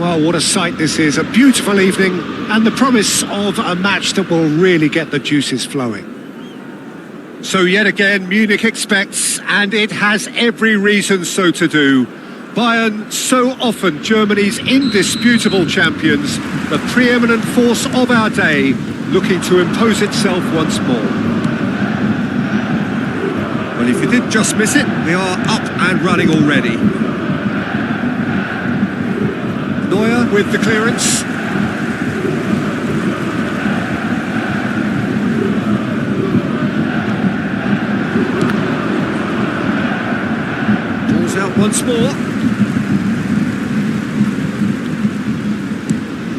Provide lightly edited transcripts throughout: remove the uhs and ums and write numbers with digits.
Well, what a sight this is. A beautiful evening and the promise of a match that will really get the juices flowing. So yet again, Munich expects, and it has every reason so to do. Bayern, so often Germany's indisputable champions, the preeminent force of our day, looking to impose itself once more. Well, if you did just miss it, we are up and running already. Neuer with the clearance. Ball's out once more.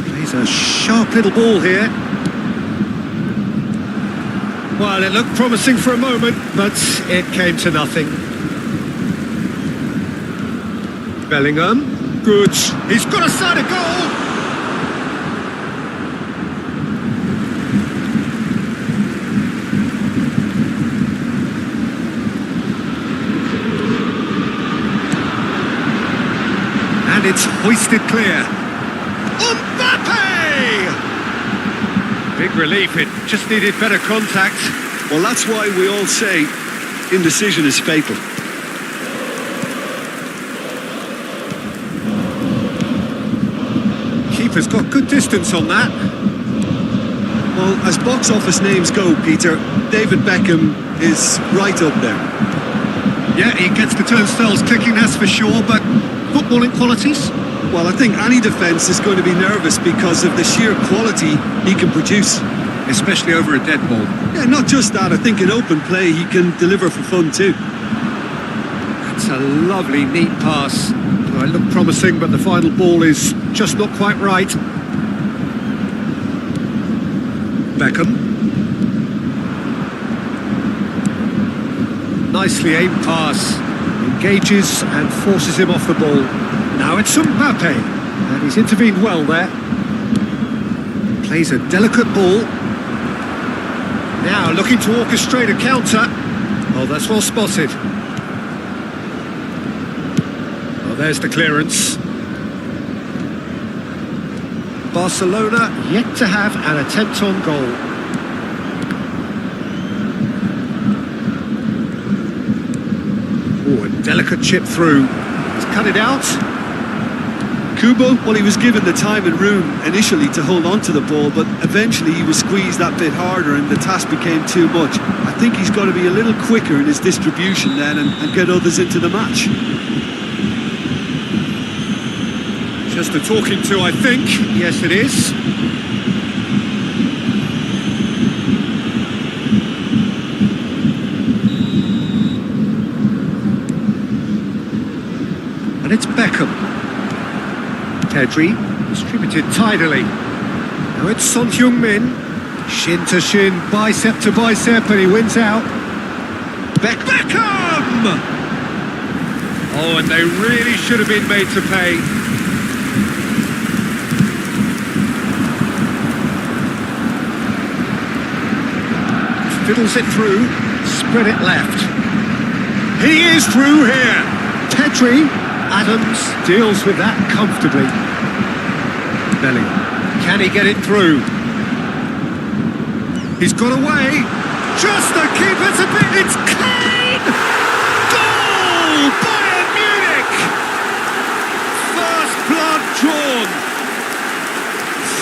Plays a sharp little ball here. Well, it looked promising for a moment, but it came to nothing. Bellingham. Good. He's got a side of goal. And it's hoisted clear. Mbappe! Big relief. It just needed better contact. Well, that's why we all say indecision is fatal. Keeper's got good distance on that. Well, as box office names go, Peter, David Beckham is right up there. Yeah, he gets the turnstiles clicking, that's for sure, but footballing qualities? Well, I think any defence is going to be nervous because of the sheer quality he can produce. Especially over a dead ball. Yeah, not just that, I think in open play he can deliver for fun too. That's a lovely, neat pass. Well, it looked promising, but the final ball is just not quite right. Beckham. Nicely aimed pass. Engages and forces him off the ball. Now it's Mbappe. And he's intervened well there. Plays a delicate ball. Now looking to orchestrate a counter. Oh, that's well spotted. Oh, there's the clearance. Barcelona yet to have an attempt on goal. Oh, a delicate chip through. He's cut it out. Kubo, well, he was given the time and room initially to hold on to the ball, but eventually he was squeezed that bit harder and the task became too much. I think he's got to be a little quicker in his distribution then and get others into the match. Just a talking to, I think. Yes, it is. And it's Beckham. Pedri, distributed tidily. Now it's Son Heung-min. Shin to shin, bicep to bicep, and he wins out. Beckham! Oh, and they really should have been made to pay. Fiddles it through, spread it left. He is through here. Pedri, Adams deals with that comfortably. Bellingham, can he get it through? He's got away. Just the keeper to beat. It's Kane! Goal! Bayern Munich! First blood drawn.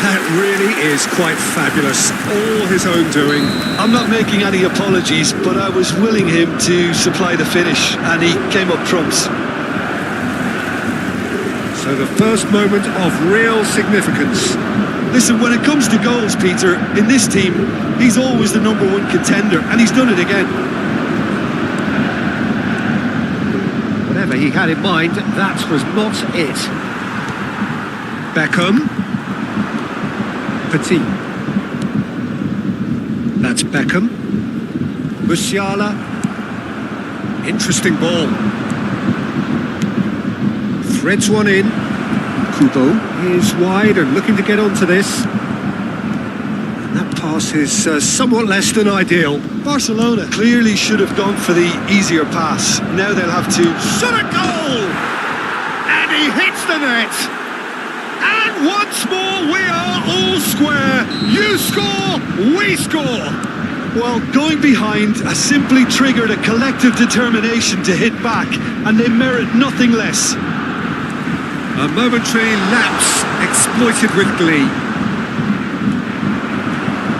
That really is quite fabulous. All his own doing. I'm not making any apologies, but I was willing him to supply the finish, and he came up trumps. So the first moment of real significance. Listen, when it comes to goals, Peter, in this team, he's always the #1 contender, and he's done it again. Whatever he had in mind, that was not it. Beckham. Petit. That's Beckham. Musiala. Interesting ball. Threads one in. Kubo is wide and looking to get onto this. And that pass is somewhat less than ideal. Barcelona clearly should have gone for the easier pass. Now they'll have to... Shot a goal! And he hits the net! And once more, we are all square. You score, we score. Well, going behind has simply triggered a collective determination to hit back, and they merit nothing less. A momentary lapse exploited with glee.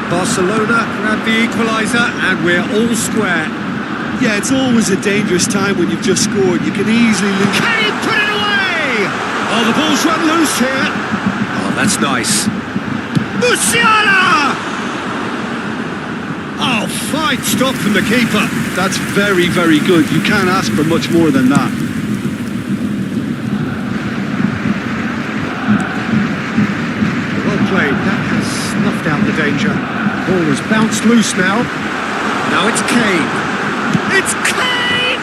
Barcelona grab the equaliser and we're all square. Yeah, it's always a dangerous time when you've just scored. You can easily lose. Kane put it away! Oh, the ball's run loose here. Oh, that's nice. Musiala! Oh, fine stop from the keeper. That's very, very good. You can't ask for much more than that. Well played. That has snuffed out the danger. Ball has bounced loose now. Now it's Kane. It's Kane!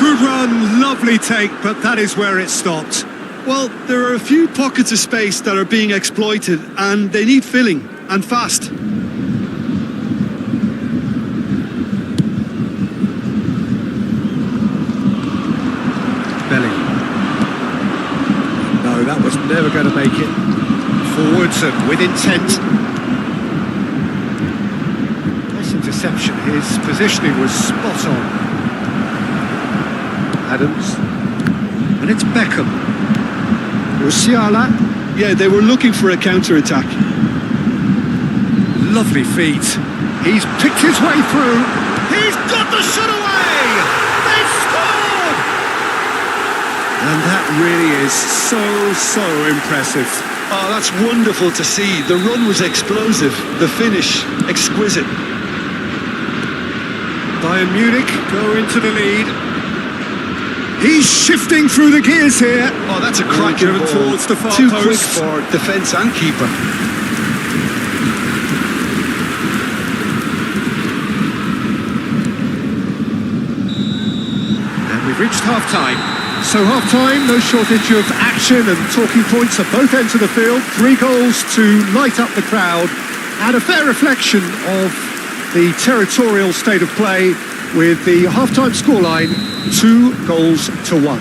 Good run, lovely take, but that is where it stopped. Well, there are a few pockets of space that are being exploited, and they need filling, and fast. Belly. No, that was never going to make it. Forwards and with intent. Nice interception. His positioning was spot on. Adams. And it's Beckham. Musiala. Yeah, they were looking for a counter-attack. Lovely feet. He's picked his way through. He's got the shot away! They've scored! And that really is so impressive. Oh, that's wonderful to see. The run was explosive. The finish, exquisite. Bayern Munich go into the lead. He's shifting through the gears here. Oh, that's a cracking driven ball. Towards the far Too post. quick for defence and keeper. And we've reached half-time. So half-time, no shortage of action and talking points at both ends of the field. 3 goals to light up the crowd, and a fair reflection of the territorial state of play, with the half-time scoreline 2-1.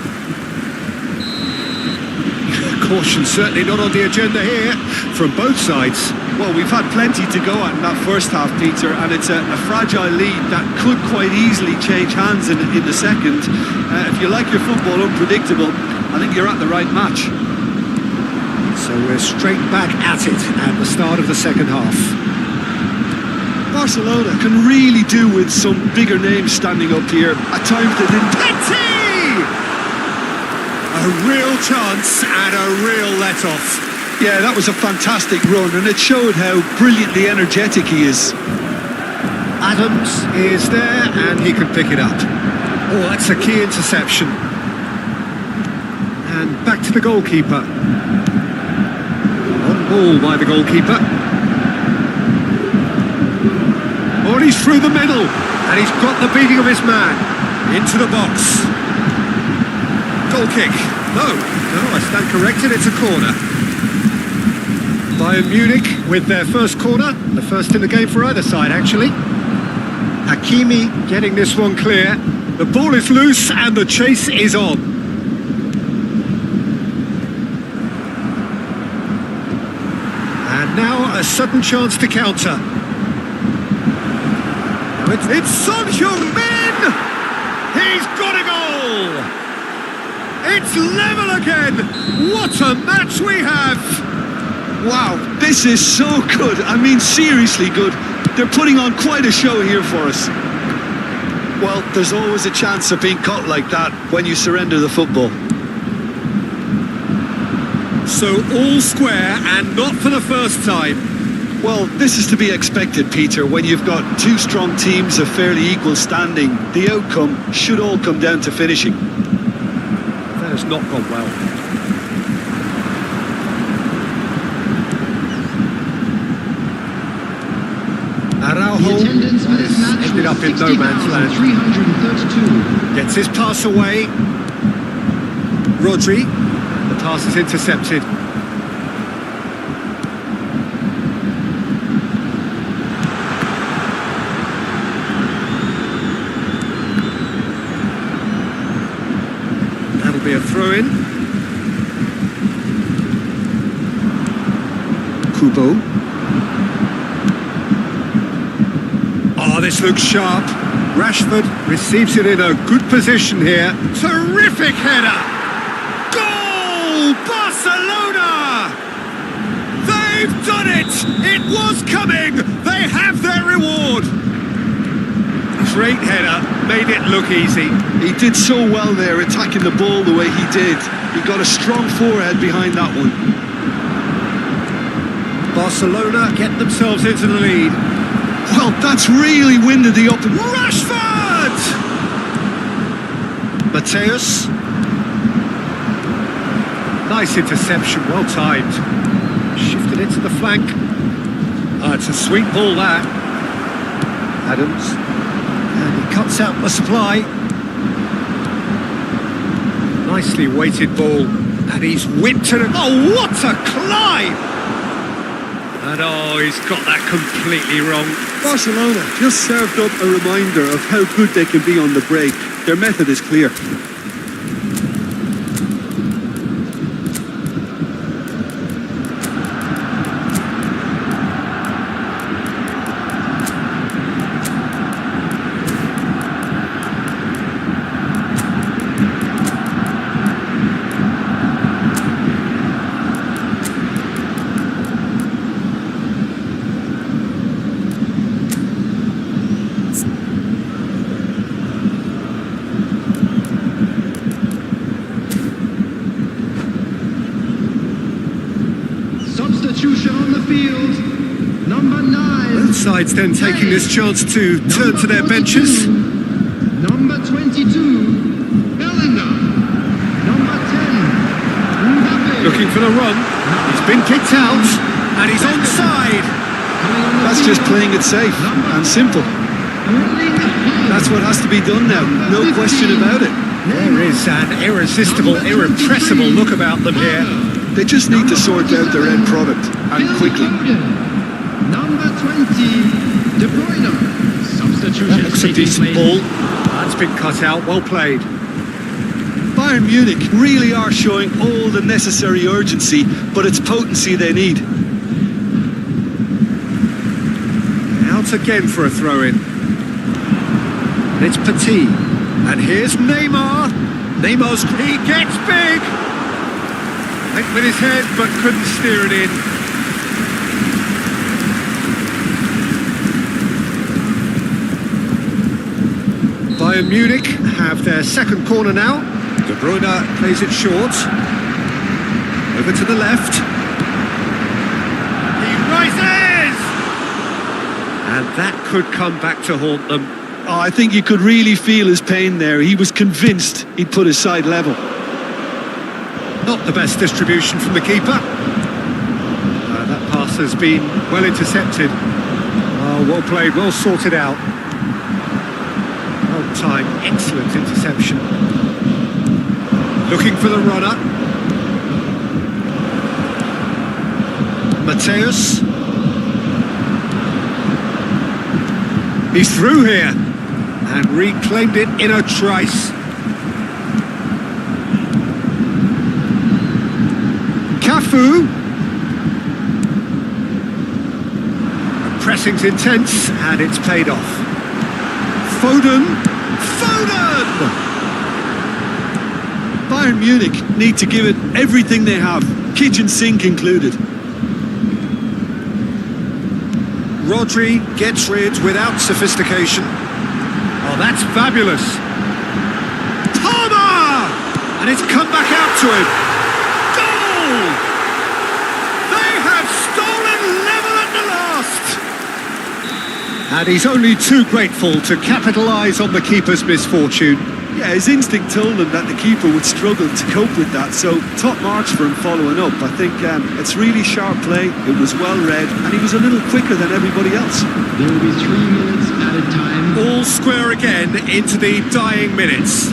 Caution certainly not on the agenda here from both sides. Well, we've had plenty to go at in that first half, Peter, and it's a fragile lead that could quite easily change hands in the second. If you like your football unpredictable, I think you're at the right match. So we're straight back at it at the start of the second half. Barcelona can really do with some bigger names standing up here. At times they didn't. Petit! A real chance and a real let-off. Yeah, that was a fantastic run, and it showed how brilliantly energetic he is. Adams is there and he can pick it up. Oh, that's a key interception. And back to the goalkeeper. On ball by the goalkeeper. Oh, and he's through the middle. And he's got the beating of his man. Into the box. Goal kick. No, I stand corrected, it's a corner. Bayern Munich with their first corner, the first in the game for either side actually. Hakimi getting this one clear. The ball is loose and the chase is on. And now a sudden chance to counter. Now it's Son Heung-min! He's got a goal! It's level again! What a match we have! Wow, this is so good. I mean, seriously good. They're putting on quite a show here for us. Well, there's always a chance of being caught like that when you surrender the football. So all square and not for the first time. Well, this is to be expected, Peter. When you've got 2 strong teams of fairly equal standing, the outcome should all come down to finishing. That has not gone well. Araujo has ended up in no man's land. Gets his pass away. Rodri, the pass is intercepted. That'll be a throw-in. Kubo. Oh, this looks sharp. Rashford receives it in a good position here. Terrific header! Goal! Barcelona! They've done it! It was coming! They have their reward! Great header, made it look easy. He did so well there, attacking the ball the way he did. He got a strong forehead behind that one. Barcelona get themselves into the lead. Well, that's really winded the up. Rashford! Mateus. Nice interception, well timed. Shifted it to the flank. Oh, it's a sweet ball that. Adams. And he cuts out the supply. Nicely weighted ball. And he's whipped it. Oh, what a climb! And oh, he's got that completely wrong. Barcelona just served up a reminder of how good they can be on the break. Their method is clear. Substitution on the field, number 9. Both sides then taking this chance to turn to their benches. Number 22, Elena. Number 10, Looking for the run. He's been kicked out and he's onside. That's just playing it safe and simple. That's what has to be done now, no question about it. There is an irresistible, irrepressible look about them here. They just need to sort out their end product, and quickly. Number 20, De Bruyne. Substitution. That looks a decent ball. That's been cut out, well played. Bayern Munich really are showing all the necessary urgency, but it's potency they need. Out again for a throw-in. It's Petit. And here's Neymar. Neymar's, he gets big. Went with his head, but couldn't steer it in. Bayern Munich have their second corner now. De Bruyne plays it short. Over to the left. He rises! And that could come back to haunt them. Oh, I think you could really feel his pain there. He was convinced he'd put his side level. Not the best distribution from the keeper. That pass has been well intercepted. Oh, well played, well sorted out. Well timed, excellent interception. Looking for the runner. Mateus. He's through here and reclaimed it in a trice. Cafu. The pressing's intense and it's paid off. Foden. Bayern Munich need to give it everything they have, kitchen sink included. Rodri gets rid without sophistication. Oh, that's fabulous. Palmer! And it's come back out to him. Goal! They have stolen level at the last. And he's only too grateful to capitalise on the keeper's misfortune. Yeah, his instinct told him that the keeper would struggle to cope with that, so top marks for him following up. I think it's really sharp play, it was well read, and he was a little quicker than everybody else. There will be 3 minutes added time. All square again into the dying minutes.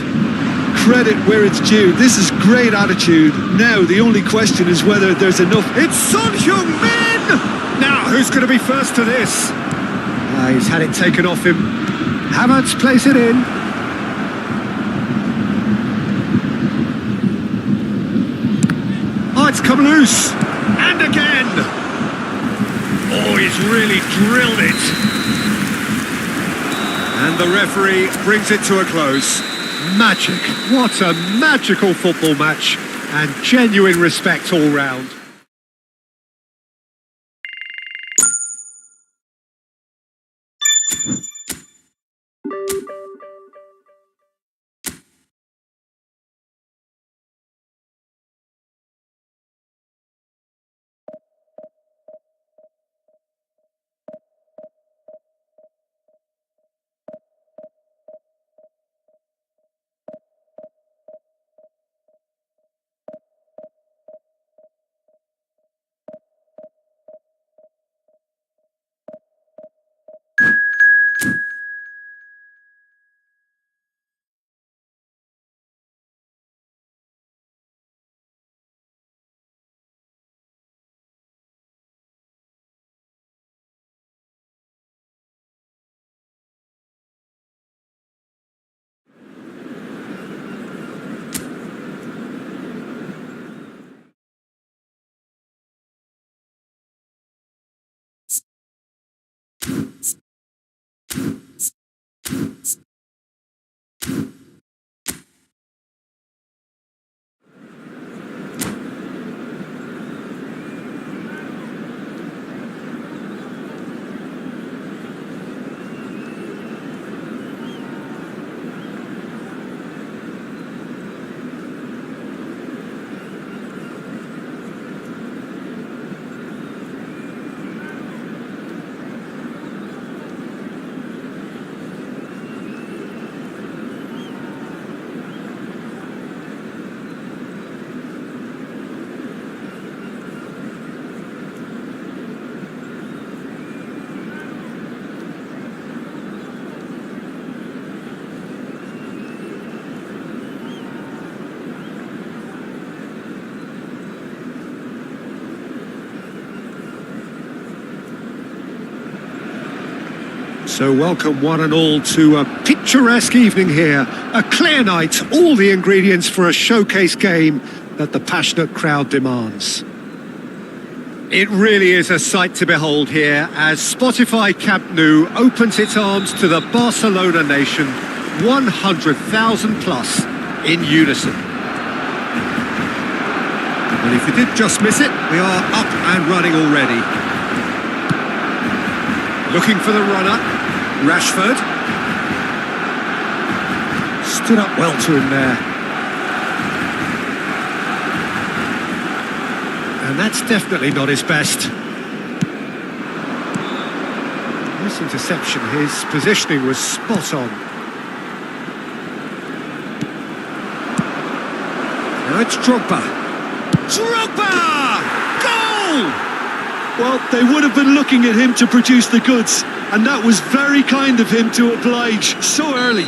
Credit where it's due. This is great attitude. Now the only question is whether there's enough. It's Son Heung-min! Now, who's going to be first to this? He's had it taken off him. Havertz plays it in. Oh, it's come loose. And again. Oh, he's really drilled it. And the referee brings it to a close. Magic. What a magical football match. And genuine respect all round. So welcome one and all to a picturesque evening here. A clear night, all the ingredients for a showcase game that the passionate crowd demands. It really is a sight to behold here as Spotify Camp Nou opens its arms to the Barcelona nation, 100,000 plus in unison. And if you did just miss it, we are up and running already. Looking for the runner, Rashford. Stood up well to him there. And that's definitely not his best. This interception, his positioning was spot on. Now it's Drogba. Drogba! Goal! Well, they would have been looking at him to produce the goods, and that was very kind of him to oblige so early.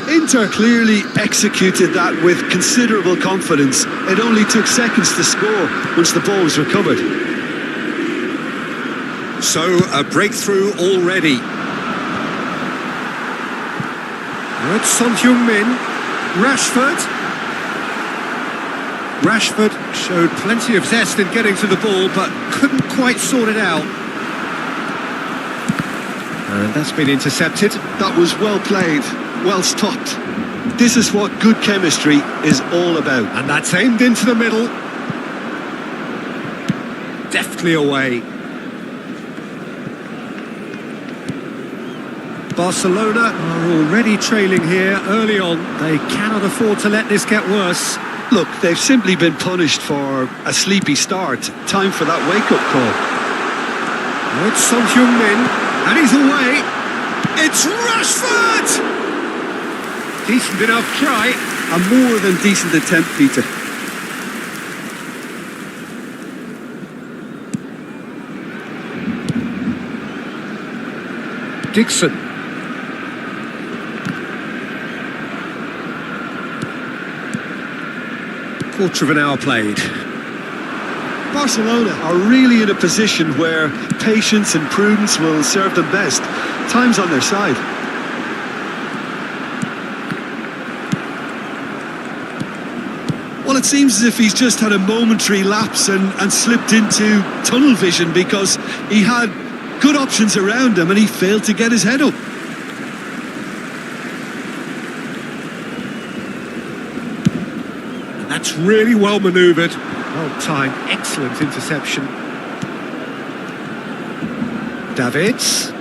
Inter clearly executed that with considerable confidence. It only took seconds to score once the ball was recovered. So, a breakthrough already. It's Son Heung-min. Rashford. Rashford showed plenty of zest in getting to the ball, but couldn't quite sort it out. And that's been intercepted. That was well played, well stopped. This is what good chemistry is all about. And that's aimed into the middle. Deftly away. Barcelona are already trailing here early on. They cannot afford to let this get worse. Look, they've simply been punished for a sleepy start. Time for that wake-up call. Oh, it's Son Heung-min, and he's away. It's Rashford! Decent enough try. A more than decent attempt, Peter. Dixon. Quarter of an hour played. Barcelona are really in a position where patience and prudence will serve them best. Time's on their side. Well, a seems as if he's just had a momentary lapse and slipped into tunnel vision, because he had good options around him and he failed to get his head up. And that's really well manoeuvred. Well timed, excellent interception. Davids.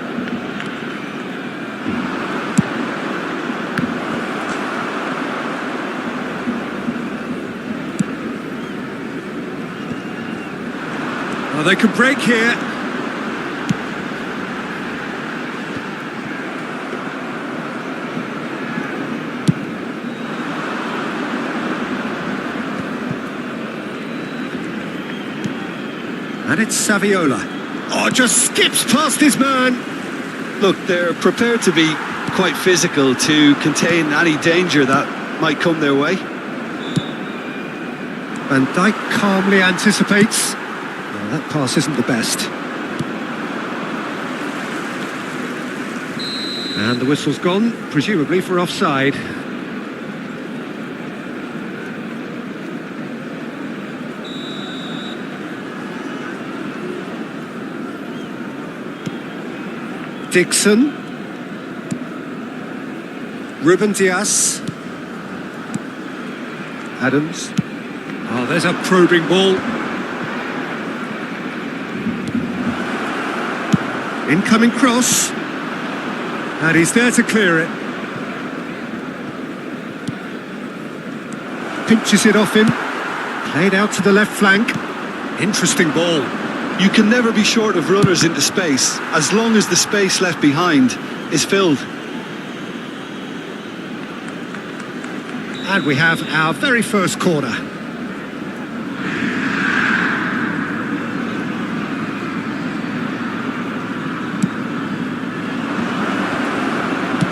Oh, they could break here. And it's Saviola. Oh, just skips past his man. Look, they're prepared to be quite physical to contain any danger that might come their way. Van Dijk calmly anticipates. Well, that pass isn't the best. And the whistle's gone, presumably for offside. Dixon. Ruben Dias. Adams. Oh, there's a probing ball. Incoming cross. And he's there to clear it. Pinches it off him. Played out to the left flank. Interesting ball. You can never be short of runners into space, as long as the space left behind is filled. And we have our very first corner.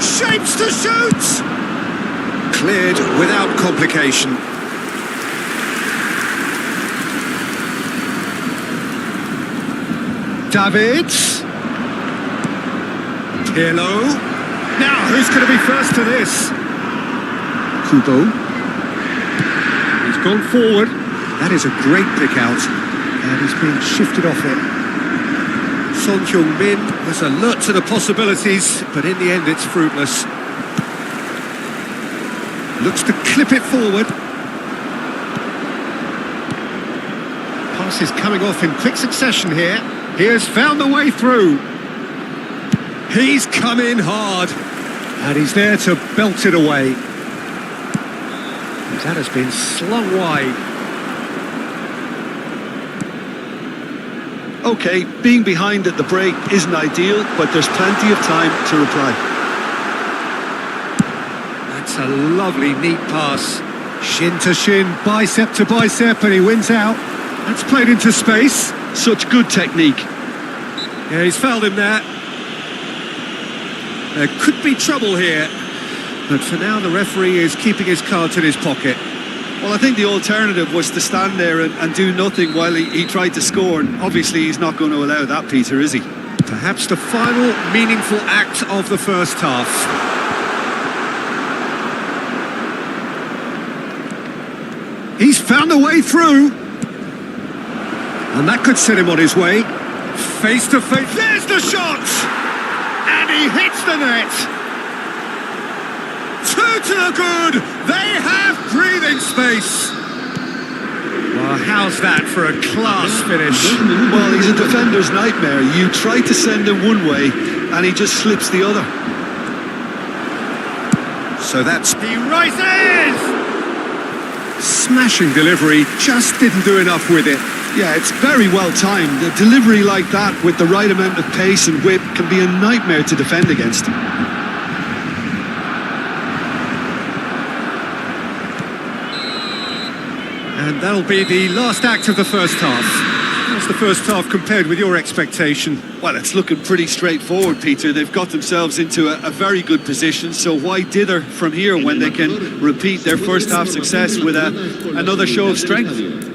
Shapes to shoot! Cleared without complication. Davids. Pirlo. Now, who's going to be first to this? Kubo. He's gone forward. That is a great pick out. And he's being shifted off it. Son Heung-min was alert to the possibilities, but in the end it's fruitless. Looks to clip it forward. Pass is coming off in quick succession here. He has found the way through. He's come in hard. And he's there to belt it away. That has been slung wide. Okay, being behind at the break isn't ideal, but there's plenty of time to reply. That's a lovely, neat pass. Shin to shin, bicep to bicep, and he wins out. That's played into space. Such good technique. Yeah, he's fouled him there. There could be trouble here. But for now, the referee is keeping his cards in his pocket. Well, I think the alternative was to stand there and do nothing while he tried to score. And obviously, he's not going to allow that, Peter, is he? Perhaps the final meaningful act of the first half. He's found a way through. And that could set him on his way. Face to face. There's the shot! And he hits the net. Two to the good. They have breathing space. Well, how's that for a class finish? Well, he's a defender's nightmare. You try to send him one way, and he just slips the other. So that's... He rises! Smashing delivery, just didn't do enough with it. Yeah, it's very well timed. A delivery like that with the right amount of pace and whip can be a nightmare to defend against. And that'll be the last act of the first half. How's the first half compared with your expectation? Well, it's looking pretty straightforward, Peter. They've got themselves into a very good position, so why dither from here when they can repeat their first half success with another show of strength?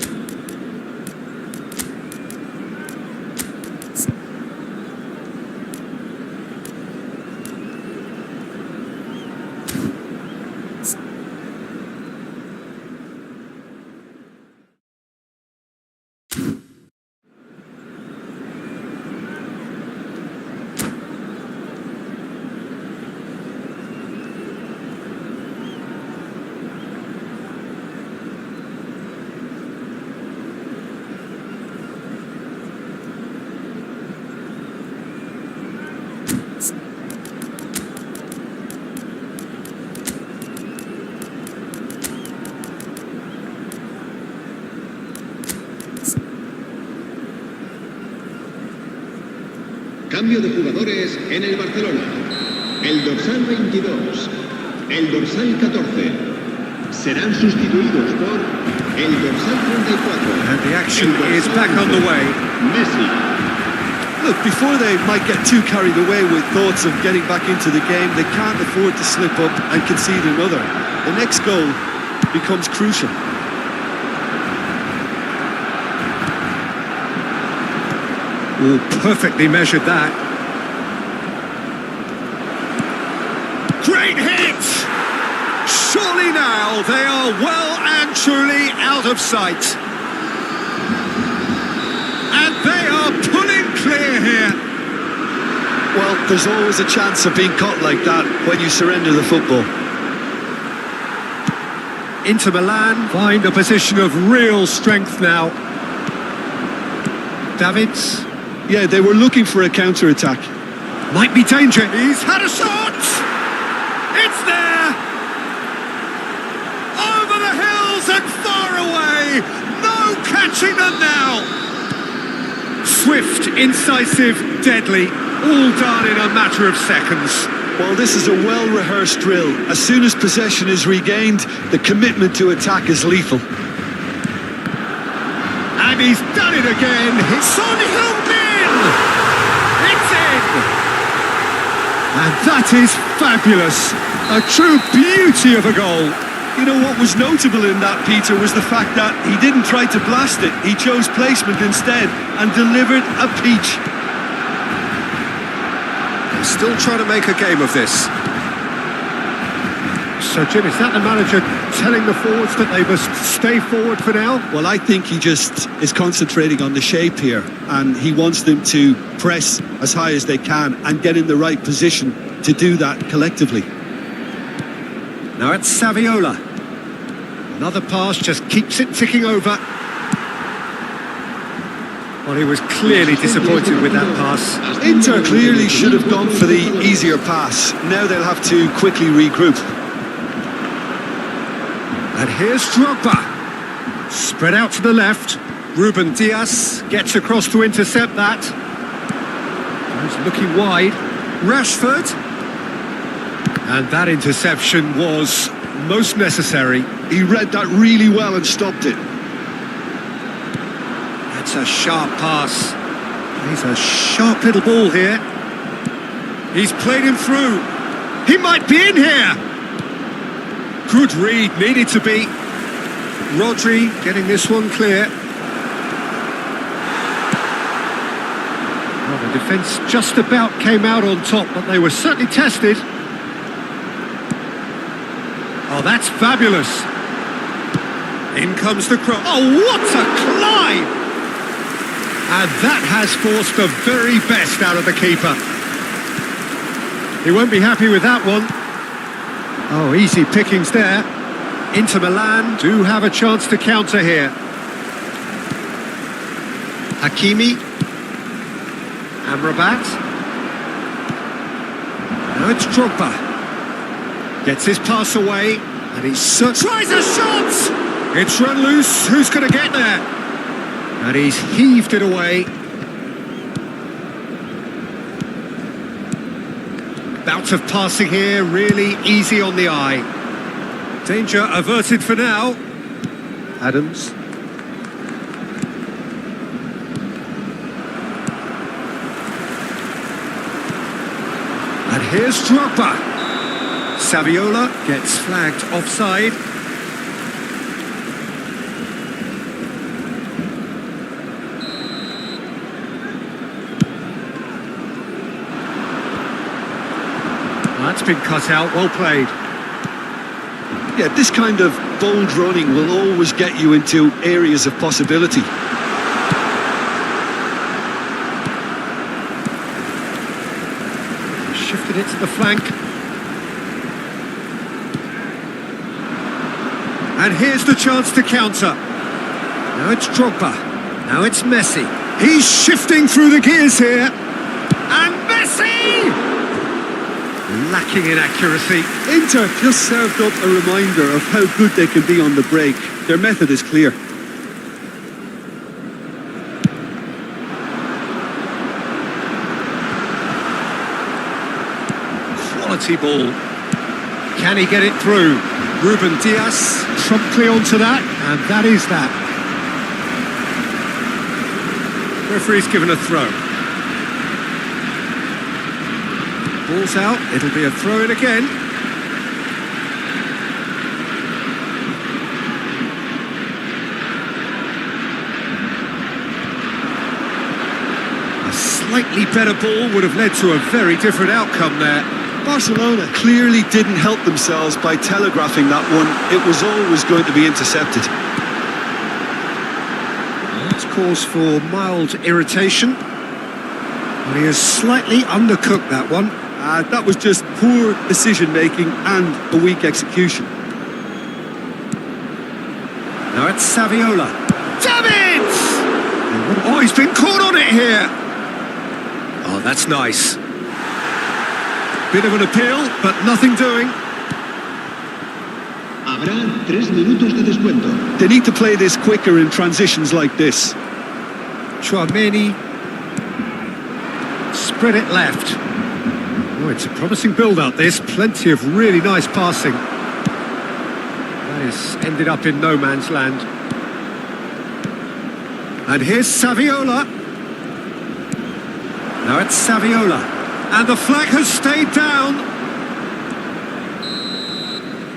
Cambio de jugadores en el Barcelona. El dorsal 22, el dorsal 14 serán sustituidos por el dorsal 34. And the action is back on the way. Messi. Look, before they might get too carried away with thoughts of getting back into the game, they can't afford to slip up and concede another. The next goal becomes crucial. Oh, perfectly measured that. Great hit! Surely now they are well and truly out of sight. And they are pulling clear here. Well, there's always a chance of being caught like that when you surrender the football. Inter Milan find a position of real strength now. Davids. Yeah, they were looking for a counter-attack. Might be danger. He's had a shot! It's there! Over the hills and far away! No catching them now! Swift, incisive, deadly, all done in a matter of seconds. Well, this is a well-rehearsed drill. As soon as possession is regained, the commitment to attack is lethal. And he's done it again! It's on Hilton! It's in! And that is fabulous! A true beauty of a goal. You know what was notable in that, Peter, was the fact that he didn't try to blast it. He chose placement instead and delivered a peach. They're still trying to make a game of this. So, Jim, is that the manager telling the forwards that they must stay forward for now? Well, I think he just is concentrating on the shape here, and he wants them to press as high as they can and get in the right position to do that collectively. Now it's Saviola. Another pass just keeps it ticking over. Well, he was clearly disappointed with that pass. Inter clearly should have gone for the easier pass. Now they'll have to quickly regroup. And here's Drogba. Spread out to the left. Ruben Dias gets across to intercept that. He's looking wide. Rashford. And that interception was most necessary. He read that really well and stopped it. That's a sharp pass. He's a sharp little ball here. He's played him through. He might be in here. Good read, needed to be. Rodri getting this one clear. Well, the defence just about came out on top, but they were certainly tested. Oh, that's fabulous. In comes the cross. Oh, what a climb! And that has forced the very best out of the keeper. He won't be happy with that one. Oh, easy pickings there. Inter Milan do have a chance to counter here. Hakimi. Amrabat. Now it's Drogba. Gets his pass away. And he tries a shot! It's run loose. Who's going to get there? And he's heaved it away. Bout of passing here, really easy on the eye. Danger averted for now. Adams. And here's Drogba. Saviola gets flagged offside. That's been cut out, well played. Yeah, this kind of bold running will always get you into areas of possibility. Shifted it to the flank. And here's the chance to counter. Now it's Drogba. Now it's Messi. He's shifting through the gears here. And Messi! Lacking in accuracy. Inter just served up a reminder of how good they can be on the break. Their method is clear. bouncy ball. Can he get it through? Ruben Diaz promptly onto that, and that is that. Referee's given a throw. Ball's out, it'll be a throw-in again. A slightly better ball would have led to a very different outcome there. Barcelona clearly didn't help themselves by telegraphing that one. It was always going to be intercepted. That's cause for mild irritation. And he has slightly undercooked that one. That was just poor decision-making and a weak execution. Now it's Saviola. David! Oh, he's been caught on it here. Oh, that's nice. Bit of an appeal, but nothing doing. Habrá 3 minutos de descuento. They need to play this quicker in transitions like this. Chouameni. Spread it left. Oh, it's a promising build-up, this. Plenty of really nice passing. That has ended up in no man's land. And here's Saviola. Now it's Saviola. And the flag has stayed down.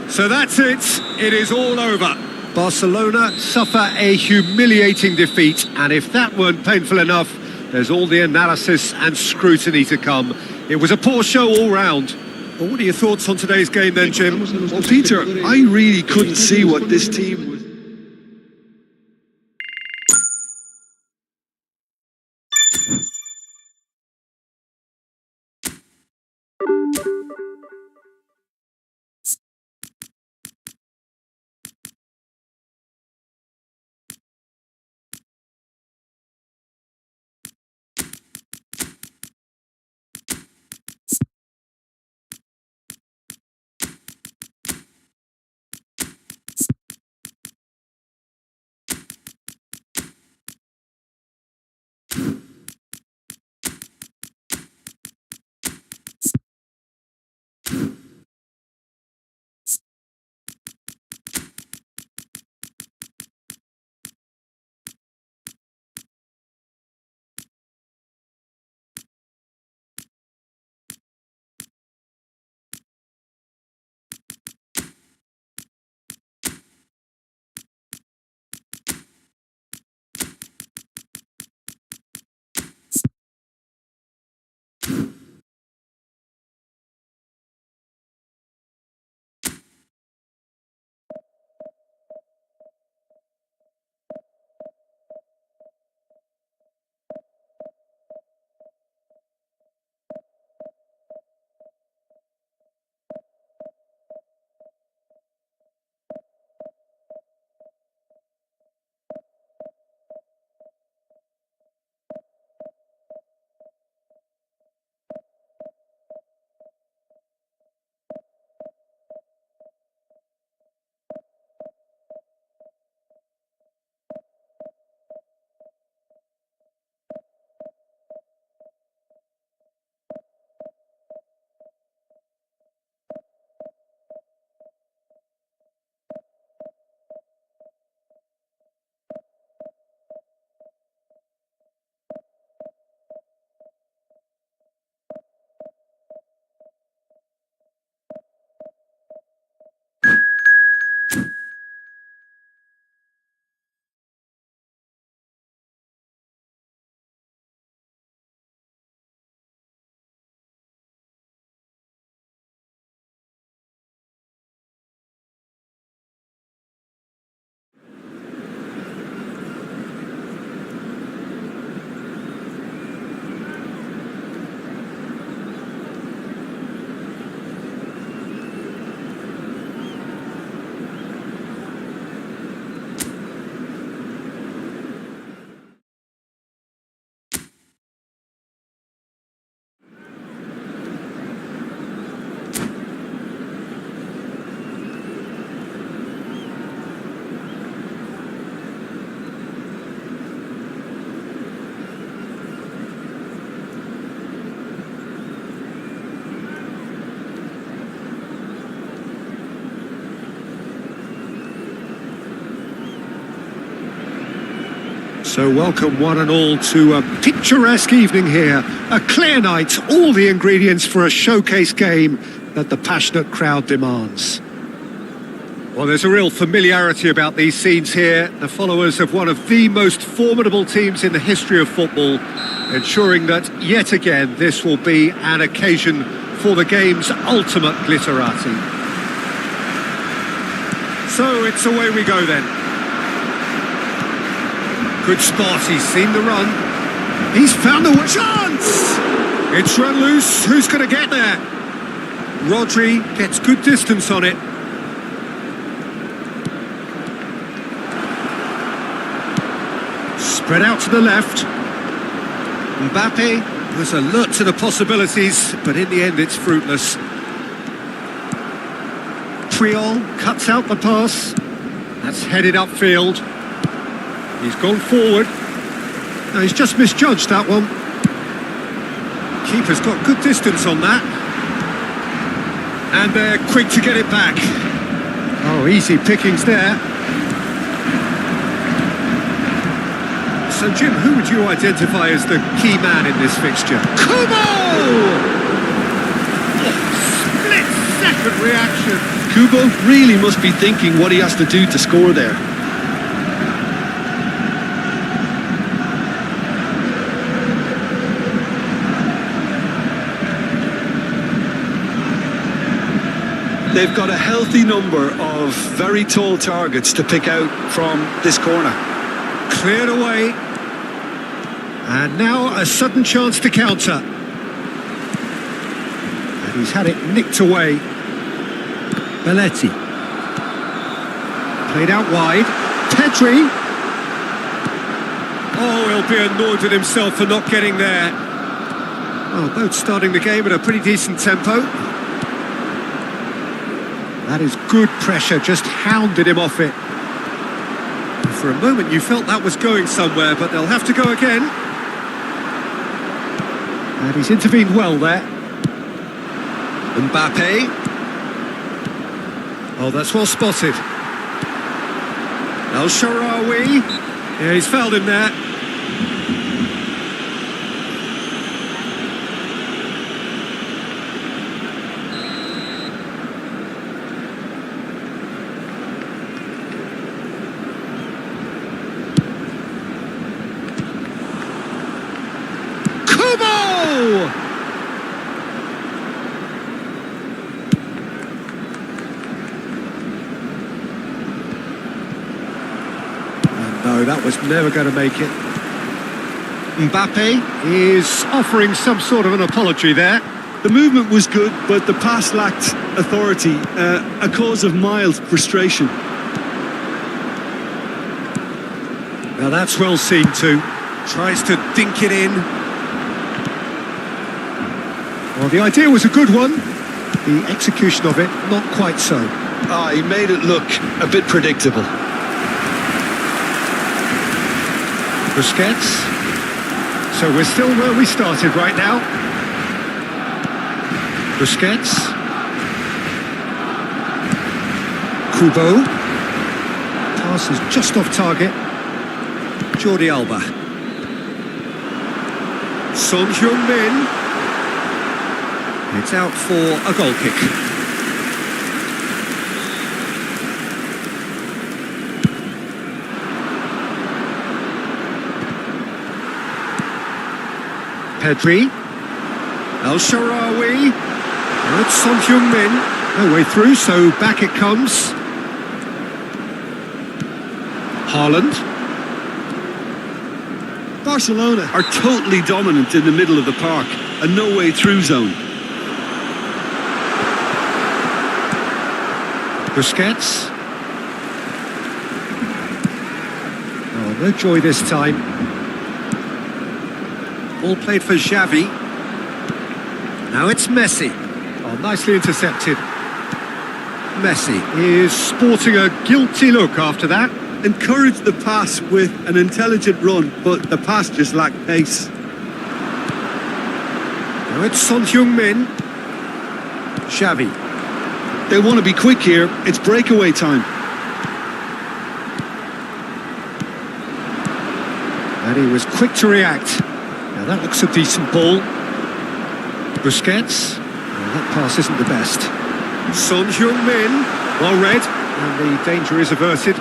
So that's it. It is all over. Barcelona suffer a humiliating defeat. And if that weren't painful enough, there's all the analysis and scrutiny to come. It was a poor show all round. Well, what are your thoughts on today's game then, Jim? Well, Peter, I really couldn't see what this team was. So welcome one and all to a picturesque evening here. A clear night, all the ingredients for a showcase game that the passionate crowd demands. Well, there's a real familiarity about these scenes here. The followers of one of the most formidable teams in the history of football, ensuring that yet again this will be an occasion for the game's ultimate glitterati. So it's away we go then. Good spot, he's seen the run. He's found the chance! It's run loose, who's going to get there? Rodri gets good distance on it. Spread out to the left. Mbappe was alert to the possibilities, but in the end it's fruitless. Triol cuts out the pass. That's headed upfield. He's gone forward. No, he's just misjudged that one. Keeper's got good distance on that. And they're quick to get it back. Oh, easy pickings there. So, Jim, who would you identify as the key man in this fixture? Kubo! Split-second reaction. Kubo really must be thinking what he has to do to score there. They've got a healthy number of very tall targets to pick out from this corner. Cleared away. And now a sudden chance to counter. And he's had it nicked away. Belletti. Played out wide. Pedri. Oh, he'll be annoyed with himself for not getting there. Well, both starting the game at a pretty decent tempo. That is good pressure, just hounded him off it. For a moment you felt that was going somewhere, but they'll have to go again. And he's intervened well there. Mbappe. Oh, that's well spotted. El Shaarawy. Yeah, he's fouled him there. No, that was never going to make it. Mbappe is offering some sort of an apology there. The movement was good, but the pass lacked authority, a cause of mild frustration. Now that's well seen too. Tries to dink it in. Well, the idea was a good one. The execution of it, not quite so. He made it look a bit predictable. Busquets. So we're still where we started right now. Busquets. Kubo. Pass is just off target. Jordi Alba. Son Heung-min. It's out for a goal kick. Pedri. El Shaarawy. And it's Son Heung-min. No way through, so back it comes. Haaland. Barcelona are totally dominant in the middle of the park, a no-way through zone. Busquets. Oh, no joy this time. All played for Xavi. Now it's Messi. Oh, nicely intercepted. Messi is sporting a guilty look after that. Encouraged the pass with an intelligent run, but the pass just lacked pace. Now it's Son Heung-min. Xavi. They want to be quick here. It's breakaway time. And he was quick to react. Now that looks a decent ball. Busquets. Well, that pass isn't the best. Son Heung-min. Well read. And the danger is averted.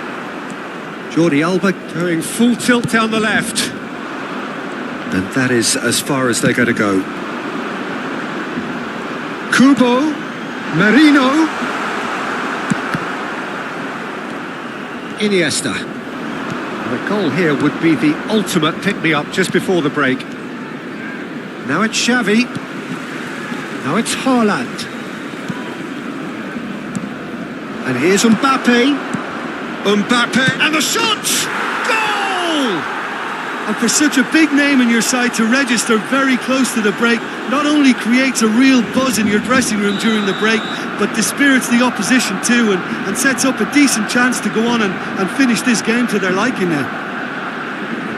Jordi Alba going full tilt down the left. And that is as far as they're going to go. Kubo. Marino. Iniesta. The goal here would be the ultimate pick-me-up just before the break. Now it's Xavi. Now it's Haaland. And here's Mbappe. Mbappe, and the shot! Goal! And for such a big name in your side to register very close to the break, not only creates a real buzz in your dressing room during the break, but dispirits the opposition too, and sets up a decent chance to go on and finish this game to their liking now.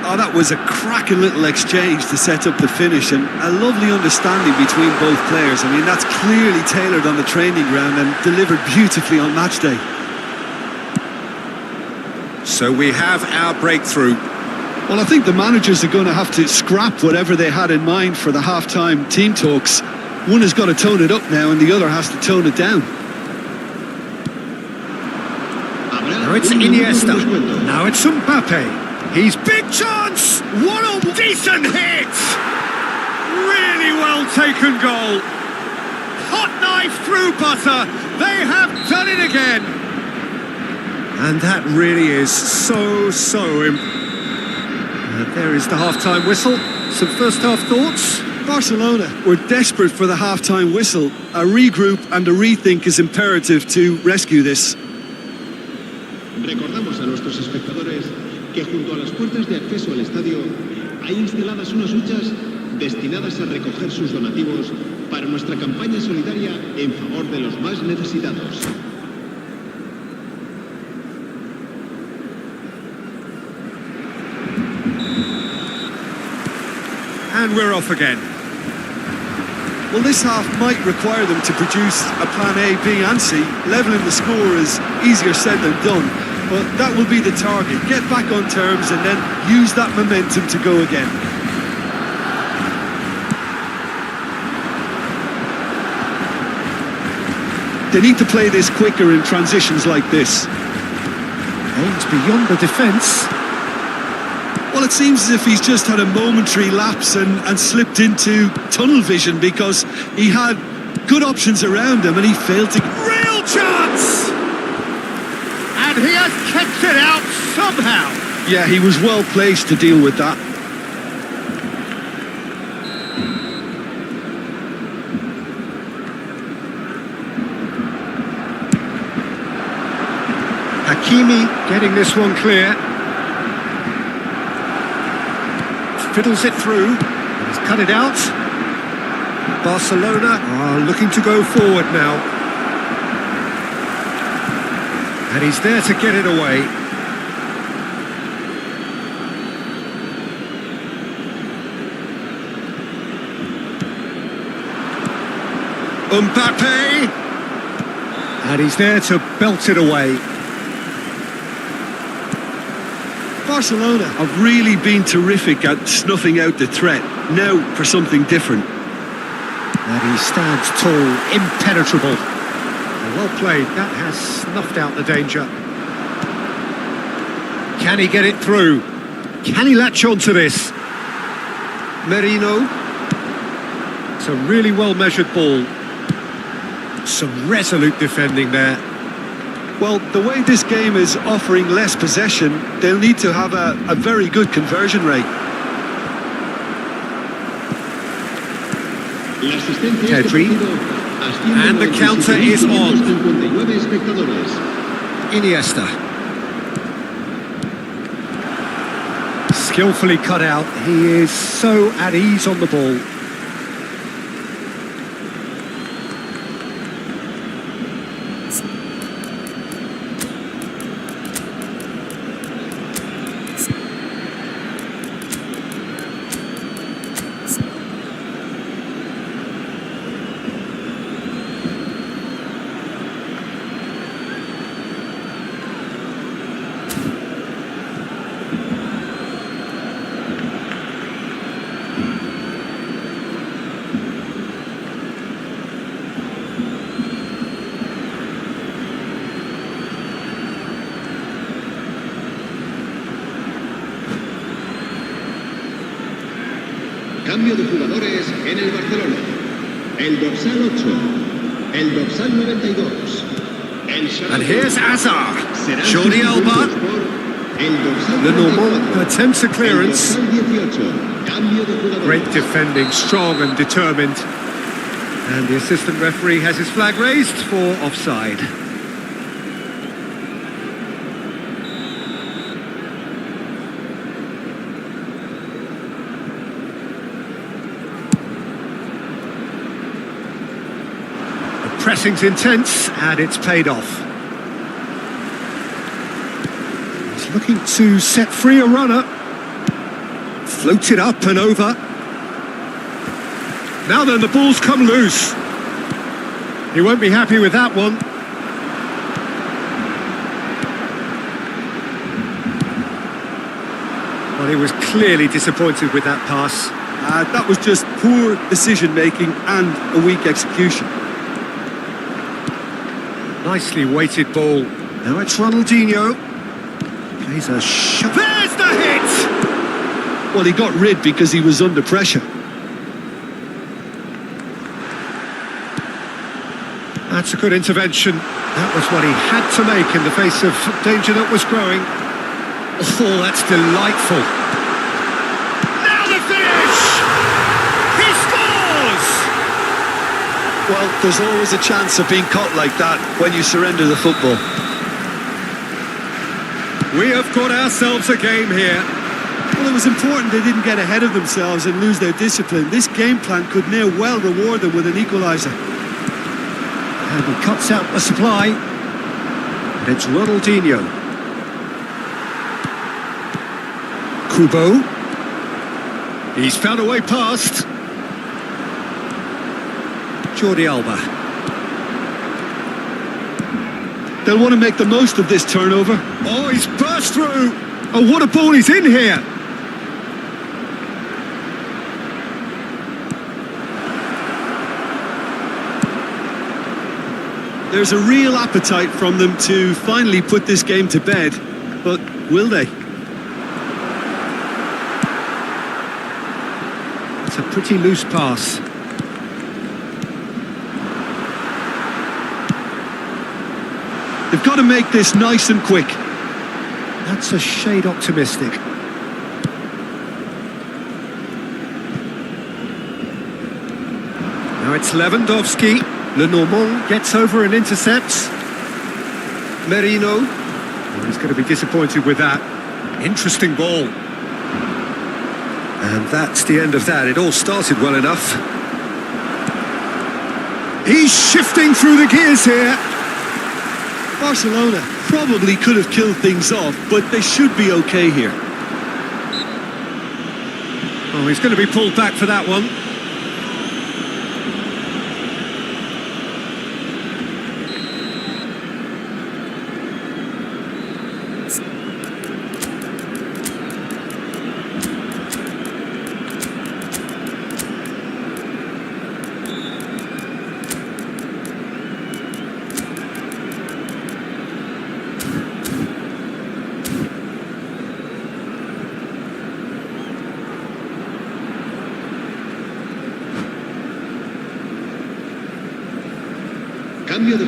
Oh, that was a cracking little exchange to set up the finish, and a lovely understanding between both players. I mean, that's clearly tailored on the training ground and delivered beautifully on match day. So we have our breakthrough. Well, I think the managers are going to have to scrap whatever they had in mind for the half-time team talks. One has got to tone it up now and the other has to tone it down. Now it's Iniesta. Now it's Mbappe. He's big chance! What a decent hit! Really well taken goal. Hot knife through butter. They have done it again. And that really is so there is the half-time whistle. Some first-half thoughts? Barcelona were desperate for the half-time whistle. A regroup and a rethink is imperative to rescue this. Recordamos a nuestros espectadores que junto a las puertas de acceso al estadio hay instaladas unas huchas destinadas a recoger sus donativos para nuestra campaña solidaria en favor de los más necesitados. And we're off again. Well, this half might require them to produce a plan A, B and C. Levelling the score is easier said than done, but that will be the target. Get back on terms and then use that momentum to go again. They need to play this quicker in transitions like this. Aims beyond the defence. Well, it seems as if he's just had a momentary lapse and slipped into tunnel vision because he had good options around him and he failed to... Real chance! And he has kept it out somehow. Yeah, he was well placed to deal with that. Hakimi getting this one clear. Fiddles it through. He's cut it out. Barcelona are looking to go forward now. And he's there to get it away. Mbappe! And he's there to belt it away. Barcelona have really been terrific at snuffing out the threat. Now for something different. And he stands tall, impenetrable. Well played, that has snuffed out the danger. Can he get it through? Can he latch onto this? Merino. It's a really well-measured ball. Some resolute defending there. Well, the way this game is offering less possession, they'll need to have a very good conversion rate. Pedri. And the counter is on. Iniesta. Skillfully cut out. He is so at ease on the ball. Cambio de jugadores en el Barcelona. El dorsal 8, el dorsal 92. And here's Azar. Serán Jordi sustituidos Alba. por el dorsal Lenormand 94, attempts a el clearance. dorsal 18. Cambio de jugadores. Great defending, strong and determined. And the assistant referee has his flag raised for offside. The pressing's intense and it's paid off. He's looking to set free a runner. Float it up and over. Now then, the ball's come loose. He won't be happy with that one. Well, he was clearly disappointed with that pass. That was just poor decision-making and a weak execution. Nicely weighted ball. Now it's Ronaldinho. Plays a shot. There's the hit! Well, he got rid because he was under pressure. That's a good intervention. That was what he had to make in the face of danger that was growing. Oh, that's delightful. Now the finish! He scores! Well, there's always a chance of being caught like that when you surrender the football. We have got ourselves a game here. Well, it was important they didn't get ahead of themselves and lose their discipline. This game plan could near well reward them with an equaliser. And he cuts out the supply. And it's Ronaldinho. Kubo. He's found a way past. Jordi Alba. They'll want to make the most of this turnover. Oh, he's burst through. Oh, what a ball he's in here. There's a real appetite from them to finally put this game to bed, but will they? It's a pretty loose pass. They've got to make this nice and quick. That's a shade optimistic. Now it's Lewandowski. Lenormand gets over and intercepts. Merino. Oh, he's going to be disappointed with that. Interesting ball. And that's the end of that. It all started well enough. He's shifting through the gears here. Barcelona probably could have killed things off, but they should be okay here. Oh, he's going to be pulled back for that one.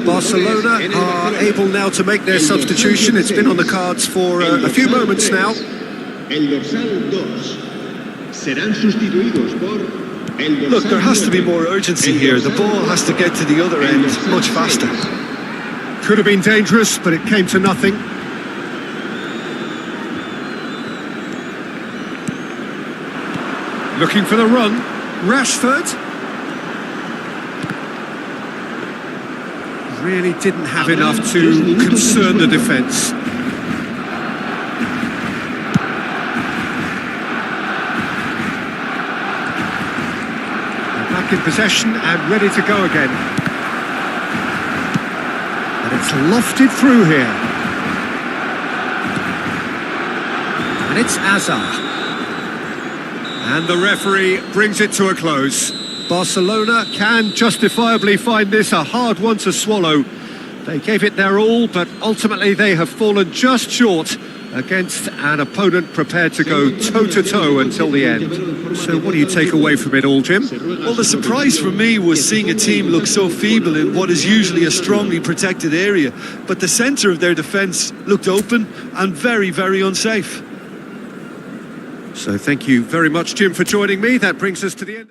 Barcelona are able now to make their substitution. It's been on the cards for a few moments now. Look, there has to be more urgency here. The ball has to get to the other end much faster. Could have been dangerous, but it came to nothing. Looking for the run. Rashford. Really didn't have enough to concern the defence. Back in possession and ready to go again. And it's lofted through here. And it's Azar. And the referee brings it to a close. Barcelona can justifiably find this a hard one to swallow. They gave it their all, but ultimately they have fallen just short against an opponent prepared to go toe-to-toe until the end. So what do you take away from it all, Jim? Well, the surprise for me was seeing a team look so feeble in what is usually a strongly protected area. But the centre of their defence looked open and very, very unsafe. So thank you very much, Jim, for joining me. That brings us to the end.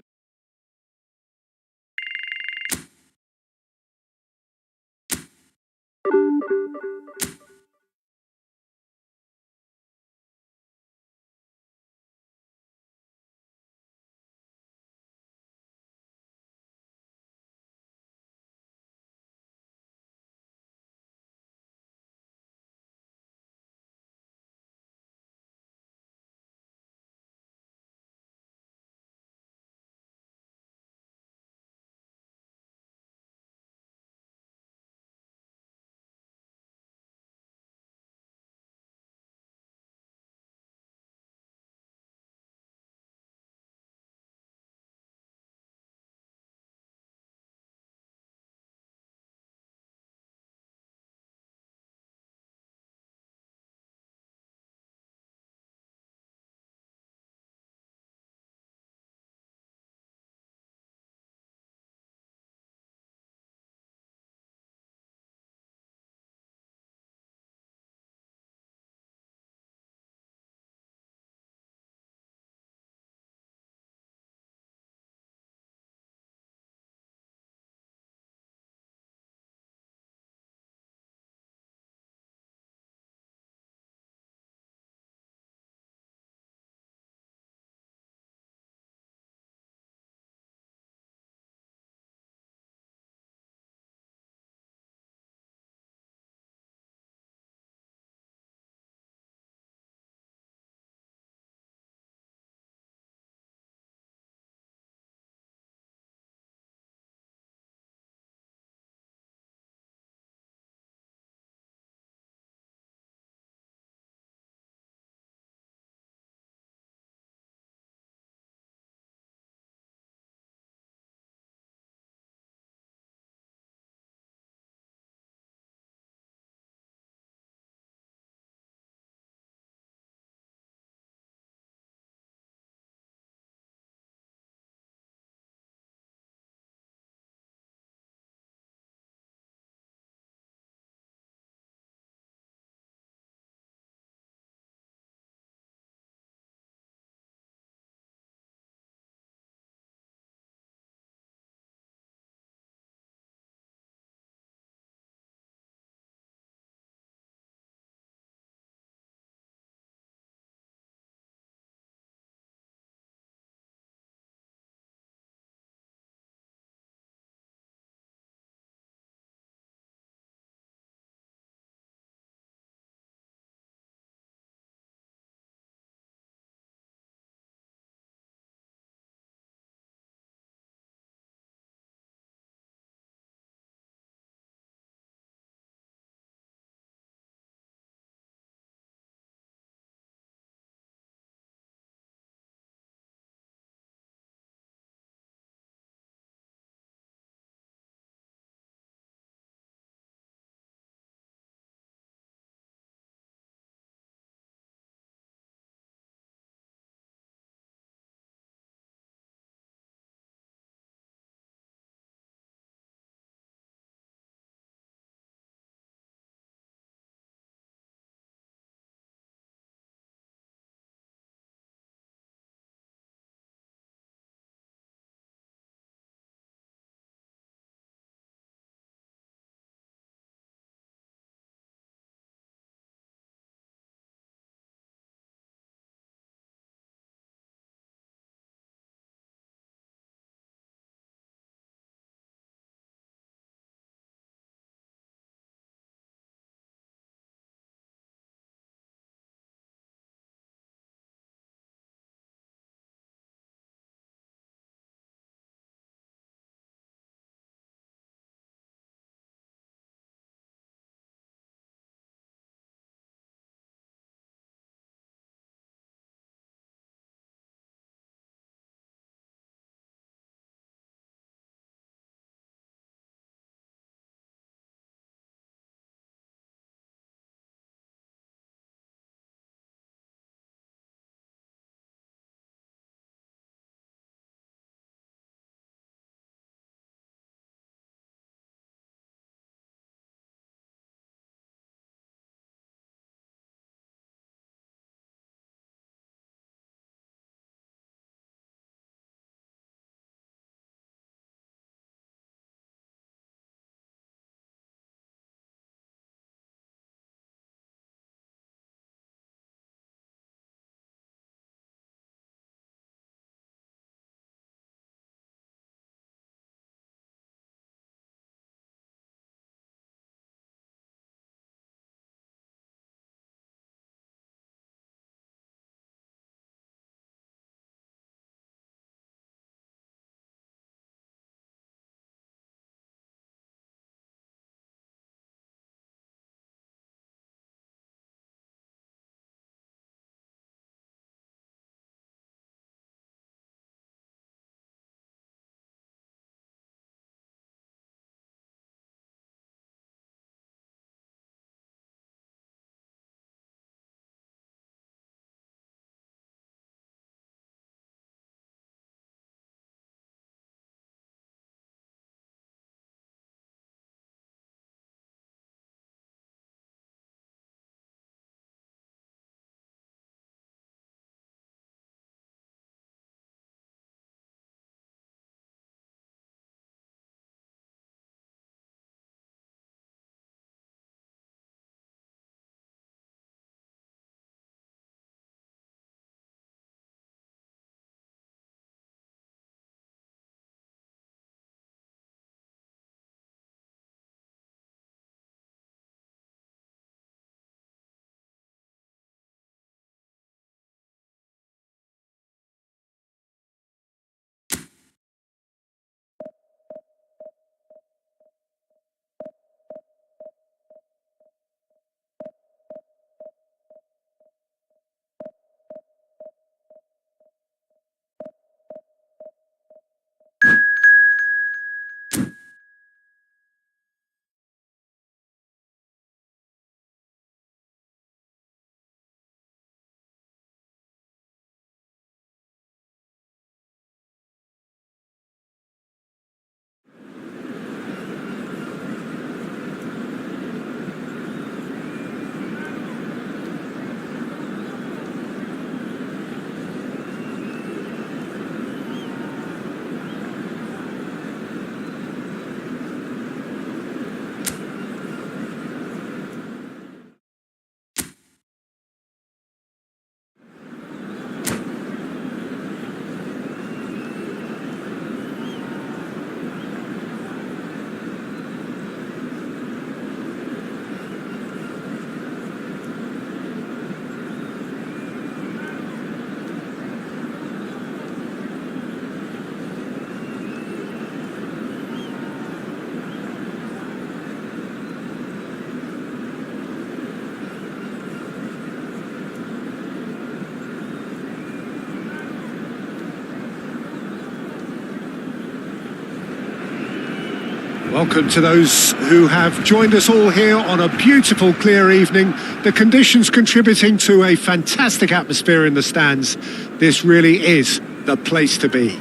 Welcome to those who have joined us all here on a beautiful, clear evening. The conditions contributing to a fantastic atmosphere in the stands. This really is the place to be.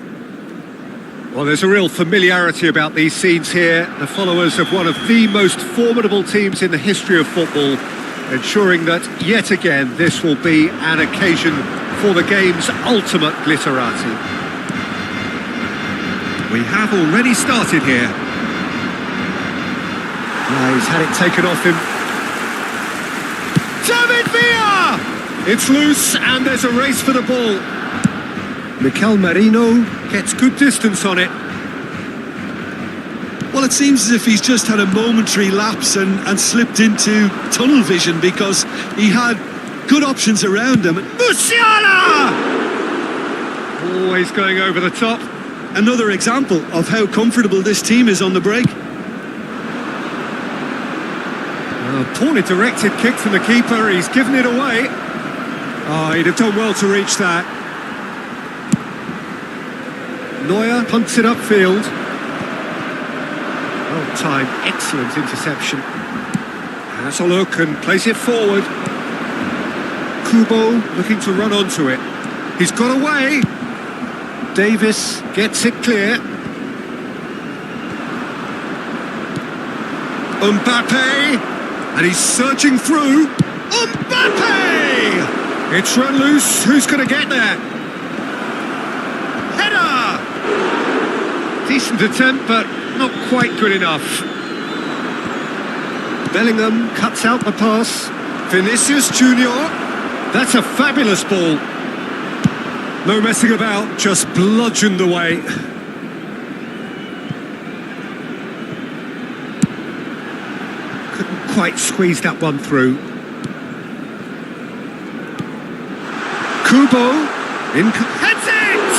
Well, there's a real familiarity about these scenes here. The followers of one of the most formidable teams in the history of football, ensuring that yet again this will be an occasion for the game's ultimate glitterati. We have already started here. He's had it taken off him. David Villa! It's loose and there's a race for the ball. Mikel Merino gets good distance on it. Well, it seems as if he's just had a momentary lapse and slipped into tunnel vision because he had good options around him. Musiala! Always going over the top. Another example of how comfortable this team is on the break. Poorly directed kick from the keeper, he's given it away. Oh, he'd have done well to reach that. Neuer punts it upfield. Well timed, excellent interception. Has a look and plays it forward. Kubo looking to run onto it. He's got away. Davis gets it clear. Mbappe! And he's searching through. Mbappe! It's run loose. Who's going to get there? Header! Decent attempt, but not quite good enough. Bellingham cuts out the pass. Vinicius Junior. That's a fabulous ball. No messing about, just bludgeoned away. Quite squeezed that one through. Kubo heads it!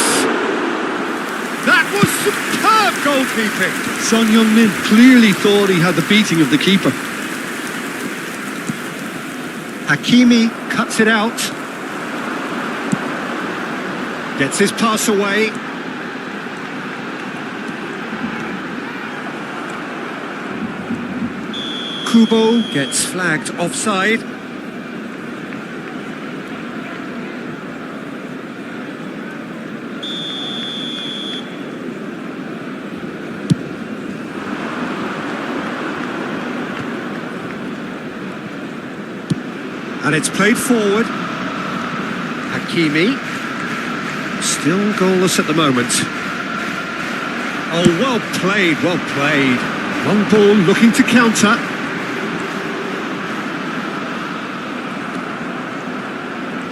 That was superb goalkeeping. Son Heung-min clearly thought he had the beating of the keeper. Hakimi cuts it out. Gets his pass away. Kubo gets flagged offside. And it's played forward. Hakimi. Still goalless at the moment. Oh, well played, well played. Long ball looking to counter.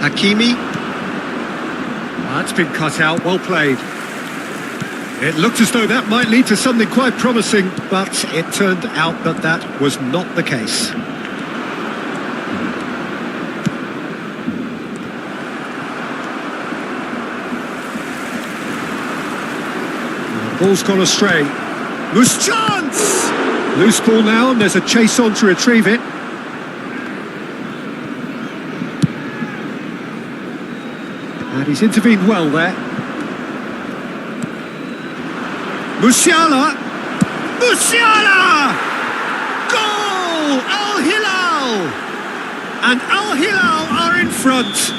Hakimi. That's been cut out, well played. It looked as though that might lead to something quite promising, but it turned out that that was not the case. The ball's gone astray. Loose chance! Loose ball now, and there's a chase on to retrieve it. And he's intervened well there. Musiala! Musiala! Goal! Al Hilal! And Al Hilal are in front.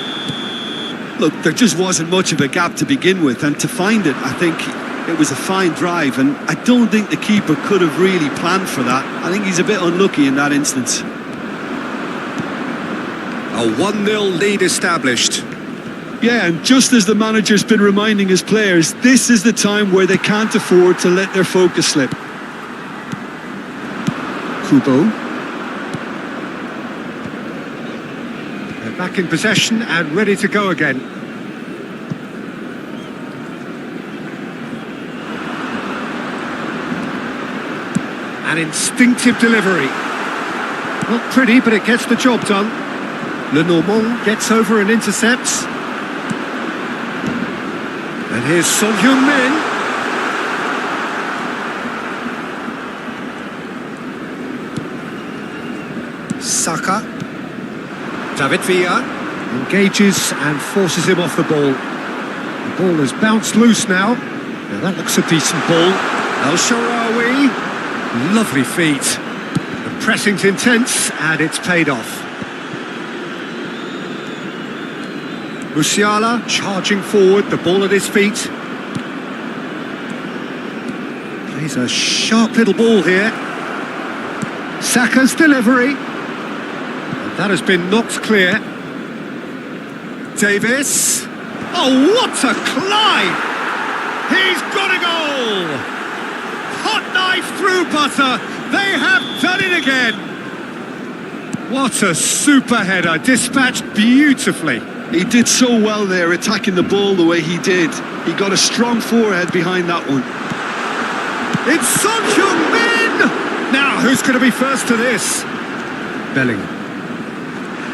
Look, there just wasn't much of a gap to begin with, and to find it, I think it was a fine drive, and I don't think the keeper could have really planned for that. I think he's a bit unlucky in that instance. A 1-0 lead established. Yeah, and just as the manager's been reminding his players, this is the time where they can't afford to let their focus slip. Kubo. They're back in possession and ready to go again. An instinctive delivery. Not pretty, but it gets the job done. Lenormand gets over and intercepts. And here's Son Heung-min. Saka. David Villa engages and forces him off the ball. The ball has bounced loose now. Now that looks a decent ball. El Shaarawy. Lovely feet. The pressing's intense and it's paid off. Musiala charging forward, the ball at his feet. Plays a sharp little ball here. Saka's delivery. And that has been knocked clear. Davis. Oh, what a climb! He's got a goal! Hot knife through butter. They have done it again. What a super header, dispatched beautifully. He did so well there, attacking the ball the way he did. He got a strong forehead behind that one. It's Son Heung-min! Now, who's going to be first to this? Bellingham.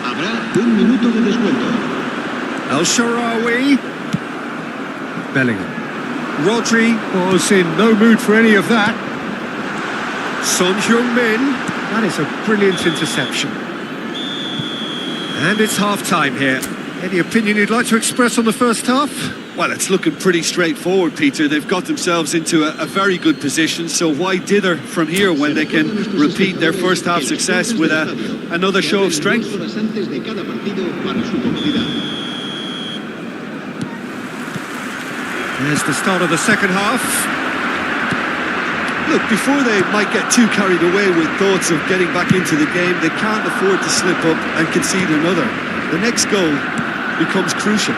Habrá un minuto de descuento. El Shaarawy. Bellingham. Rodri was in no mood for any of that. Son Heung-min. That is a brilliant interception. And it's half-time here. Any opinion you'd like to express on the first half? Well, it's looking pretty straightforward, Peter. They've got themselves into a very good position, so why dither from here when they can repeat their first half success with another show of strength? There's the start of the second half. Look, before they might get too carried away with thoughts of getting back into the game, they can't afford to slip up and concede another. The next goal becomes crucial.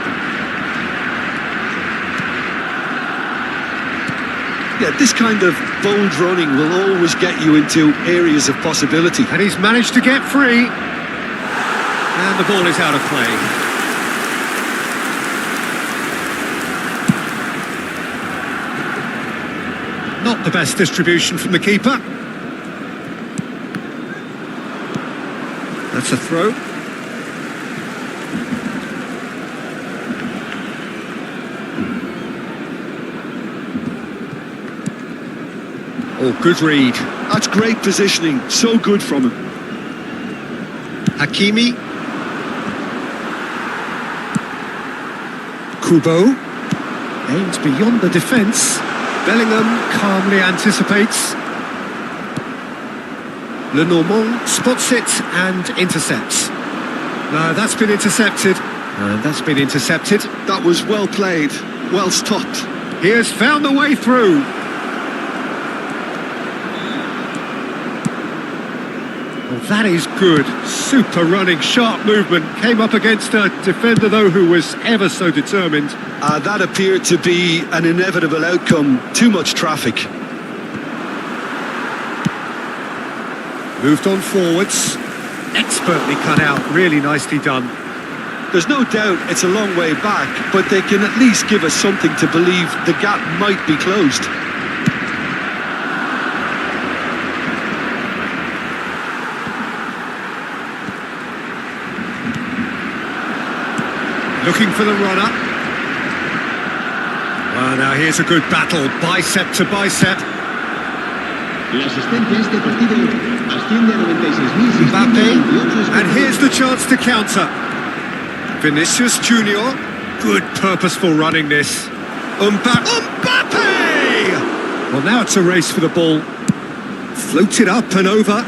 Yeah, this kind of bold running will always get you into areas of possibility. And he's managed to get free. And the ball is out of play. Not the best distribution from the keeper. That's a throw. Oh, good read. That's great positioning. So good from him. Hakimi. Kubo. Aims beyond the defence. Bellingham calmly anticipates. Lenormand spots it and intercepts. No, that's been intercepted. And that's been intercepted. That was well played. Well stopped. He has found the way through. That is good. Super running, sharp movement. Came up against a defender, though, who was ever so determined. That appeared to be an inevitable outcome. Too much traffic. Moved on forwards. Expertly cut out. Really nicely done. There's no doubt it's a long way back, but they can at least give us something to believe the gap might be closed. Looking for the runner. Well, now here's a good battle, bicep to bicep. La asistencia a este partido asciende a 96.600. Mbappe, and here's the chance to counter. Vinicius Junior, good purposeful running this. Mbappe! Well, now it's a race for the ball. Floated up and over.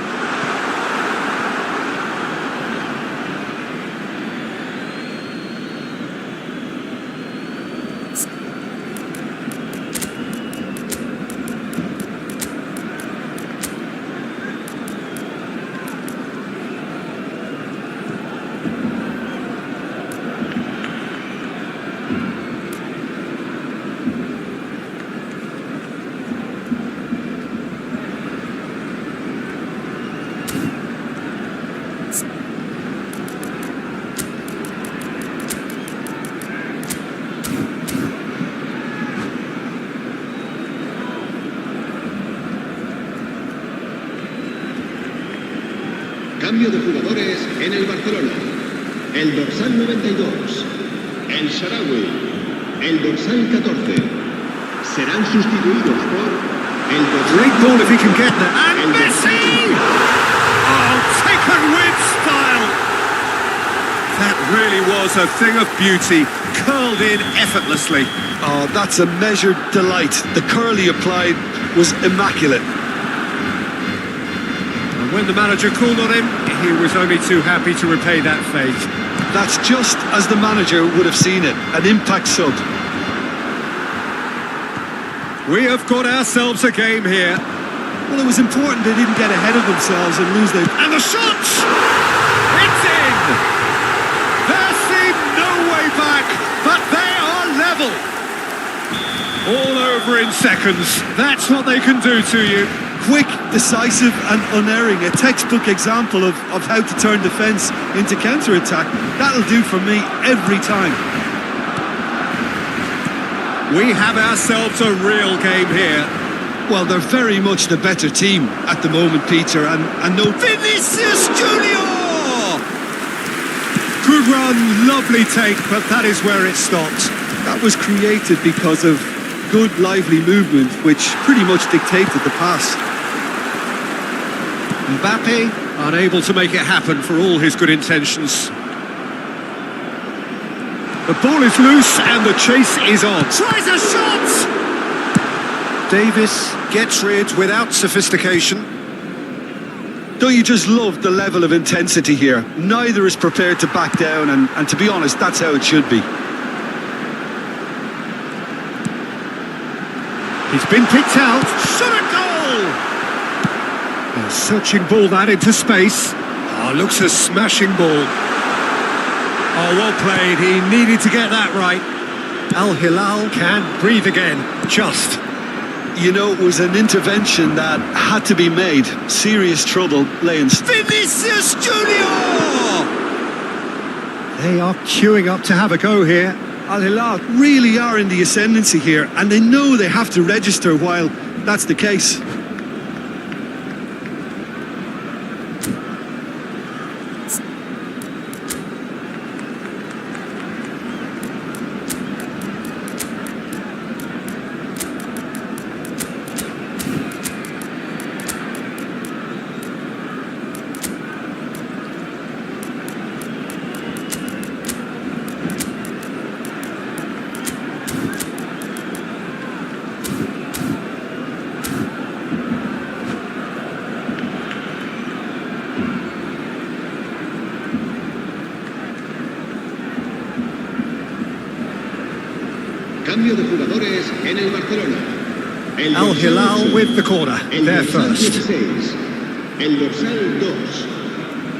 Cambio de jugadores en el Barcelona. El dorsal 92, el Shaarawy, el dorsal 14. Serán sustituidos por el dorsal... Great ball if he can get there. And Messi! Oh, taken with style. That really was a thing of beauty, curled in effortlessly. Oh, that's a measured delight. The curl he applied was immaculate. And when the manager called on him, he was only too happy to repay that fate. That's just as the manager would have seen it, an impact sub. We have got ourselves a game here. Well, it was important they didn't get ahead of themselves and lose their... And the shot! It's in! There seemed no way back, but they are level. All over in seconds. That's what they can do to you. Quick, decisive and unerring. A textbook example of how to turn defence into counter-attack. That'll do for me every time. We have ourselves a real game here. Well, they're very much the better team at the moment, Peter, and no... Vinicius Junior! Good run, lovely take, but that is where it stopped. That was created because of good, lively movement, which pretty much dictated the pass. Mbappe, unable to make it happen for all his good intentions. The ball is loose and the chase is on. Tries a shot! Davis gets rid without sophistication. Don't you just love the level of intensity here? Neither is prepared to back down, and to be honest, that's how it should be. He's been picked out. Shot a goal! A searching ball that into space. Oh, looks a smashing ball. Oh, well played. He needed to get that right. Al Hilal can breathe again. Just. You know, it was an intervention that had to be made. Serious trouble laying... Vinicius Junior! They are queuing up to have a go here. Al Hilal really are in the ascendancy here, and they know they have to register while that's the case. Cambio de jugadores en el Barcelona. Al Hilal with the corner. They're first. 16, el dorsal 2.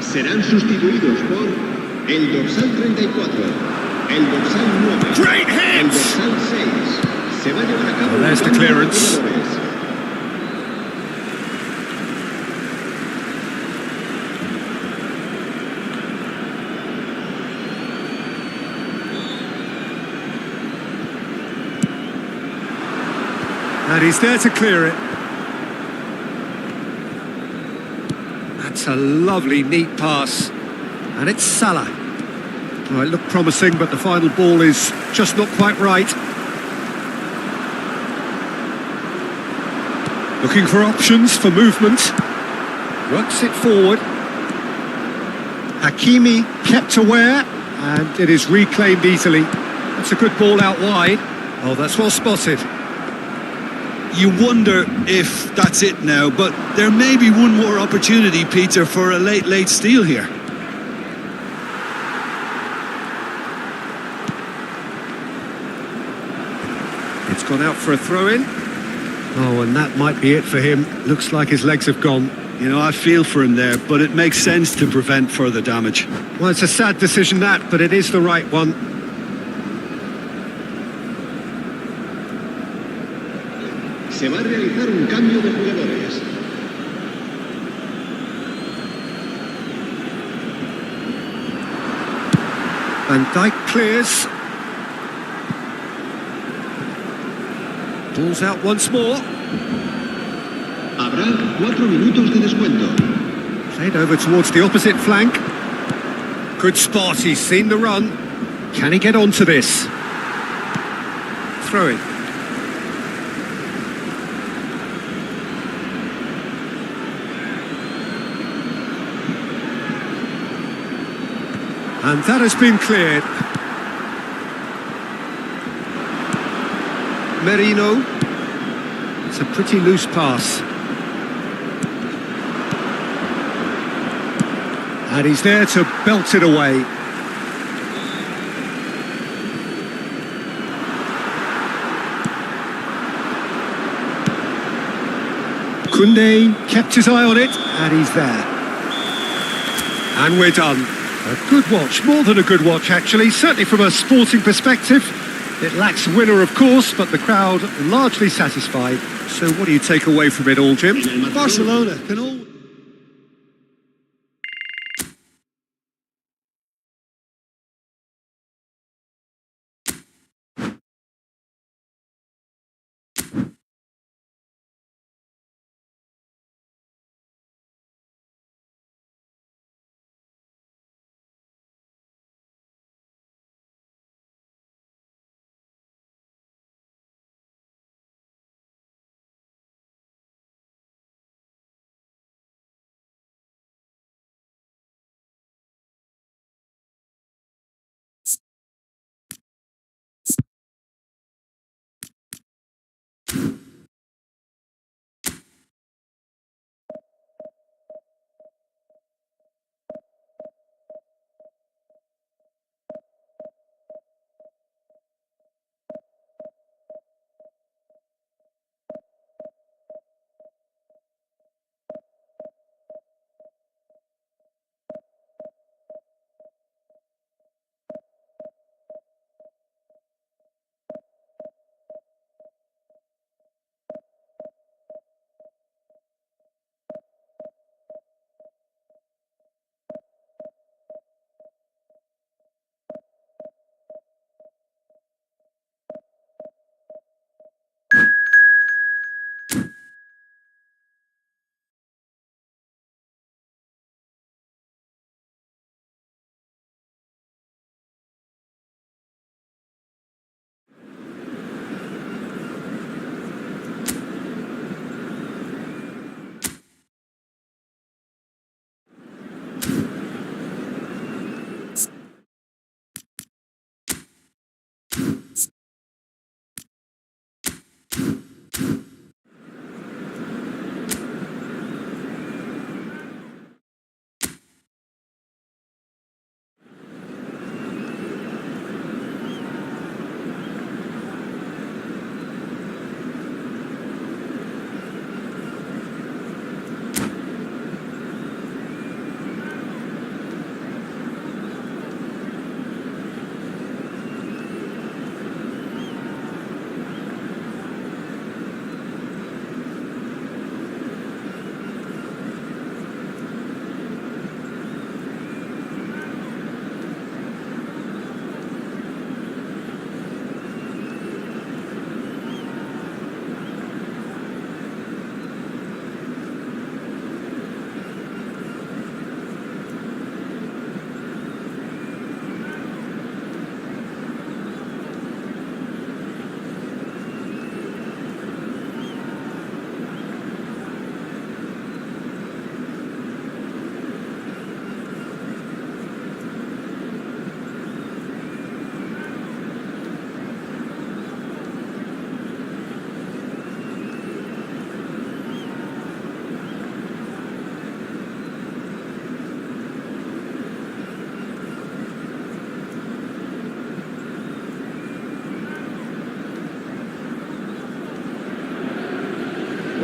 Serán sustituidos por el dorsal 34, el dorsal 9, Great hit! el dorsal 6. Se va a llevar a cabo Well, there's the cambio de clearance. jugadores. And he's there to clear it. That's a lovely, neat pass. And it's Salah. Well, it looked promising, but the final ball is just not quite right. Looking for options for movement. Works it forward. Hakimi kept aware, and it is reclaimed easily. That's a good ball out wide. Oh, that's well spotted. You wonder if that's it now, but there may be one more opportunity, Peter, for a late steal here. It's gone out for a throw-in. Oh, and that might be it for him. Looks like his legs have gone. You know, I feel for him there, but it makes sense to prevent further damage. Well, it's a sad decision that, but it is the right one. Se va a realizar un cambio de jugadores. Van Dijk clears. Ball's out once more. Habrá 4 minutos de descuento. Played over towards the opposite flank. Good spot, he's seen the run. Can he get onto this? Throw it. And that has been cleared. Merino. It's a pretty loose pass. And he's there to belt it away. Kunde kept his eye on it, and he's there. And we're done. A good watch, more than a good watch actually, certainly from a sporting perspective. It lacks a winner, of course, but the crowd largely satisfied. So what do you take away from it all, Jim? Barcelona can all...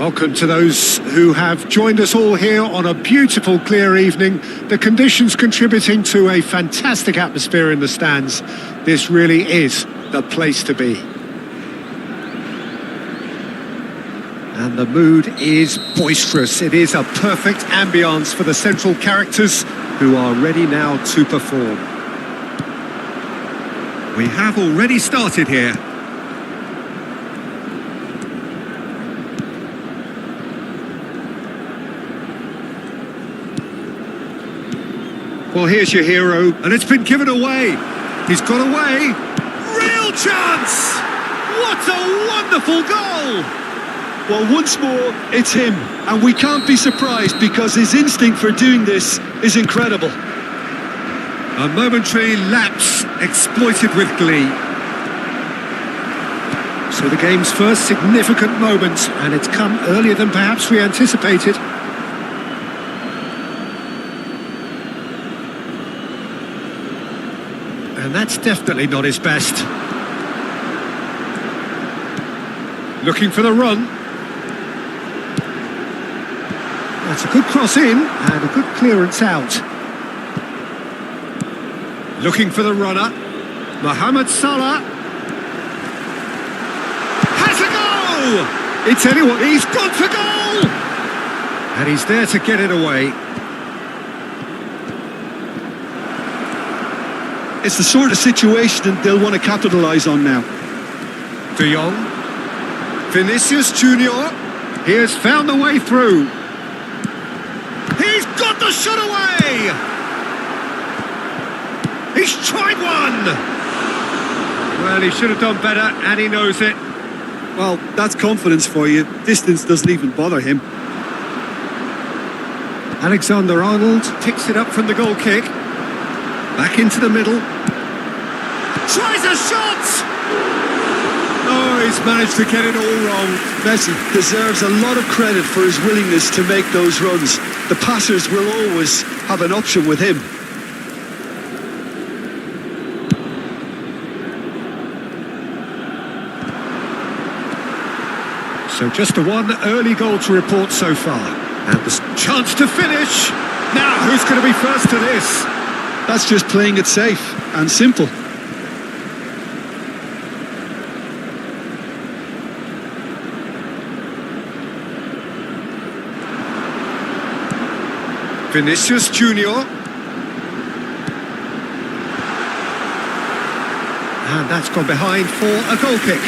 Welcome to those who have joined us all here on a beautiful, clear evening. The conditions contributing to a fantastic atmosphere in the stands. This really is the place to be. And the mood is boisterous. It is a perfect ambience for the central characters who are ready now to perform. We have already started here. Well, here's your hero, and it's been given away. He's got away. Real chance! What a wonderful goal! Well, once more, it's him. And we can't be surprised because his instinct for doing this is incredible. A momentary lapse exploited with glee. So the game's first significant moment, and it's come earlier than perhaps we anticipated. And that's definitely not his best. Looking for the run. That's a good cross in and a good clearance out. Looking for the runner. Mohamed Salah. Has a goal! It's anyone. He's gone for goal! And he's there to get it away. It's the sort of situation that they'll want to capitalise on now. De Jong. Vinicius Junior. He has found the way through. He's got the shot away! He's tried one! Well, he should have done better, and he knows it. Well, that's confidence for you. Distance doesn't even bother him. Alexander-Arnold picks it up from the goal kick. Back into the middle. Tries a shot! Oh, he's managed to get it all wrong. Messi deserves a lot of credit for his willingness to make those runs. The passers will always have an option with him. So just the one early goal to report so far. And the chance to finish. Now, who's going to be first to this? That's just playing it safe and simple. Vinicius Junior. And that's gone behind for a goal kick.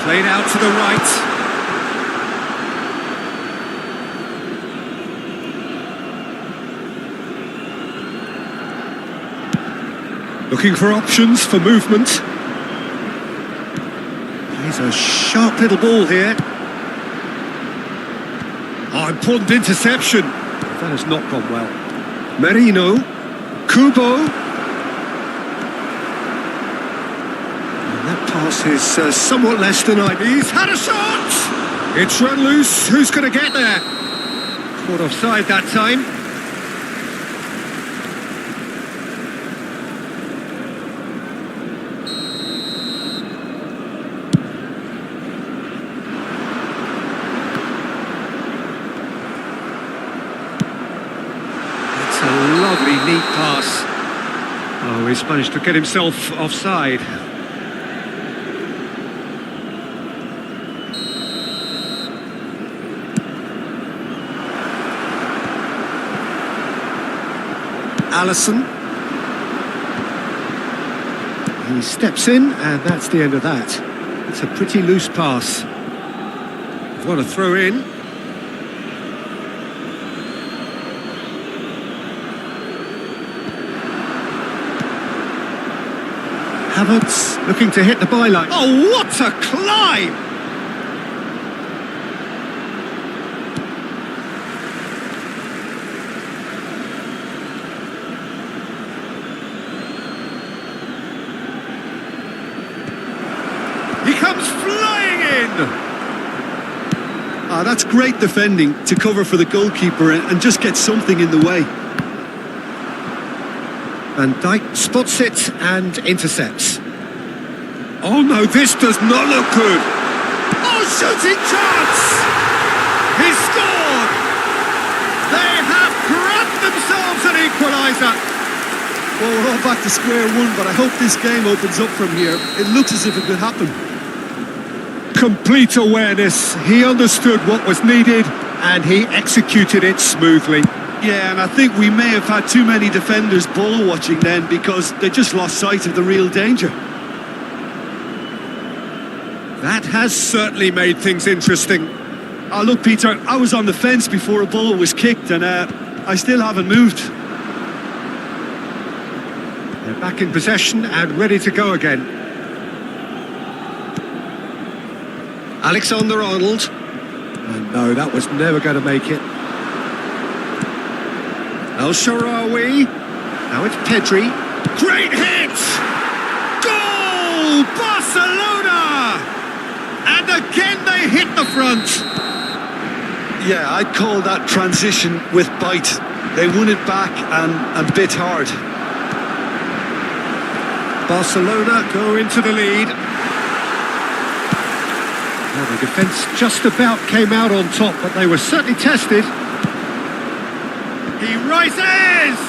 Played out to the right. Looking for options for movement. He's a sharp little ball here. Oh, important interception. That has not gone well. Merino. Kubo. And that pass is somewhat less than ideal. He's had a shot! It's run loose. Who's going to get there? Caught offside that time. Lovely, neat pass. Oh, he's managed to get himself offside. Alisson. He steps in, and that's the end of that. It's a pretty loose pass. What a throw in. Havertz looking to hit the byline. Oh, what a climb! He comes flying in! That's great defending to cover for the goalkeeper and just get something in the way. Van Dijk spots it and intercepts. Oh no, this does not look good. Oh, shooting chance! He scored! They have grabbed themselves an equaliser. Well, we're all back to square one, but I hope this game opens up from here. It looks as if it could happen. Complete awareness. He understood what was needed and he executed it smoothly. Yeah, and I think we may have had too many defenders ball watching then because they just lost sight of the real danger. That has certainly made things interesting. Oh, look, Peter, I was on the fence before a ball was kicked and I still haven't moved. They're back in possession and ready to go again. Alexander-Arnold. And no, that was never going to make it. El-Shaarawy. Now it's Pedri. Great hit! Goal! Barcelona! And again they hit the front. Yeah, I'd call that transition with bite. They won it back and bit hard. Barcelona go into the lead. Well, the defence just about came out on top, but they were certainly tested. He rises!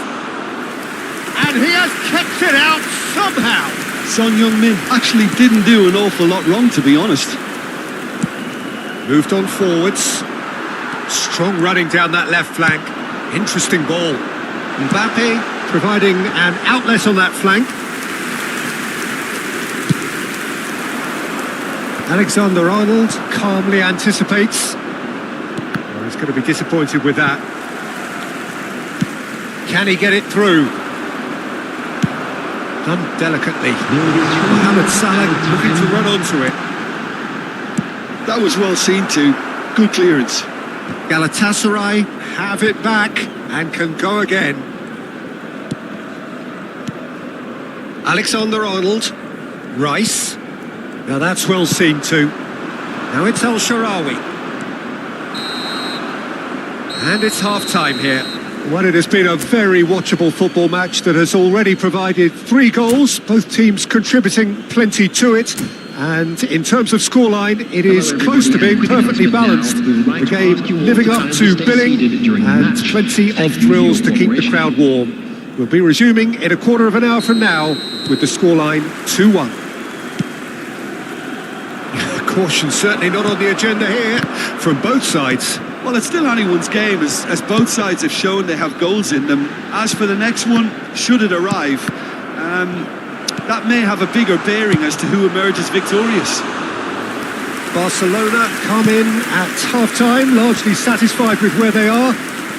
And he has kept it out somehow. Son Heung-min actually didn't do an awful lot wrong, to be honest. Moved on forwards. Strong running down that left flank. Interesting ball. Mbappe providing an outlet on that flank. Alexander-Arnold calmly anticipates. Well, he's going to be disappointed with that. Can he get it through? Done delicately. Mohamed Salah looking to run onto it. That was well seen too. Good clearance. Galatasaray have it back and can go again. Alexander-Arnold. Rice. Now that's well seen too. Now it's El Shaarawy. And it's half-time here. Well, it has been a very watchable football match that has already provided 3 goals, both teams contributing plenty to it. And in terms of scoreline, it is close to being perfectly balanced. The game living up to billing and plenty of thrills to keep the crowd warm. We'll be resuming in a quarter of an hour from now with the scoreline 2-1. Caution certainly not on the agenda here from both sides. Well, it's still anyone's game, as both sides have shown they have goals in them. As for the next one, should it arrive, that may have a bigger bearing as to who emerges victorious. Barcelona come in at half-time, largely satisfied with where they are.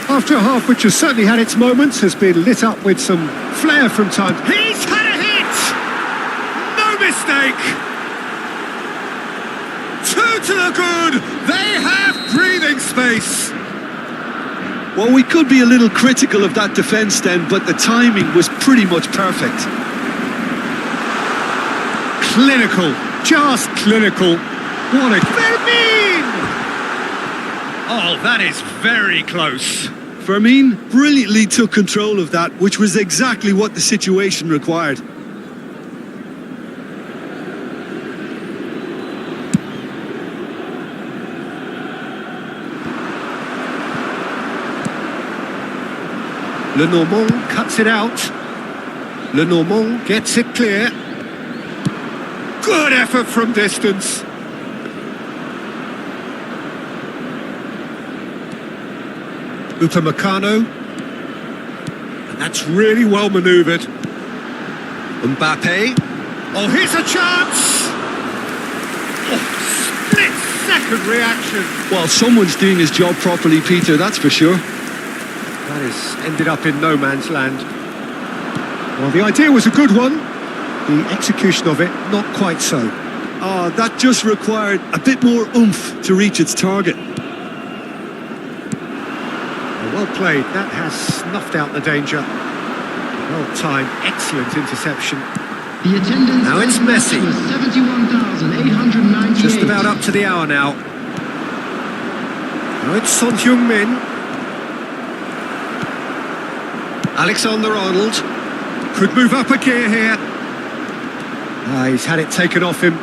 After a half which has certainly had its moments, has been lit up with some flair from time. He's had a hit! No mistake! 2 to the good! They have breathing space! Well, we could be a little critical of that defence then, but the timing was pretty much perfect. Clinical, just clinical. What a... Fermin! Oh, that is very close. Fermin brilliantly took control of that, which was exactly what the situation required. Lenormand cuts it out. Lenormand gets it clear. Good effort from distance. Upamecano. And that's really well manoeuvred. Mbappe. Oh, here's a chance! Oh, split-second reaction. Well, someone's doing his job properly, Peter, that's for sure. That has ended up in no man's land. Well, the idea was a good one. The execution of it, not quite so. Oh, that just required a bit more oomph to reach its target. Well played. That has snuffed out the danger. Well timed. Excellent interception. The attendance now it's Messi. 71,898. Just about up to the hour now. Now it's Son Heung-min. Alexander-Arnold could move up a gear here. He's had it taken off him.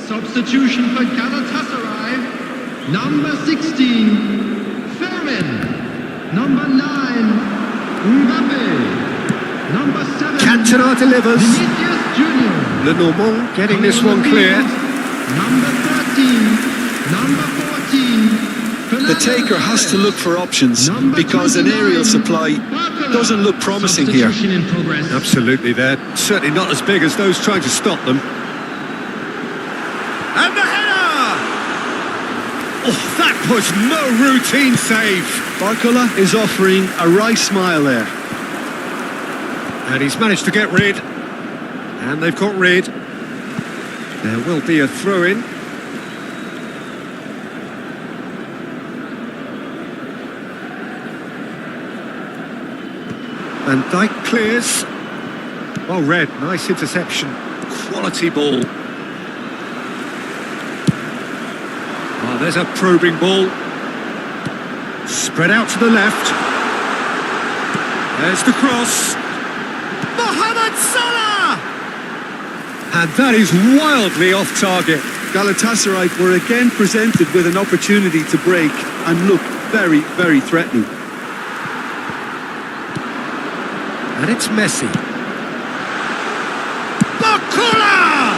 Substitution for Galatasaray, number 16, Fermin, number 9, Mbappe, number 7, Cantona delivers. Vinicius Junior. Lenormand getting this one clear. Number 13, number 14, The taker has to look for options because an aerial supply doesn't look promising here. Substitution in progress. Absolutely, they're certainly not as big as those trying to stop them. And the header! Oh, that was no routine save. Barcola is offering a wry smile there. And he's managed to get rid. And they've got rid. There will be a throw-in. Van Dijk clears. Well read, nice interception. Quality ball. Oh, there's a probing ball. Spread out to the left. There's the cross. Mohamed Salah! And that is wildly off target. Galatasaray were again presented with an opportunity to break and look very, very threatening. And it's Messi. Bakula!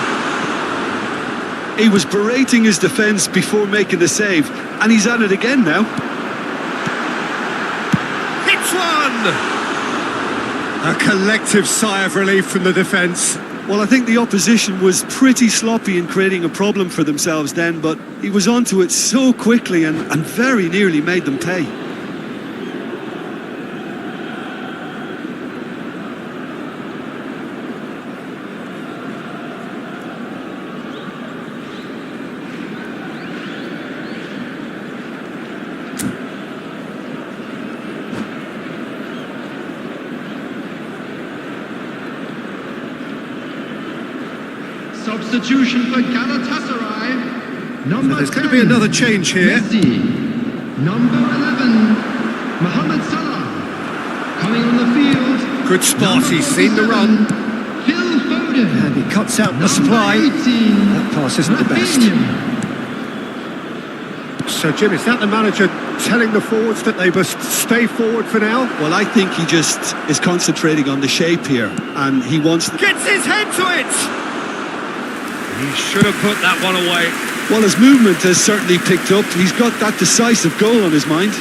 He was berating his defence before making the save, and he's at it again now. Hits one! A collective sigh of relief from the defence. Well, I think the opposition was pretty sloppy in creating a problem for themselves then, but he was onto it so quickly and very nearly made them pay. Substitution for Galatasaray. Number So there's 10, going to be another change here. Messi. Number 11, Mohamed Salah. Coming on the field. Good spot, number he's seen the 47, run. Phil Foden. And he cuts out the Number supply. 18, That pass isn't the best. Rafinha. So, Jim, is that the manager telling the forwards that they must stay forward for now? Well, I think he just is concentrating on the shape here, and he wants... Gets his head to it! He should have put that one away. Well, his movement has certainly picked up. He's got that decisive goal on his mind.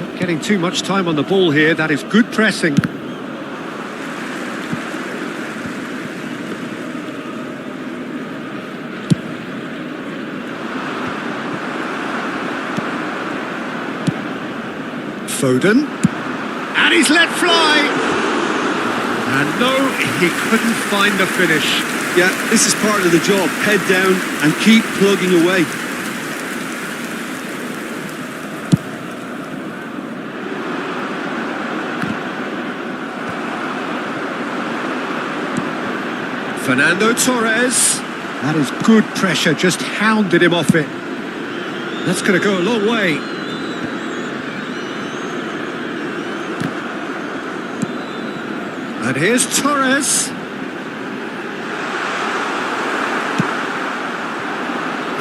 Not getting too much time on the ball here. That is good pressing. Foden. And he's let fly. And no, he couldn't find the finish. Yeah, this is part of the job. Head down and keep plugging away. Fernando Torres. That is good pressure, just hounded him off it. That's going to go a long way. And here's Torres.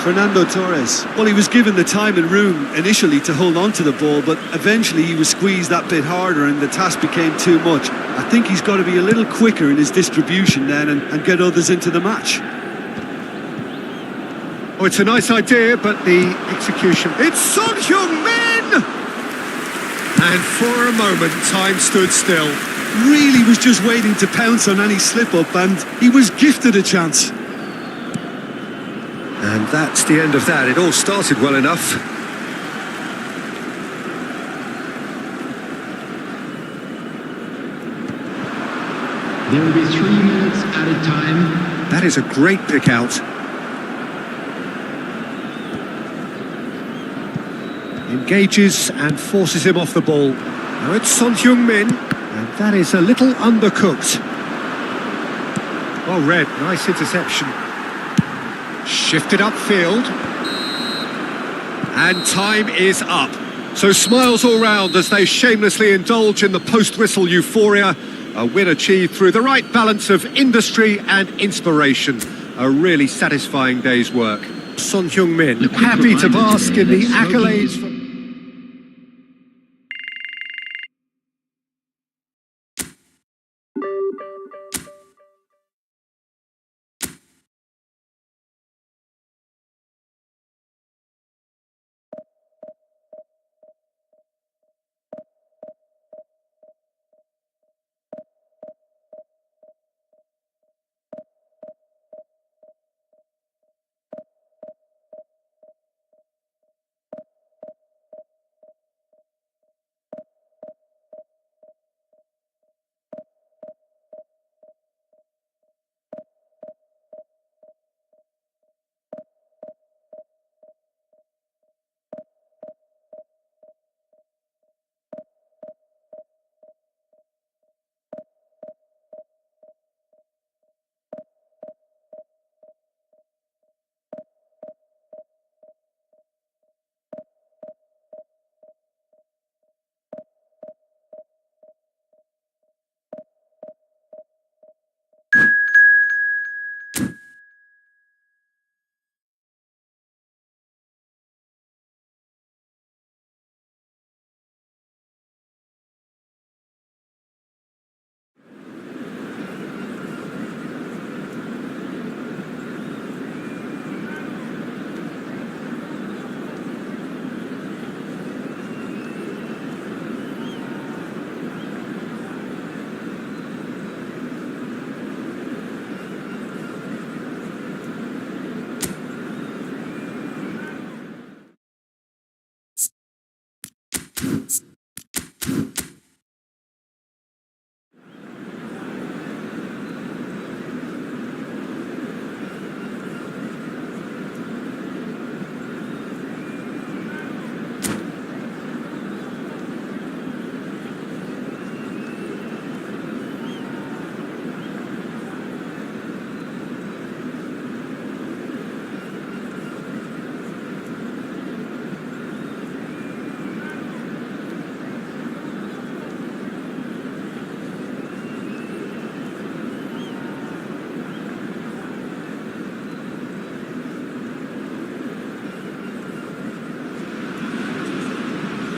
Fernando Torres. Well, he was given the time and room initially to hold on to the ball, but eventually he was squeezed that bit harder and the task became too much. I think he's got to be a little quicker in his distribution then and get others into the match. Oh, it's a nice idea, but the execution... It's Son Heung-min! And for a moment, time stood still. Really was just waiting to pounce on any slip-up, and he was gifted a chance. And that's the end of that. It all started well enough. There will be 3 minutes added time. That is a great pick out. Engages and forces him off the ball. Now it's Son Heung-min. And that is a little undercooked. Well read, nice interception. Shifted upfield. And time is up. So smiles all round as they shamelessly indulge in the post-whistle euphoria. A win achieved through the right balance of industry and inspiration. A really satisfying day's work. Son Heung-min, happy to bask in the accolades.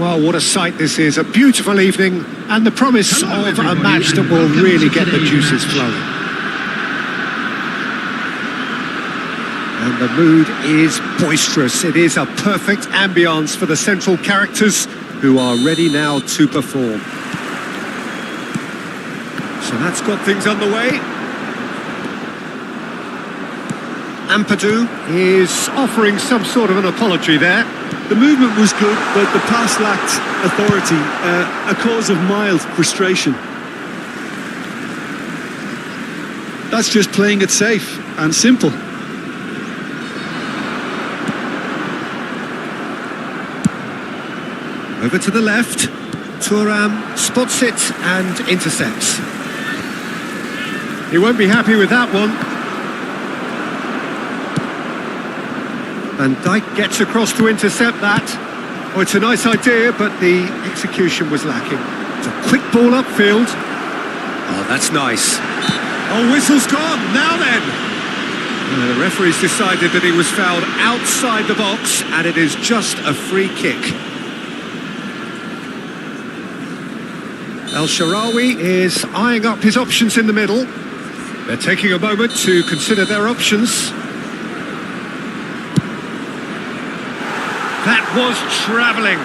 Well, what a sight this is. A beautiful evening and the promise of a match that will really get the juices flowing. And the mood is boisterous. It is a perfect ambience for the central characters who are ready now to perform. So that's got things underway. Ampadu is offering some sort of an apology there. The movement was good, but the pass lacked authority, a cause of mild frustration. That's just playing it safe and simple. Over to the left. Thuram spots it and intercepts. He won't be happy with that one. And Dijk gets across to intercept that. Oh, it's a nice idea, but the execution was lacking. It's a quick ball upfield. Oh, that's nice. Oh, whistle's gone. Now then. The referee's decided that he was fouled outside the box, and it is just a free kick. El Shaarawy is eyeing up his options in the middle. They're taking a moment to consider their options. That was travelling.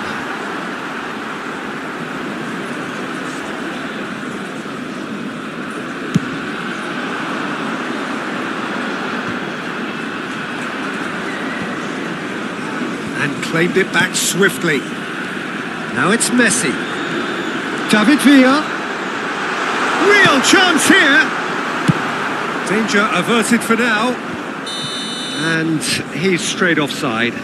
And claimed it back swiftly. Now it's Messi. David Villa. Real chance here. Danger averted for now. And he's straight offside.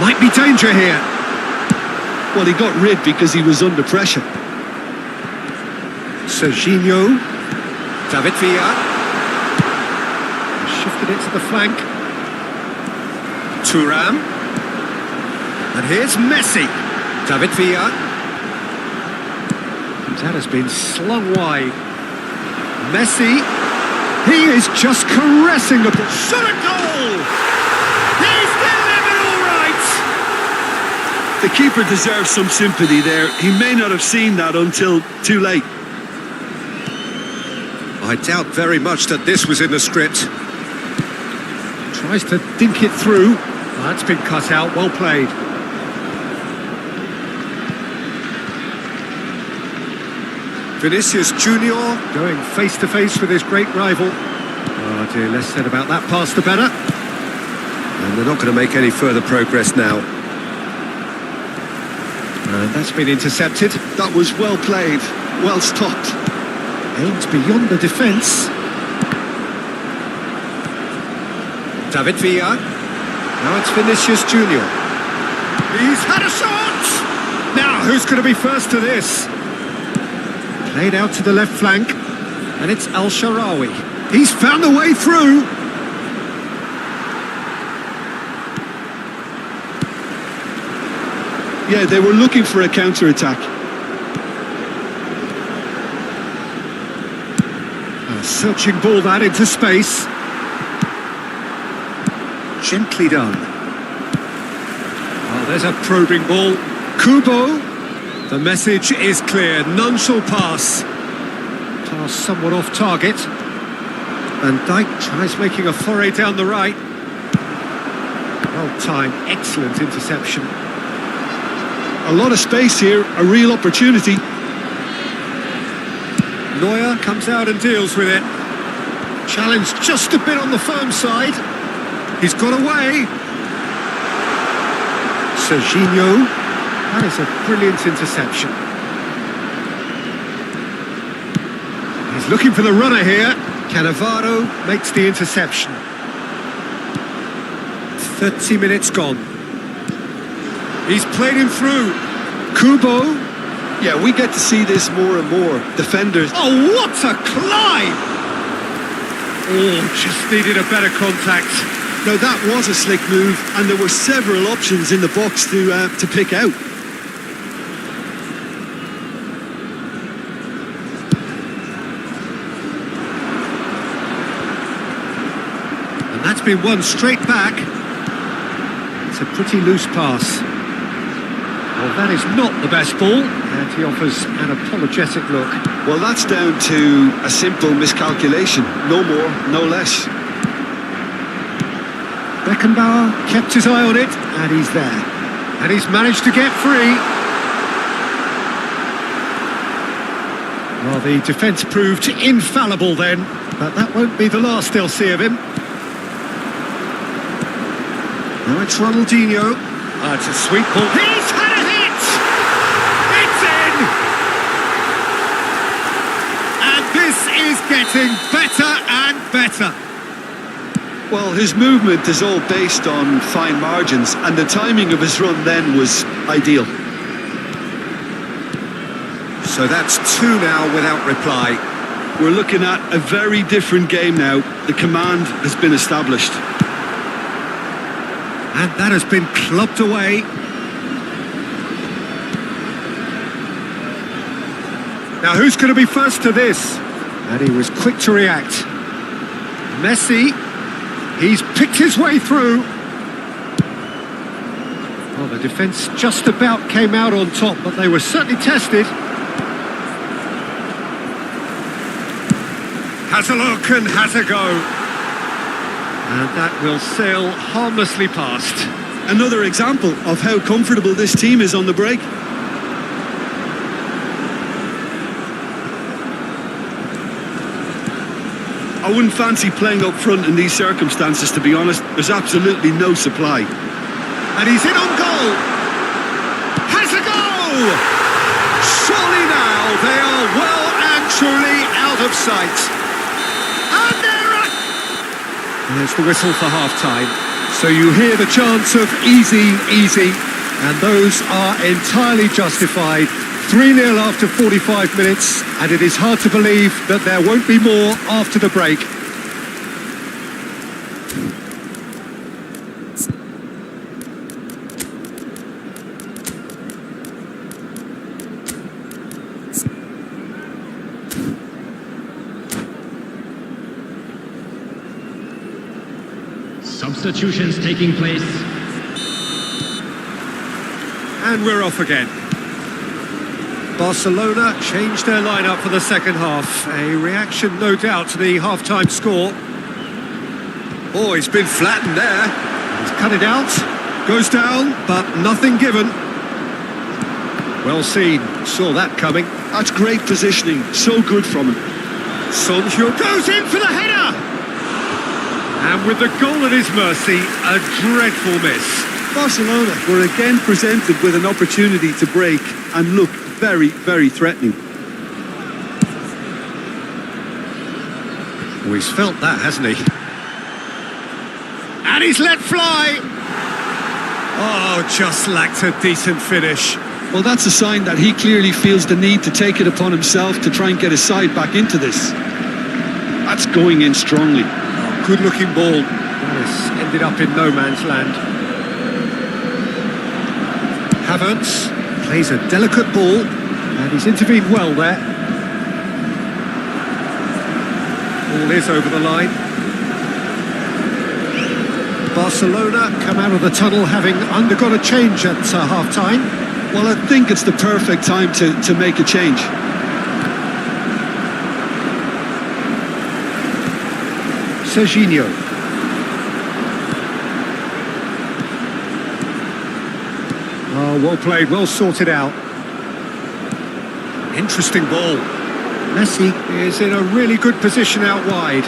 Might be danger here. Well, he got rid because he was under pressure. Serginho. David Villa. Shifted it to the flank. Thuram. And here's Messi. David Villa. That has been slung wide. Messi. He is just caressing the ball. Shot a goal! He's delivered all right! The keeper deserves some sympathy there. He may not have seen that until too late. I doubt very much that this was in the script. Tries to dink it through. Well, that's been cut out. Well played. Vinicius Junior going face to face with his great rival. Oh dear, less said about that pass the better. And they're not going to make any further progress now. And that's been intercepted. That was well played, well stopped. Aimed beyond the defence. David Villa. Now it's Vinicius Junior. He's had a shot! Now, who's going to be first to this? Played out to the left flank. And it's El Shaarawy. He's found a way through. Yeah, they were looking for a counter-attack. A searching ball that into space. Gently done. Oh, there's a probing ball. Kubo. The message is clear. None shall pass. Pass somewhat off target. And Dijk tries making a foray down the right. Well timed. Excellent interception. A lot of space here, a real opportunity. Neuer comes out and deals with it. Challenged just a bit on the firm side. He's got away. Serginho. That is a brilliant interception. He's looking for the runner here. Cannavaro makes the interception. 30 minutes gone. He's played him through. Kubo. Yeah, we get to see this more and more. Defenders. Oh, what a climb! Oh, just needed a better contact. No, that was a slick move, and there were several options in the box to pick out. And that's been won straight back. It's a pretty loose pass. Well, that is not the best ball, and he offers an apologetic look. Well, that's down to a simple miscalculation. No more, no less. Beckenbauer kept his eye on it, and he's there. And he's managed to get free. Well, the defence proved infallible then, but that won't be the last they'll see of him. Now it's Ronaldinho. It's a sweet ball. He's had a hit! It's in! And this is getting better and better. Well, his movement is all based on fine margins, and the timing of his run then was ideal. So that's two now without reply. We're looking at a very different game now. The command has been established. And that has been clubbed away. Now who's going to be first to this? And he was quick to react. Messi, he's picked his way through. Well, the defence just about came out on top, but they were certainly tested. Has a look and has a go. And that will sail harmlessly past. Another example of how comfortable this team is on the break. I wouldn't fancy playing up front in these circumstances, to be honest. There's absolutely no supply. And he's in on goal. Has a goal! Surely now they are well and truly out of sight. And there's the whistle for half-time. So you hear the chants of easy, easy, and those are entirely justified. 3-0 after 45 minutes, and it is hard to believe that there won't be more after the break. Substitutions taking place. And we're off again. Barcelona changed their lineup for the second half. A reaction, no doubt, to the half-time score. Oh, he's been flattened there. He's cut it out. Goes down, but nothing given. Well seen. Saw that coming. That's great positioning. So good from him. Sancho goes in for the header. And with the goal at his mercy, a dreadful miss. Barcelona were again presented with an opportunity to break and look very, very threatening. Oh, he's felt that, hasn't he? And he's let fly! Oh, just lacked a decent finish. Well, that's a sign that he clearly feels the need to take it upon himself to try and get his side back into this. That's going in strongly. Oh, good-looking ball. This ended up in no man's land. Havertz plays a delicate ball, and he's intervened well there. Ball is over the line. Barcelona come out of the tunnel having undergone a change at half-time. Well, I think it's the perfect time to make a change. Serginho. Oh, well played, well sorted out. Interesting ball. Messi is in a really good position out wide.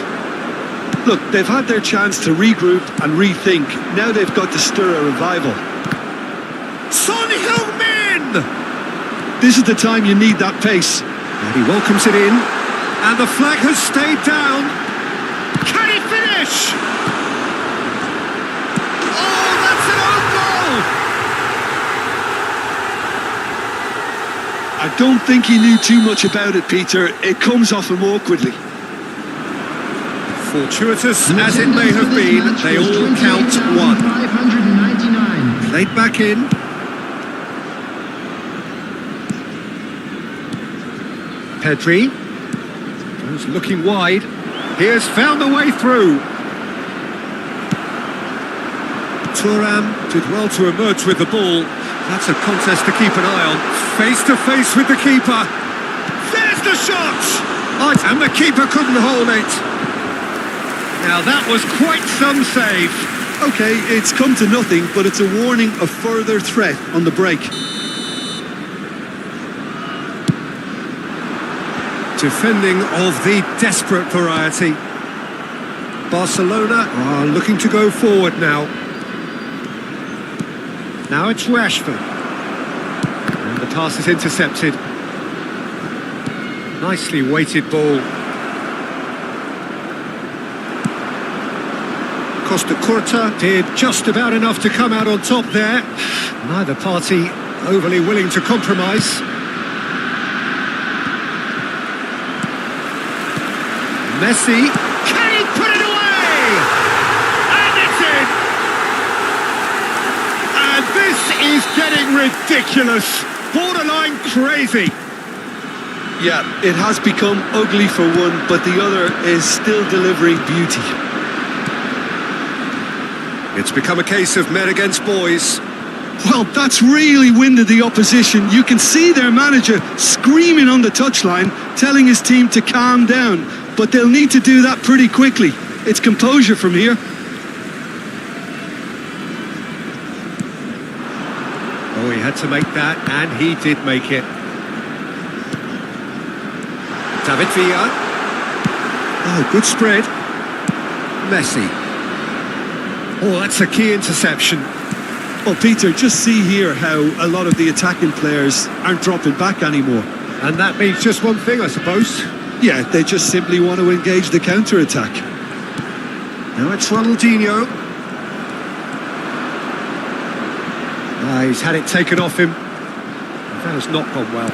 Look, they've had their chance to regroup and rethink. Now they've got to stir a revival. Son Heung-min! This is the time you need that pace. And he welcomes it in. And the flag has stayed down. Can he finish? Oh, that's an own goal! I don't think he knew too much about it, Peter. It comes off him awkwardly. Fortuitous as it may have been, they all count one. 599. Played back in. Pedri. He's looking wide. He has found the way through. Thuram did well to emerge with the ball. That's a contest to keep an eye on. Face to face with the keeper. There's the shot! And the keeper couldn't hold it. Now that was quite some save. Okay, it's come to nothing, but it's a warning of further threat on the break. Defending of the desperate variety. Barcelona are looking to go forward now. Now it's Rashford. And the pass is intercepted. Nicely weighted ball. Costa Curta did just about enough to come out on top there. Neither party overly willing to compromise. Messi, can he put it away? And it's in! And this is getting ridiculous, borderline crazy. Yeah, it has become ugly for one, but the other is still delivering beauty. It's become a case of men against boys. Well, that's really winded the opposition. You can see their manager screaming on the touchline, telling his team to calm down. But they'll need to do that pretty quickly. It's composure from here. Oh, he had to make that, and he did make it. David Villa. Oh, good spread. Messi. Oh, that's a key interception. Well, Peter, just see here how a lot of the attacking players aren't dropping back anymore. And that means just one thing, I suppose. Yeah, they just simply want to engage the counter-attack. Now it's Ronaldinho. He's had it taken off him. That has not gone well.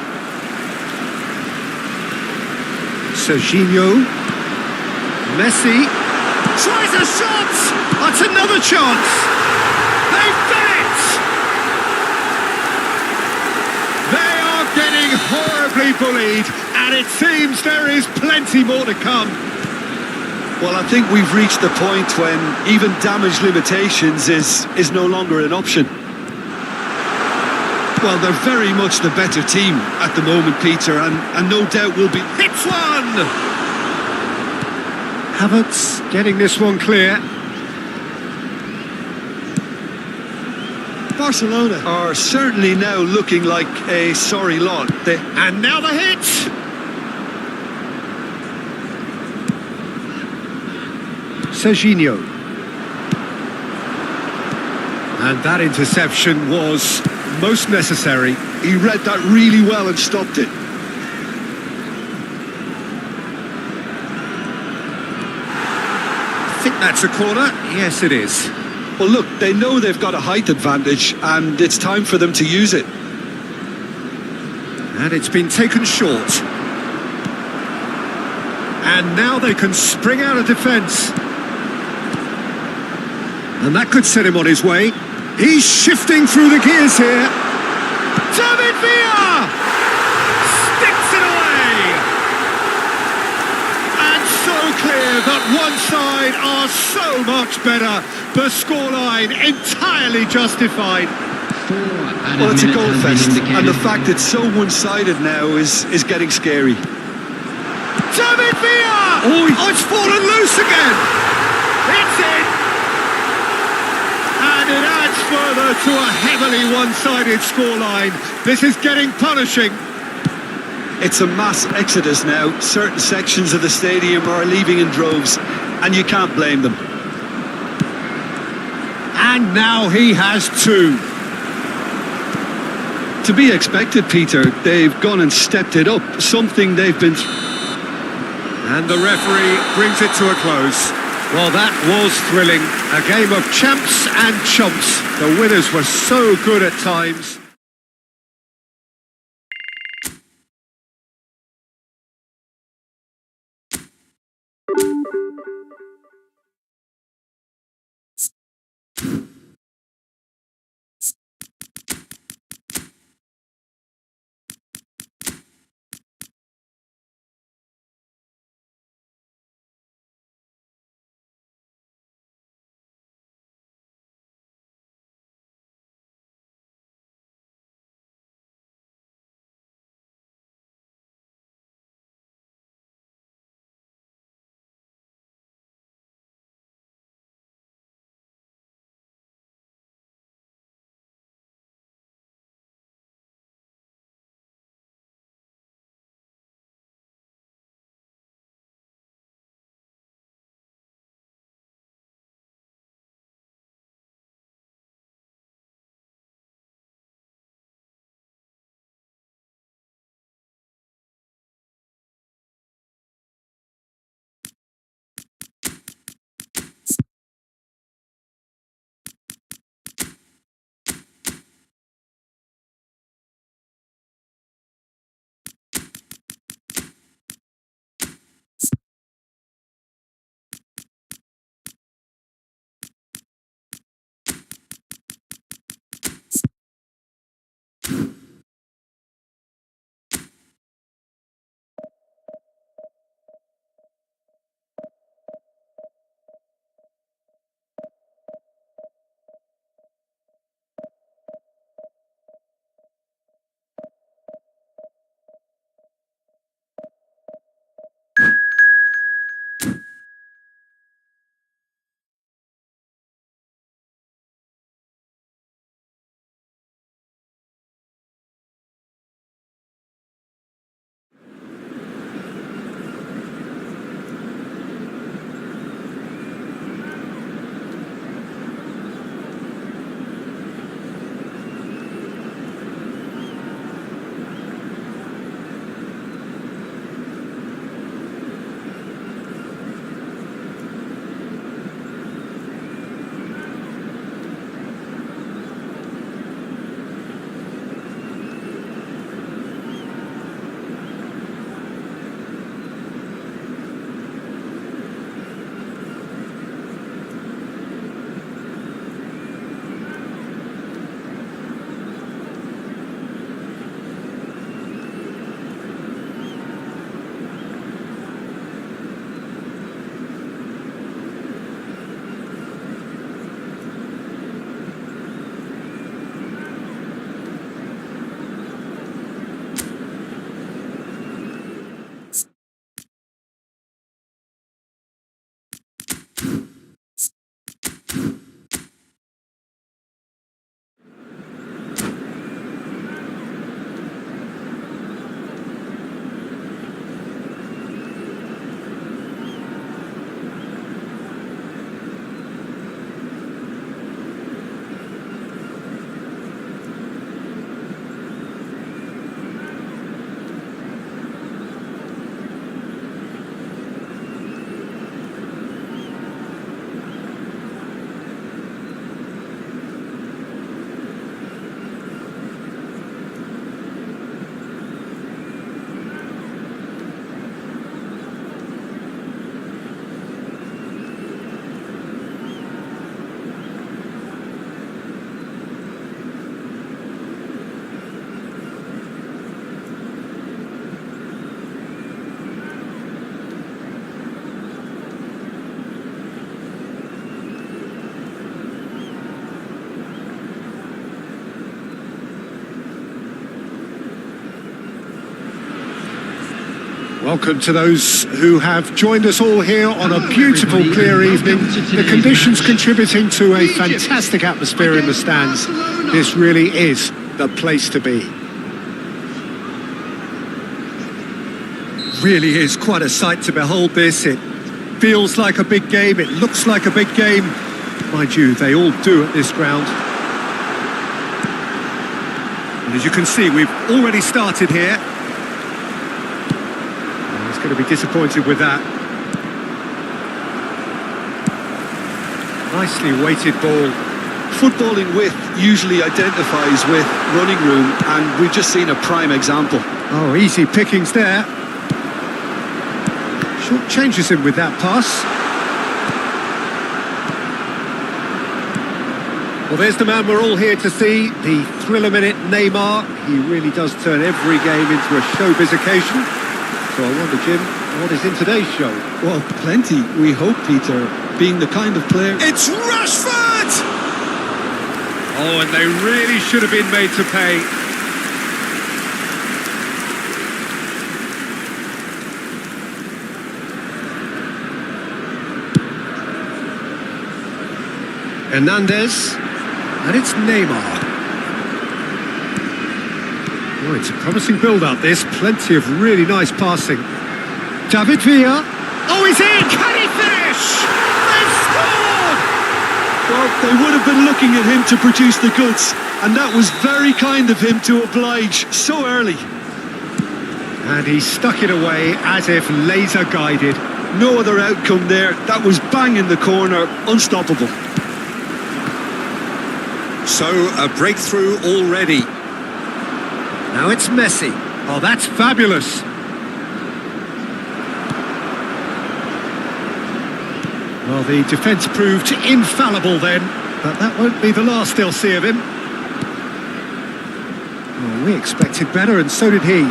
Serginho. Messi. Tries a shot! That's another chance! They've done it! They are getting horribly bullied, and it seems there is plenty more to come. Well, I think we've reached the point when even damage limitations is no longer an option. Well, they're very much the better team at the moment, Peter, and no doubt will be... Hits one! Havertz getting this one clear. Barcelona are certainly now looking like a sorry lot. And now the hit! Serginho. And that interception was most necessary. He read that really well and stopped it. I think that's a corner. Yes, it is. Well, look, they know they've got a height advantage, and it's time for them to use it. And it's been taken short. And now they can spring out of defence. And that could set him on his way. He's shifting through the gears here. David Villa! Sticks it away! And so clear that one side are so much better. The scoreline entirely justified. Well, it's a goal fest, and the fact it's so one-sided now is getting scary. David Villa! Oh, it's fallen loose again! It's in! And it adds further to a heavily one-sided scoreline. This is getting punishing. It's a mass exodus now. Certain sections of the stadium are leaving in droves, and you can't blame them. And now he has two. To be expected, Peter. They've gone and stepped it up, something they've been... And the referee brings it to a close. Well, that was thrilling. A game of champs and chumps. The winners were so good at times. Welcome to those who have joined us all here on a beautiful, clear evening. The conditions contributing to a fantastic atmosphere in the stands. This really is the place to be. Really is quite a sight to behold this. It feels like a big game. It looks like a big game. Mind you, they all do at this ground. And as you can see, we've already started here. He's going to be disappointed with that. Nicely weighted ball. Footballing width usually identifies with running room, and we've just seen a prime example. Oh, easy pickings there. Short changes him with that pass. Well, there's the man we're all here to see, the thriller-minute Neymar. He really does turn every game into a showbiz occasion. So I wonder, Jim, what is in today's show? Well, plenty, we hope, Peter, being the kind of player... It's Rashford! Oh, and they really should have been made to pay. Hernandez, and it's Neymar. Oh, it's a promising build-up, this. Plenty of really nice passing. David Villa. Oh, he's in! Can he finish? They've scored! Well, they would have been looking at him to produce the goods, and that was very kind of him to oblige so early. And he stuck it away as if laser-guided. No other outcome there. That was bang in the corner, unstoppable. So, a breakthrough already. Now it's Messi. Oh, that's fabulous. Well, the defence proved infallible then, but that won't be the last they'll see of him. Oh, we expected better, and so did he.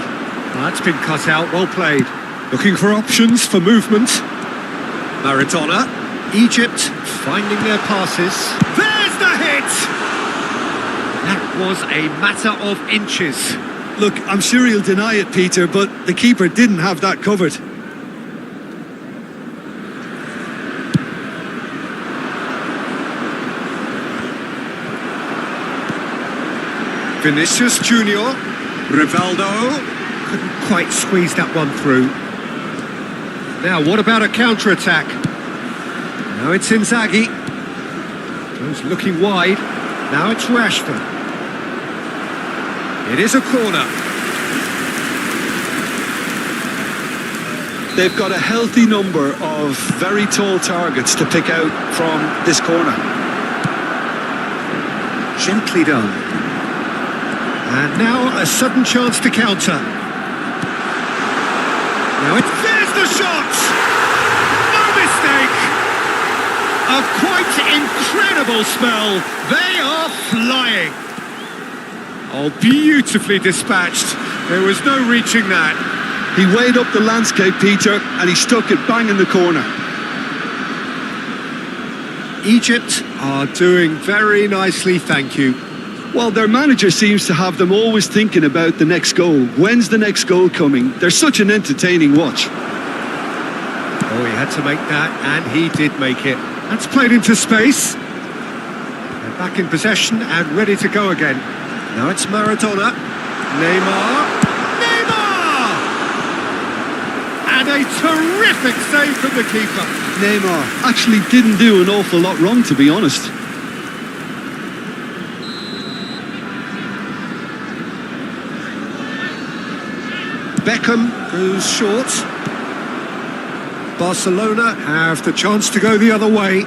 That's been cut out, well played. Looking for options for movement. Maradona. Egypt finding their passes. There's the hit! That was a matter of inches. Look, I'm sure he'll deny it, Peter, but the keeper didn't have that covered. Vinicius Junior. Rivaldo. Couldn't quite squeeze that one through. Now, what about a counter-attack? Now it's Inzaghi. Goes looking wide. Now it's Rashford. It is a corner. They've got a healthy number of very tall targets to pick out from this corner. Gently done. And now a sudden chance to counter. Now there's the shot! No mistake! A quite incredible spell. They are flying. Oh, beautifully dispatched. There was no reaching that. He weighed up the landscape, Peter, and he stuck it bang in the corner. Egypt are doing very nicely, thank you. Well, their manager seems to have them always thinking about the next goal. When's the next goal coming? They're such an entertaining watch. Oh, he had to make that, and he did make it. That's played into space. They're back in possession and ready to go again. Now it's Maradona. Neymar. Neymar! And a terrific save from the keeper. Neymar actually didn't do an awful lot wrong, to be honest. Beckham goes short. Barcelona have the chance to go the other way.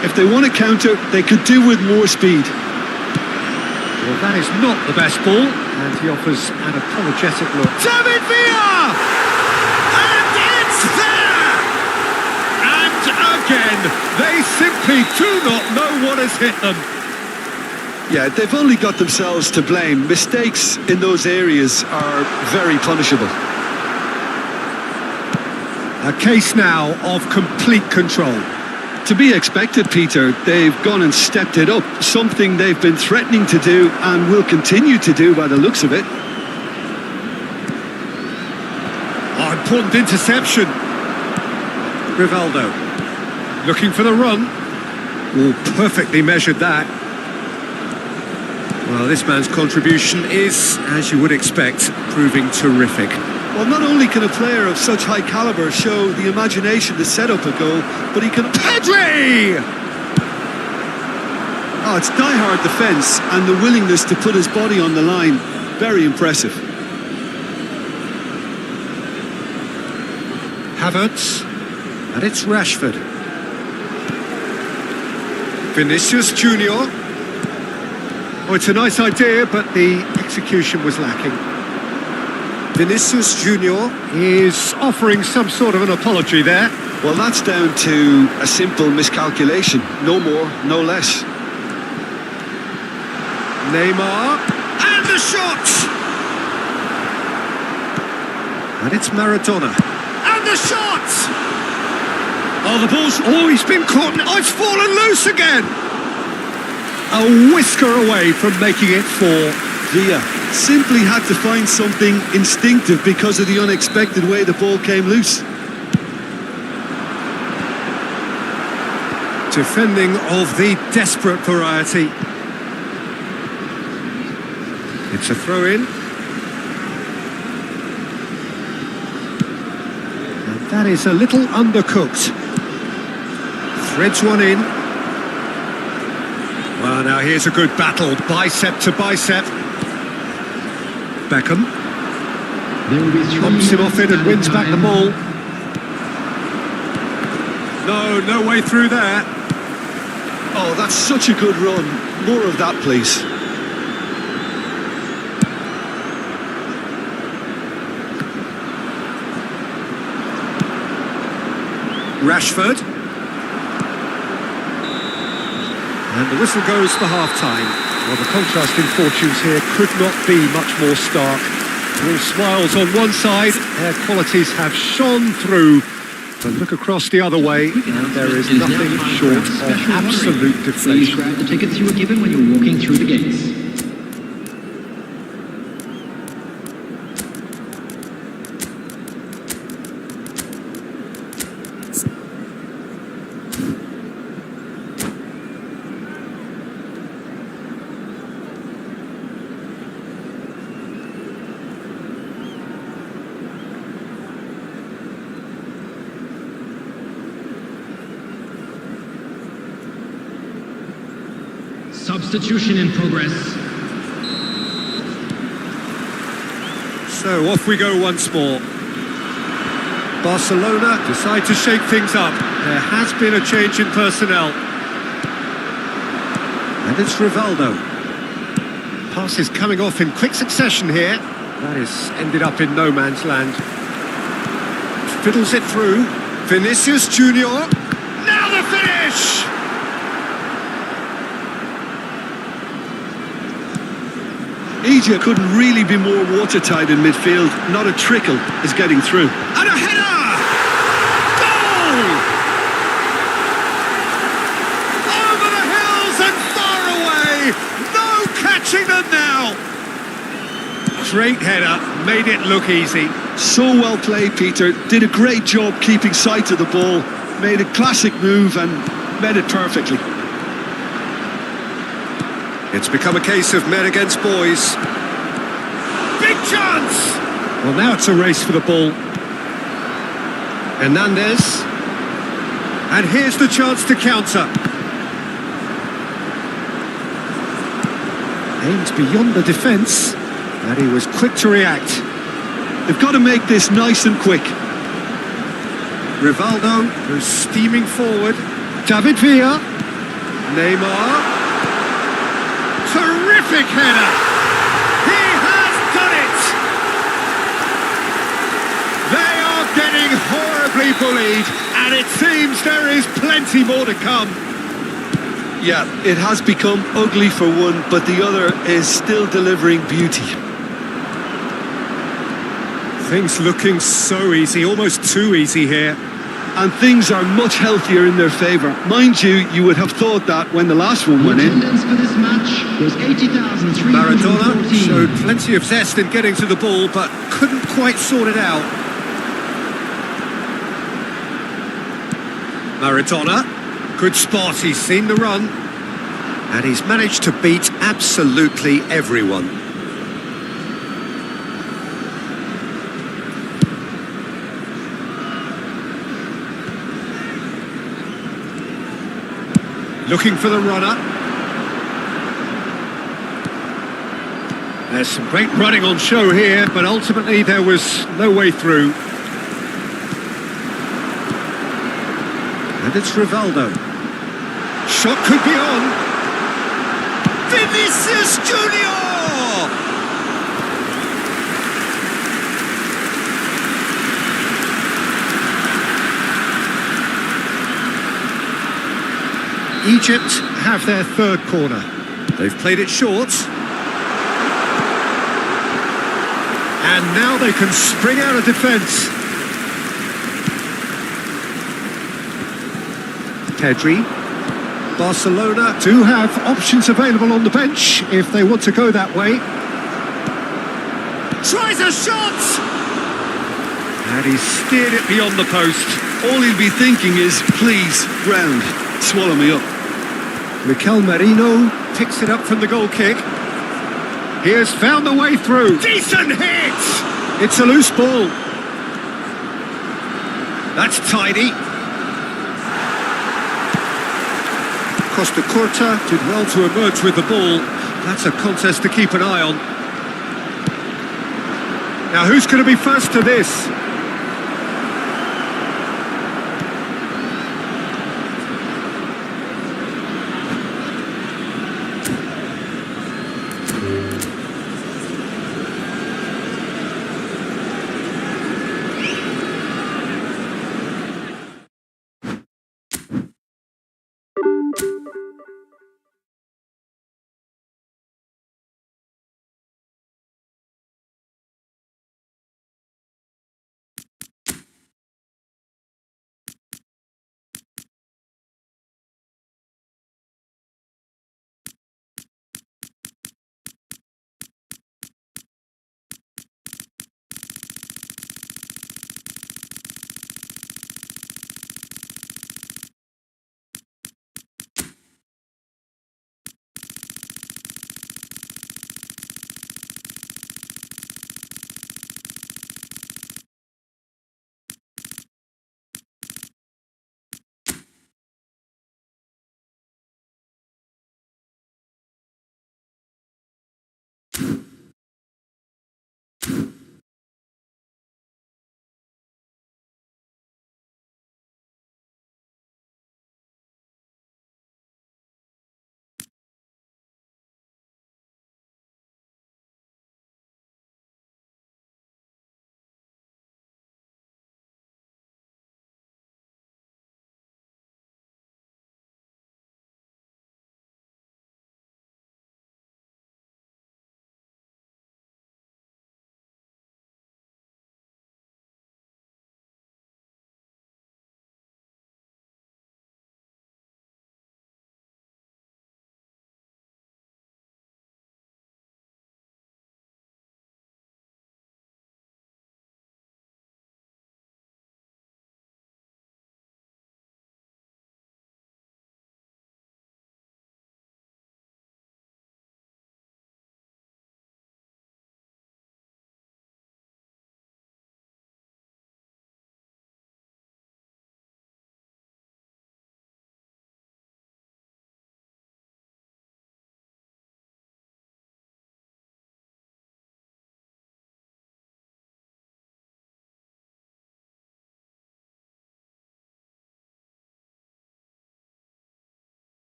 If they want to counter, they could do with more speed. Well, that is not the best ball, and he offers an apologetic look. David Villa! And it's there! And again, they simply do not know what has hit them. Yeah, they've only got themselves to blame. Mistakes in those areas are very punishable. A case now of complete control. To be expected, Peter. They've gone and stepped it up, something they've been threatening to do and will continue to do by the looks of it. Oh, important interception. Rivaldo looking for the run. Oh, perfectly measured that. Well, this man's contribution is, as you would expect, proving terrific. Well, not only can a player of such high caliber show the imagination to set up a goal, but he can... Pedri! Oh, it's die-hard defence and the willingness to put his body on the line. Very impressive. Havertz, and it's Rashford. Vinicius Junior. Oh, it's a nice idea, but the execution was lacking. Vinicius Junior is offering some sort of an apology there. Well, that's down to a simple miscalculation. No more, no less. Neymar, and the shot! And it's Maradona. And the shot! Oh, the ball's... Oh, he's been caught. Oh, it's fallen loose again! A whisker away from making it 4. Villa simply had to find something instinctive because of the unexpected way the ball came loose. Defending of the desperate variety. It's a throw-in. And that is a little undercooked. Threads one in. Well, now here's a good battle, bicep to bicep. Beckham bumps him off it and wins back the ball. No way through there. Oh, that's such a good run. More of that, please. Rashford. And the whistle goes for half-time. Well, the contrast in fortunes here could not be much more stark. All smiles on one side, their qualities have shone through. But look across the other way, and there is nothing short of absolute deflation. Please grab the tickets you were given when you were walking through the gates. Substitution in progress. So off we go once more. Barcelona decide to shake things up. There has been a change in personnel. And it's Rivaldo. Pass is coming off in quick succession here. That is ended up in no man's land. Fiddles it through. Vinicius Junior. Now the finish! Egypt couldn't really be more watertight in midfield. Not a trickle is getting through. And a header! Goal! Over the hills and far away! No catching them now! Great header, made it look easy. So well played, Peter. Did a great job keeping sight of the ball. Made a classic move and met it perfectly. It's become a case of men against boys. Big chance! Well, now it's a race for the ball. Hernandez. And here's the chance to counter. Aimed beyond the defence, and he was quick to react. They've got to make this nice and quick. Rivaldo goes steaming forward. David Villa. Neymar. Terrific header! He has done it! They are getting horribly bullied, and it seems there is plenty more to come. Yeah, it has become ugly for one, but the other is still delivering beauty. Things looking so easy, almost too easy here. and things are much healthier in their favour. Mind you, you would have thought that when the last one went in. Attendance for this match was 80,314. Maradona showed plenty of zest in getting to the ball, but couldn't quite sort it out. Maradona, good spot, he's seen the run. And he's managed to beat absolutely everyone. Looking for the runner. There's some great running on show here, but ultimately there was no way through. And it's Rivaldo. Shot could be on. Vinicius Junior! Egypt have their third corner. They've played it short. And now they can spring out of defence. Pedri. Barcelona do have options available on the bench if they want to go that way. Tries a shot! And he's steered it beyond the post. All he'll be thinking is, please, ground, swallow me up. Mikel Merino picks it up from the goal kick. He has found the way through. Decent hit! It's a loose ball. That's tidy. Costa Curta did well to emerge with the ball. That's a contest to keep an eye on. Now who's going to be first to this?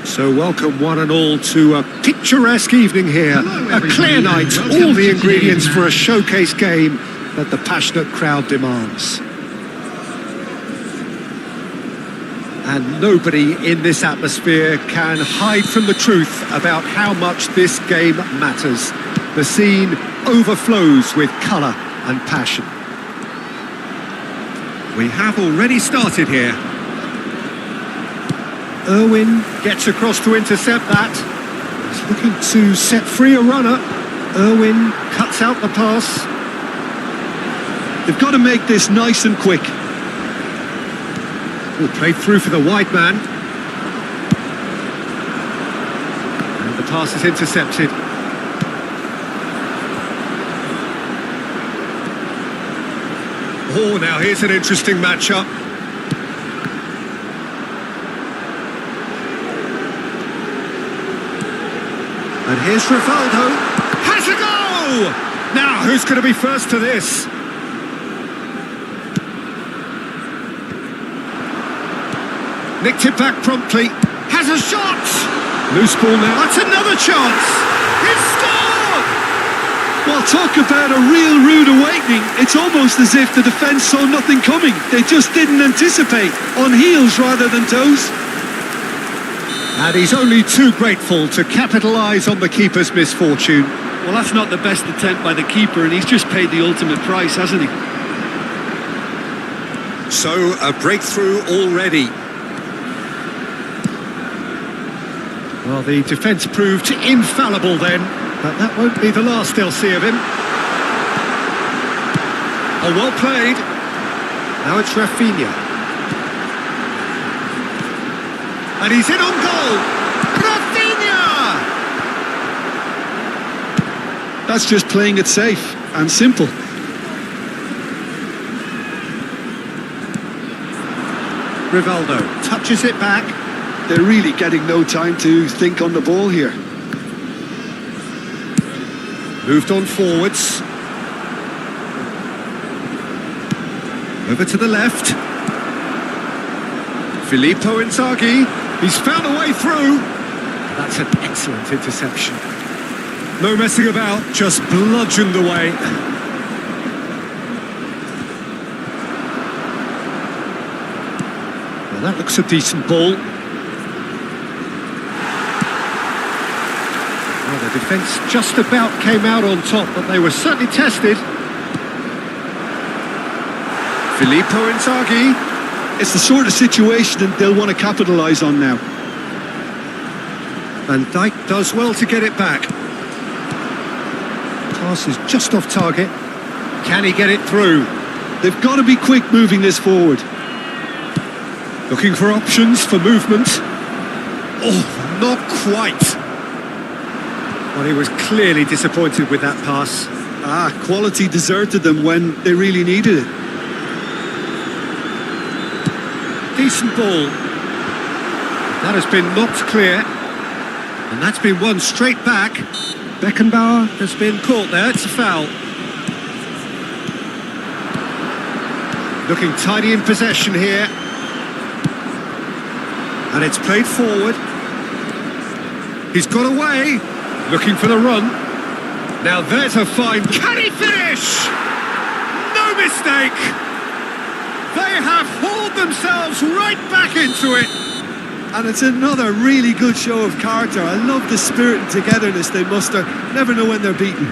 So welcome one and all to a picturesque evening here. A clear night, all the ingredients for a showcase game that the passionate crowd demands. And nobody in this atmosphere can hide from the truth about how much this game matters. The scene overflows with colour and passion. We have already started here. Irwin gets across to intercept that. He's looking to set free a runner. Irwin cuts out the pass. They've got to make this nice and quick. Played through for the wide man. And the pass is intercepted. Oh, now here's an interesting matchup. And here's Rivaldo. Has a go! Now, who's going to be first to this? Nicked it back promptly. Has a shot! Loose ball now. That's another chance! He's scored! Well, talk about a real rude awakening. It's almost as if the defence saw nothing coming. They just didn't anticipate. On heels rather than toes. And he's only too grateful to capitalise on the keeper's misfortune. Well, that's not the best attempt by the keeper, and he's just paid the ultimate price, hasn't he? So, a breakthrough already. Well, the defence proved infallible then, but that won't be the last they'll see of him. Oh, well played. Now it's Rafinha. And he's in on goal. Rafinha! That's just playing it safe and simple. Rivaldo touches it back. They're really getting no time to think on the ball here. Moved on forwards. Over to the left. Filippo Inzaghi. He's found a way through. That's an excellent interception. No messing about, just bludgeoned away. Well, that looks a decent ball. Well, the defence just about came out on top, but they were certainly tested. Filippo Inzaghi. It's the sort of situation that they'll want to capitalise on now. Van Dijk does well to get it back. Pass is just off target. Can he get it through? They've got to be quick moving this forward. Looking for options for movement. Oh, not quite. Well, he was clearly disappointed with that pass. Quality deserted them when they really needed it. Decent ball. That has been knocked clear. And that's been won straight back. Beckenbauer has been caught there. It's a foul. Looking tidy in possession here. And it's played forward. He's got away. Looking for the run. Now there's a fine. Can he finish? No mistake. They have hauled themselves right back into it. And it's another really good show of character. I love the spirit and togetherness they muster. Never know when they're beaten.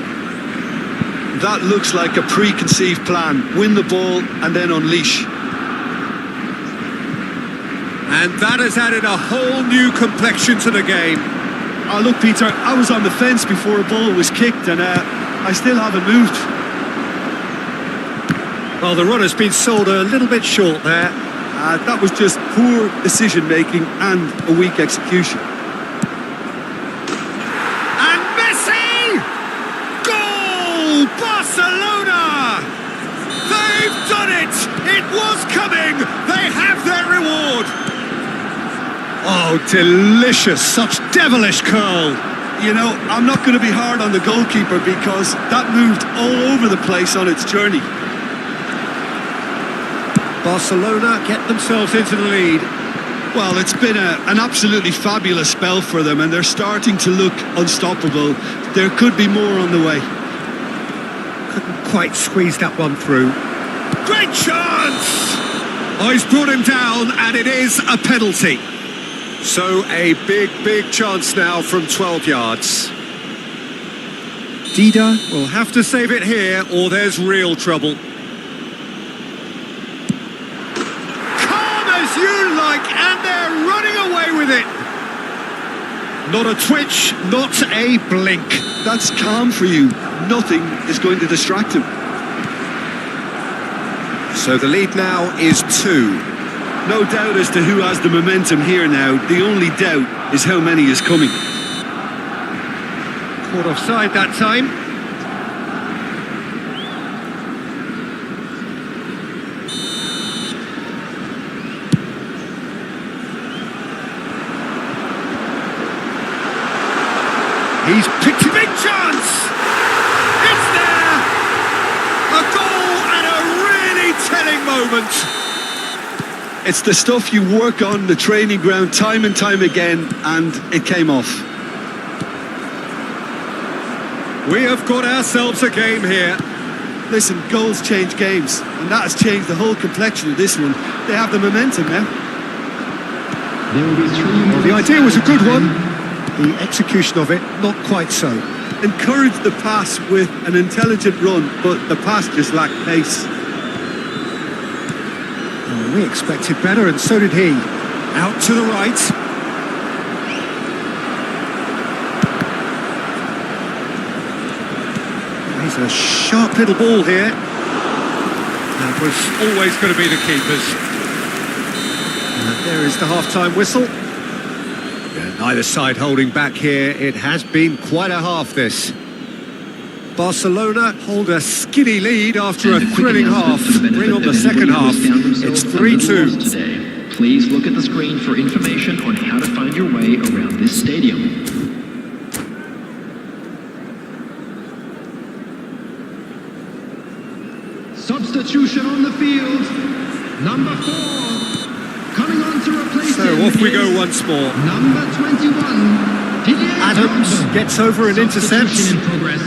That looks like a preconceived plan. Win the ball and then unleash. And that has added a whole new complexion to the game. Oh, look, Peter, I was on the fence before a ball was kicked and I still haven't moved. Well, the run has been sold a little bit short there. That was just poor decision-making and a weak execution. And Messi! Goal! Barcelona! They've done it! It was coming! They have their reward! Oh, delicious! Such devilish curl! You know, I'm not going to be hard on the goalkeeper because that moved all over the place on its journey. Barcelona get themselves into the lead. Well, it's been an absolutely fabulous spell for them, and they're starting to look unstoppable. There could be more on the way. Couldn't quite squeeze that one through. Great chance! Oh, he's brought him down, and it is a penalty. So a big chance now from 12 yards. Dida will have to save it here, or there's real trouble. Calm as you like, and they're running away with it. Not a twitch, not a blink. That's calm for you. Nothing is going to distract him. So the lead now is 2. No doubt as to who has the momentum here now. The only doubt is how many is coming. Caught offside that time. He's picked a big chance! It's there! A goal and a really telling moment! It's the stuff you work on the training ground time and time again, and it came off. We have got ourselves a game here. Listen, goals change games, and that has changed the whole complexion of this one. They have the momentum now. There will be 3 Well, the idea was a good one. The execution of it, not quite so. Encourage the pass with an intelligent run, but the pass just lacked pace. Well, we expected better, and so did he. Out to the right. He's a sharp little ball here. That was always going to be the keeper's. And there is the half-time whistle. Neither side holding back here. It has been quite a half, this. Barcelona hold a skinny lead after a thrilling half. Bring on the second half. It's 3-2. Today, please look at the screen for information on how to find your way around this stadium. Substitution on the field. Number 4. Coming on to replace So him off we is go once more. Number 21. Adams gets over and intercepts. Substitution in progress.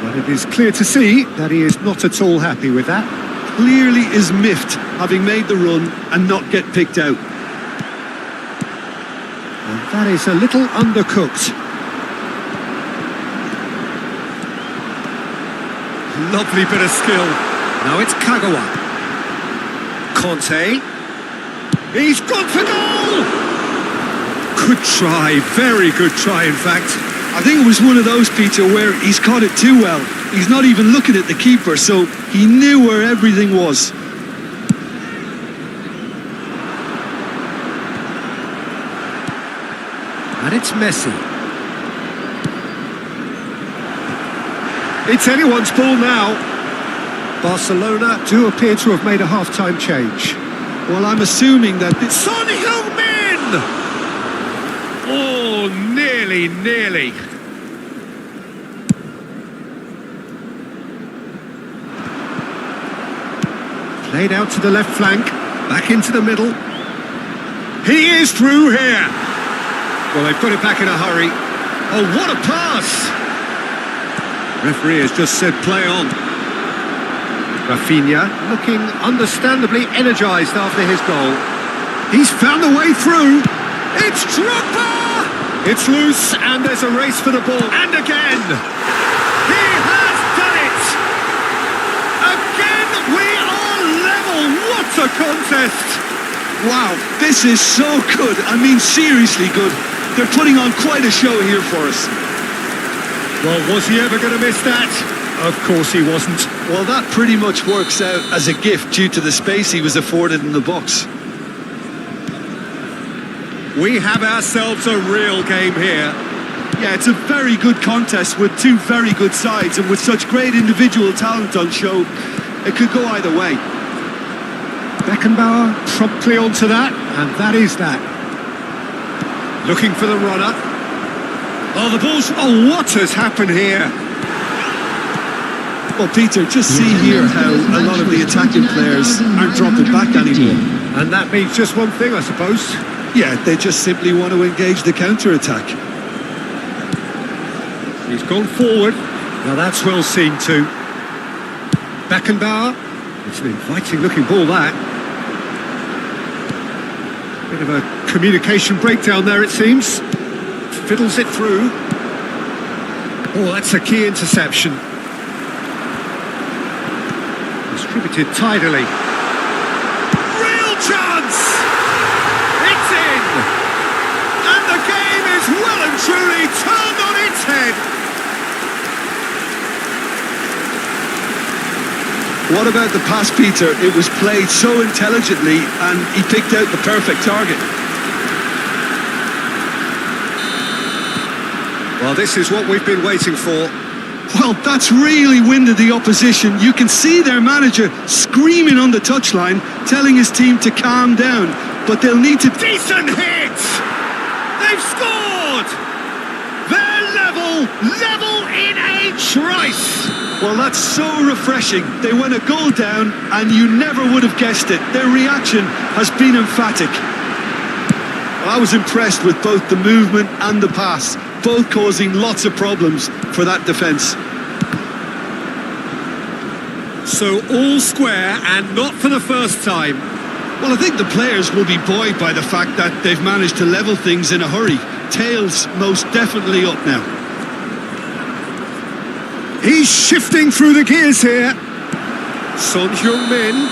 But it is clear to see that he is not at all happy with that. Clearly is miffed, having made the run and not get picked out. And that is a little undercooked. Lovely bit of skill. Now it's Kagawa. Conte. He's gone for goal! Good try, very good try in fact. I think it was one of those, Peter, where he's caught it too well. He's not even looking at the keeper, so he knew where everything was. And it's Messi. It's anyone's ball now. Barcelona do appear to have made a half-time change. Well, I'm assuming that it's Son Heung-min! Oh, nearly. Played out to the left flank, back into the middle. He is through here. Well, they've got it back in a hurry. Oh, what a pass! Referee has just said play on. Rafinha looking understandably energised after his goal. He's found a way through. It's Drogba! It's loose and there's a race for the ball. And again! He has done it! Again we are level! What a contest! wow, this is so good. I mean, seriously good. They're putting on quite a show here for us. Well, was he ever going to miss that? Of course he wasn't. Well, that pretty much works out as a gift due to the space he was afforded in the box. We have ourselves a real game here. Yeah, it's a very good contest with two very good sides, and with such great individual talent on show, it could go either way. Beckenbauer promptly onto that, and that is that. Looking for the runner. Oh, the ball's... Oh, what has happened here? Well, Peter, just see here how a lot of the attacking players aren't dropping back anymore. And that means just one thing, I suppose. Yeah, they just simply want to engage the counter-attack. He's gone forward. Now that's well seen too. Beckenbauer. It's an inviting looking ball, that. Bit of a communication breakdown there, it seems. Fiddles it through. Oh, that's a key interception. Distributed tidily. Real chance! It's in! And the game is well and truly turned on its head. What about the pass, Peter? It was played so intelligently and he picked out the perfect target. Well, this is what we've been waiting for. Well, that's really winded the opposition. You can see their manager screaming on the touchline, telling his team to calm down. But they'll need to... Decent hit! They've scored! They're level in a trice! Well, that's so refreshing. They went a goal down and you never would have guessed it. Their reaction has been emphatic. Well, I was impressed with both the movement and the pass, both causing lots of problems for that defence. So all square and not for the first time. Well, I think the players will be buoyed by the fact that they've managed to level things in a hurry. Tails most definitely up now. He's shifting through the gears here. Son Heung-min.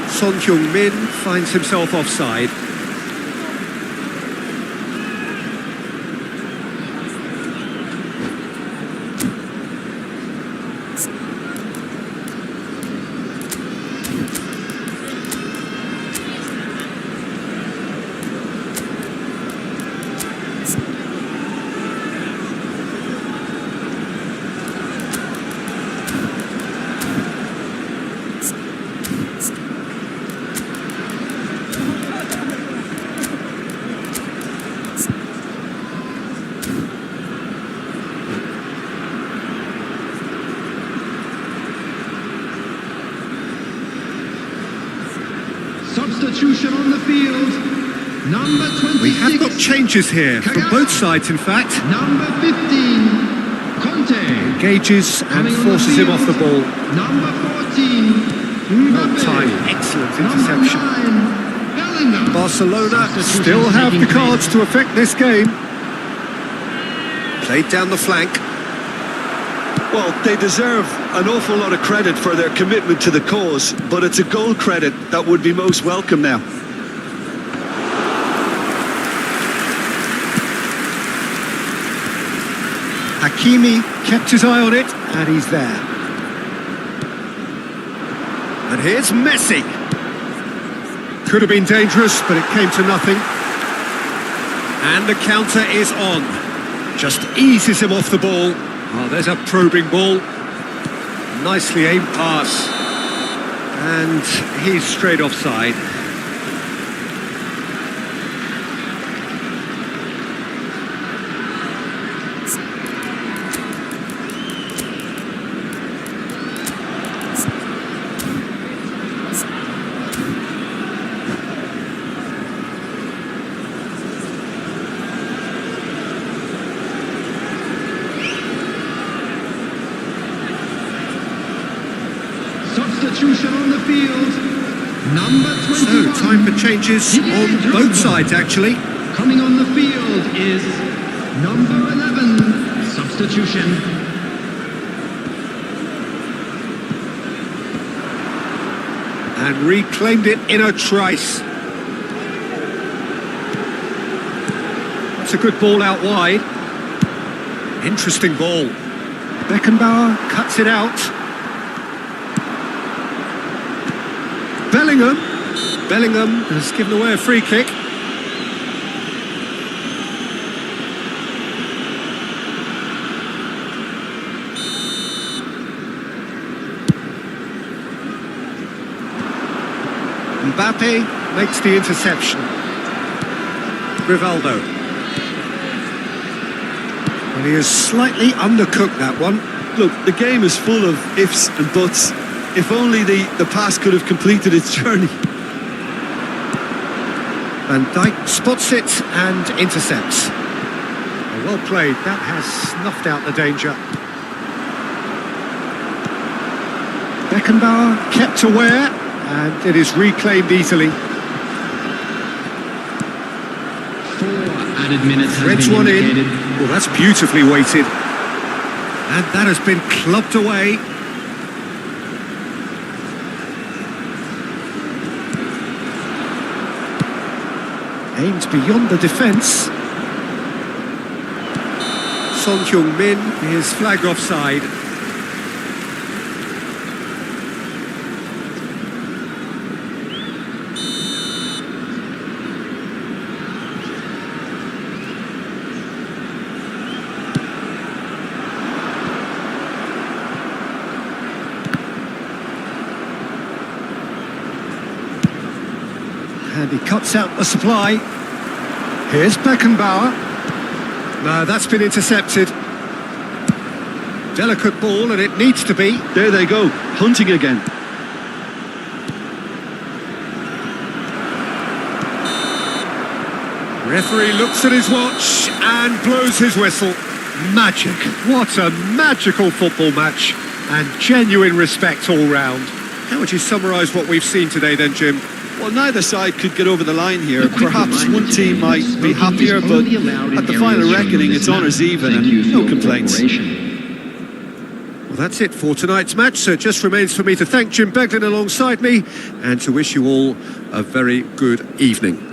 Son Heung-min finds himself offside. Substitution on the field. Number 26. We have got changes here from both sides, in fact. Number 15. Conte. Engages and forces him off the ball. Number 14. Well timed, excellent interception. Number 9. Barcelona still have the cards to affect this game. Played down the flank. Well, they deserve an awful lot of credit for their commitment to the cause, but it's a goal credit that would be most welcome now. Hakimi kept his eye on it, and he's there. And here's Messi. Could have been dangerous, but it came to nothing. And the counter is on. Just eases him off the ball. Oh, there's a probing ball. Nicely aimed pass. And he's straight offside. Substitution on the field. Number 21. So, time for changes on both sides, actually. Coming on the field is number 11. Substitution. And reclaimed it in a trice. That's a good ball out wide. Interesting ball. Beckenbauer cuts it out. Bellingham has given away a free kick. Mbappe makes the interception. Rivaldo. Well, he has slightly undercooked that one. Look, the game is full of ifs and buts. If only the pass could have completed its journey. Van Dijk spots it and intercepts. Well played, that has snuffed out the danger. Beckenbauer kept aware, and it is reclaimed easily. 4 added minutes has Threads been one in. indicated. Well, that's beautifully weighted. And that has been clubbed away. Aimed beyond the defence. Son Heung-min is flagged offside. And he cuts out the supply. Here's Beckenbauer. No, that's been intercepted. Delicate ball, and it needs to be. There they go, hunting again. Referee looks at his watch and blows his whistle. Magic. What a magical football match. And genuine respect all round. How would you summarise what we've seen today then, Jim? Well, neither side could get over the line here. A quick Perhaps reminder one team might be smoking happier, is but only allowed in at the areas final shown on reckoning, this it's map. honours even Thank and you for no your complaints. cooperation. Well, that's it for tonight's match, so it just remains for me to thank Jim Beglin alongside me and to wish you all a very good evening.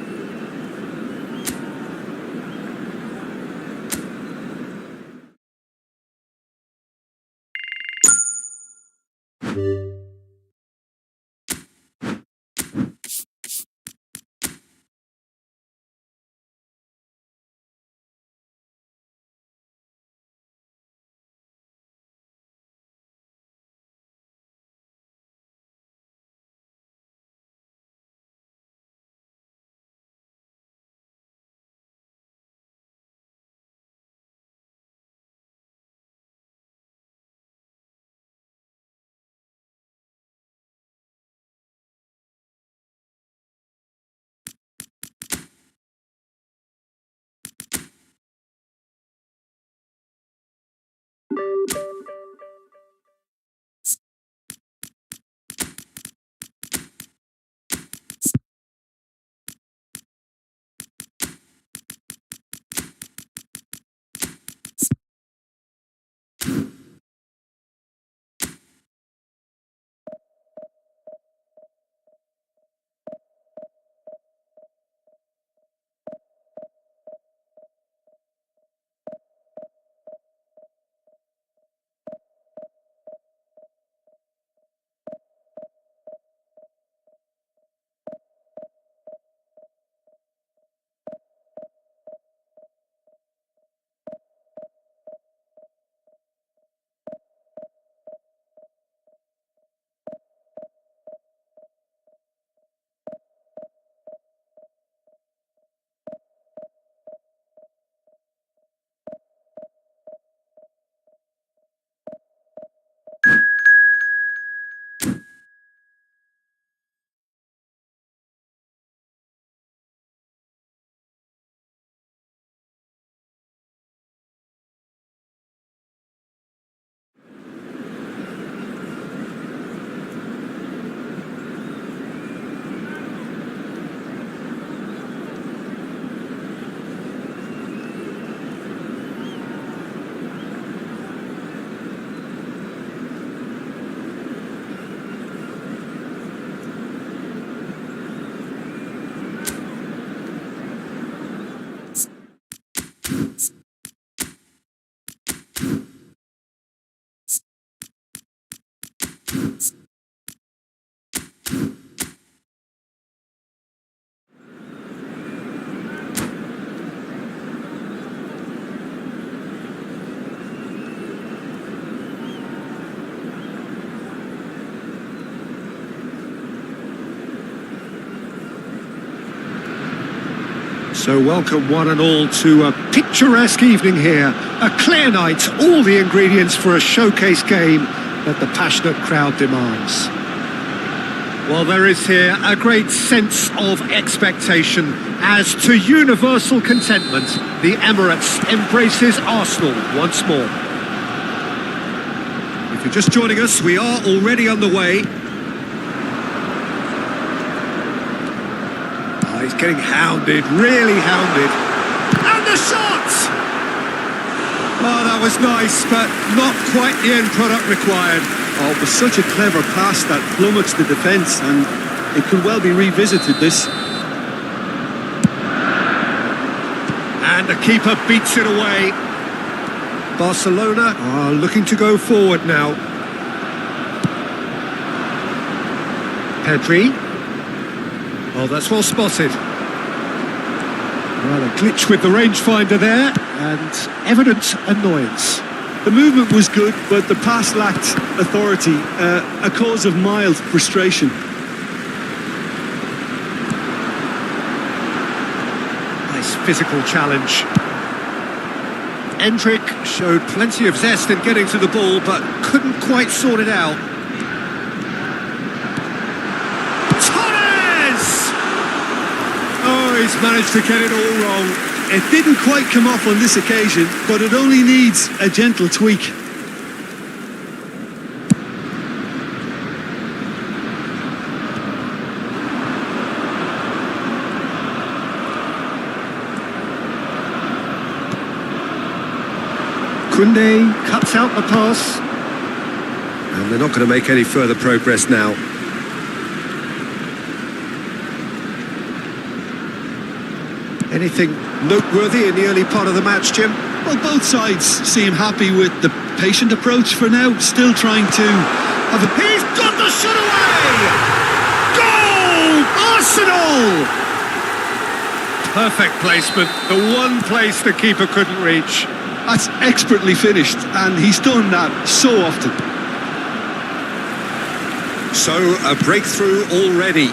So welcome one and all to a picturesque evening here. A clear night, all the ingredients for a showcase game that the passionate crowd demands. Well, there is here a great sense of expectation as to universal contentment. The Emirates embraces Arsenal once more. If you're just joining us, we are already on the way. Oh, he's getting hounded, really hounded. And the shot! Oh, that was nice, but not quite the end product required. Oh, it was such a clever pass that flummoxed the defence, and it could well be revisited, this. And the keeper beats it away. Barcelona are looking to go forward now. Pedri. Oh, that's well spotted. Well, a glitch with the rangefinder there, and evident annoyance. The movement was good, but the pass lacked authority, a cause of mild frustration. Nice physical challenge. Endrick showed plenty of zest in getting to the ball, but couldn't quite sort it out. Torres! Oh, he's managed to get it all wrong. It didn't quite come off on this occasion, but it only needs a gentle tweak. Koundé cuts out the pass. And they're not going to make any further progress now. Anything noteworthy in the early part of the match, Jim? Well, both sides seem happy with the patient approach for now, still trying to have a... He's got the shot away! Goal! Arsenal! Perfect placement, the one place the keeper couldn't reach. That's expertly finished, and he's done that so often. So, a breakthrough already.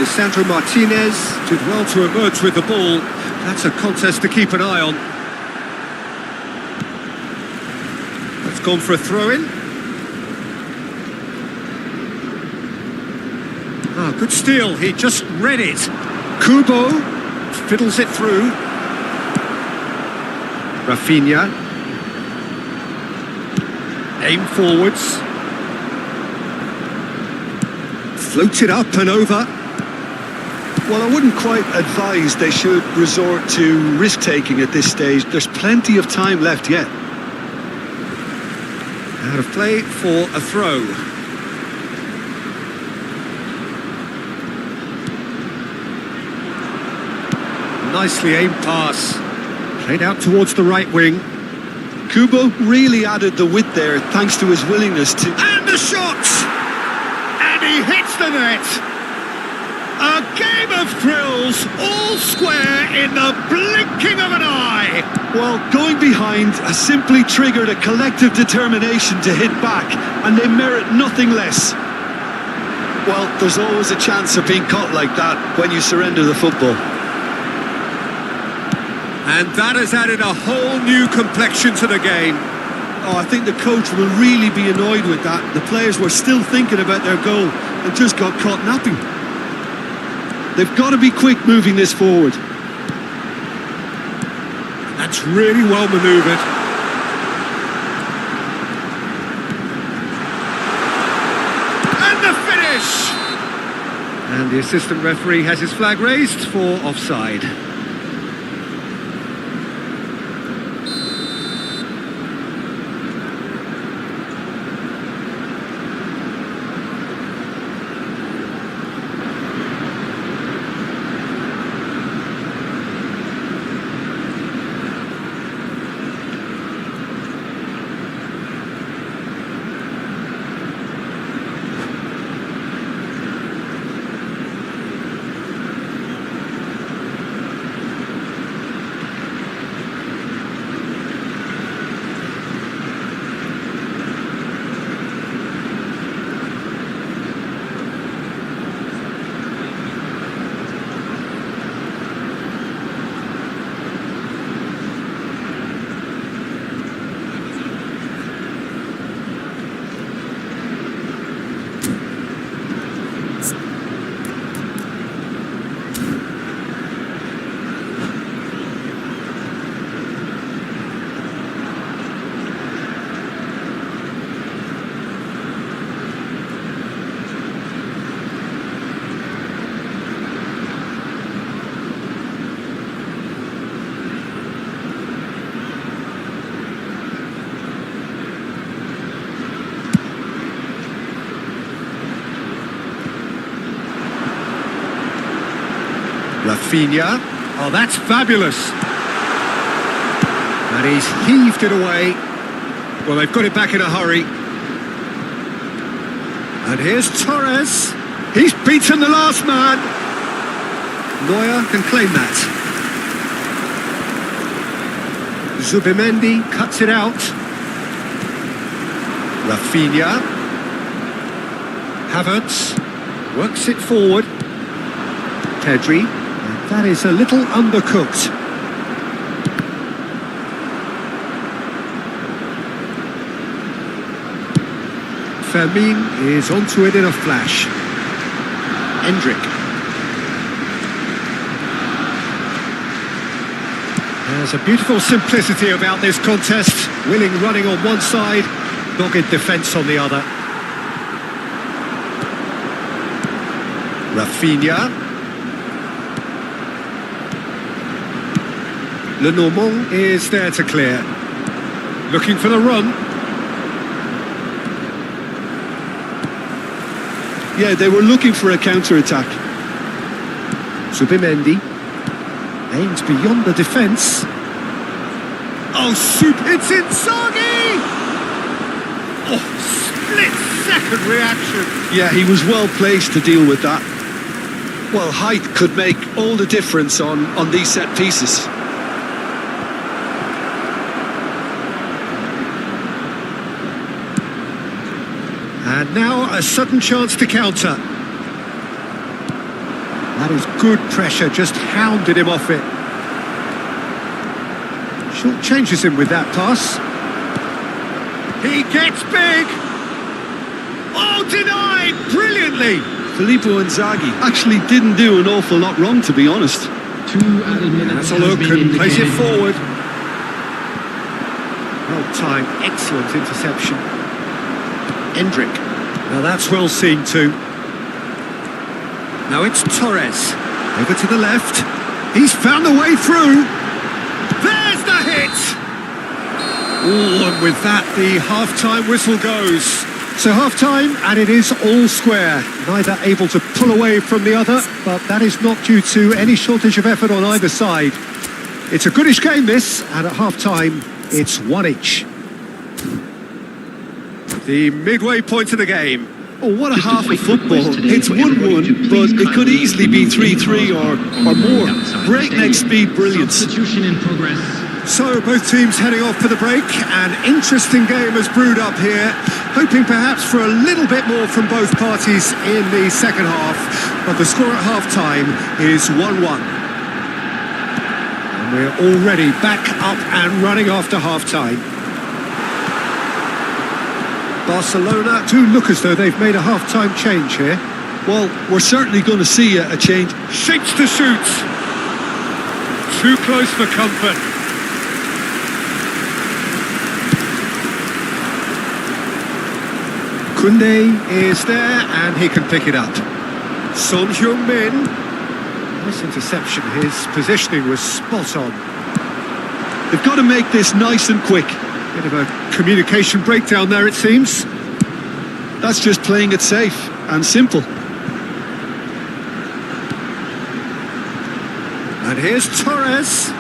Lisandro Martinez did well to emerge with the ball. That's a contest to keep an eye on. That's gone for a throw-in. Ah, good steal. He just read it. Kubo fiddles it through. Rafinha. Aim forwards. Floats it up and over. Well, I wouldn't quite advise they should resort to risk-taking at this stage. There's plenty of time left yet. Out of play for a throw. Nicely aimed pass. Played out towards the right wing. Kubo really added the width there thanks to his willingness to... And the shot! And he hits the net! A game of thrills, all square in the blinking of an eye! Well, going behind has simply triggered a collective determination to hit back, and they merit nothing less. Well, there's always a chance of being caught like that when you surrender the football. And that has added a whole new complexion to the game. Oh, I think the coach will really be annoyed with that. The players were still thinking about their goal and just got caught napping. They've got to be quick moving this forward. That's really well manoeuvred. And the finish! And the assistant referee has his flag raised for offside. Rafinha. Oh, that's fabulous. And he's heaved it away. Well, they've got it back in a hurry. And here's Torres. He's beaten the last man. Neuer can claim that. Zubimendi cuts it out. Rafinha. Havertz works it forward. Pedri. And that is a little undercooked. Fermin is onto it in a flash. Endrick. There's a beautiful simplicity about this contest. Willing running on one side, dogged defence on the other. Rafinha. Lenormand is there to clear. Looking for the run. Yeah, they were looking for a counter-attack. Zubimendi aims beyond the defence. Oh, it's Inzaghi! Oh, split-second reaction. Yeah, he was well placed to deal with that. Well, height could make all the difference on these set pieces. And now a sudden chance to counter. That is good pressure, just hounded him off it. Short changes him with that pass. He gets big! Oh, denied! Brilliantly! Filippo Inzaghi actually didn't do an awful lot wrong, to be honest. 2 added minutes. That's a look and plays it forward. Well timed, excellent interception. Endrick. Now that's well seen too. Now it's Torres. Over to the left. He's found a way through. There's the hit! Oh, and with that, the half-time whistle goes. So half-time, and it is all square. Neither able to pull away from the other, but that is not due to any shortage of effort on either side. It's a goodish game, this, and at half-time, it's 1 each. The midway point of the game. Oh, what a Just a half of quick football. request today It's for everybody 1-1, to but please it could kindly easily be remove any 3-3 cars or more. outside the Breakneck stadium. speed brilliance. Substitution in progress. So both teams heading off for the break. An interesting game has brewed up here. Hoping perhaps for a little bit more from both parties in the second half. But the score at half-time is 1-1. And we're already back up and running after half-time. Barcelona do look as though they've made a half-time change here. Well, we're certainly going to see a change. Shapes to shoot. Too close for comfort. Koundé is there and he can pick it up. Son Heung-min. Nice interception. His positioning was spot on. They've got to make this nice and quick. Bit of a communication breakdown there, it seems. That's just playing it safe and simple. And here's Torres.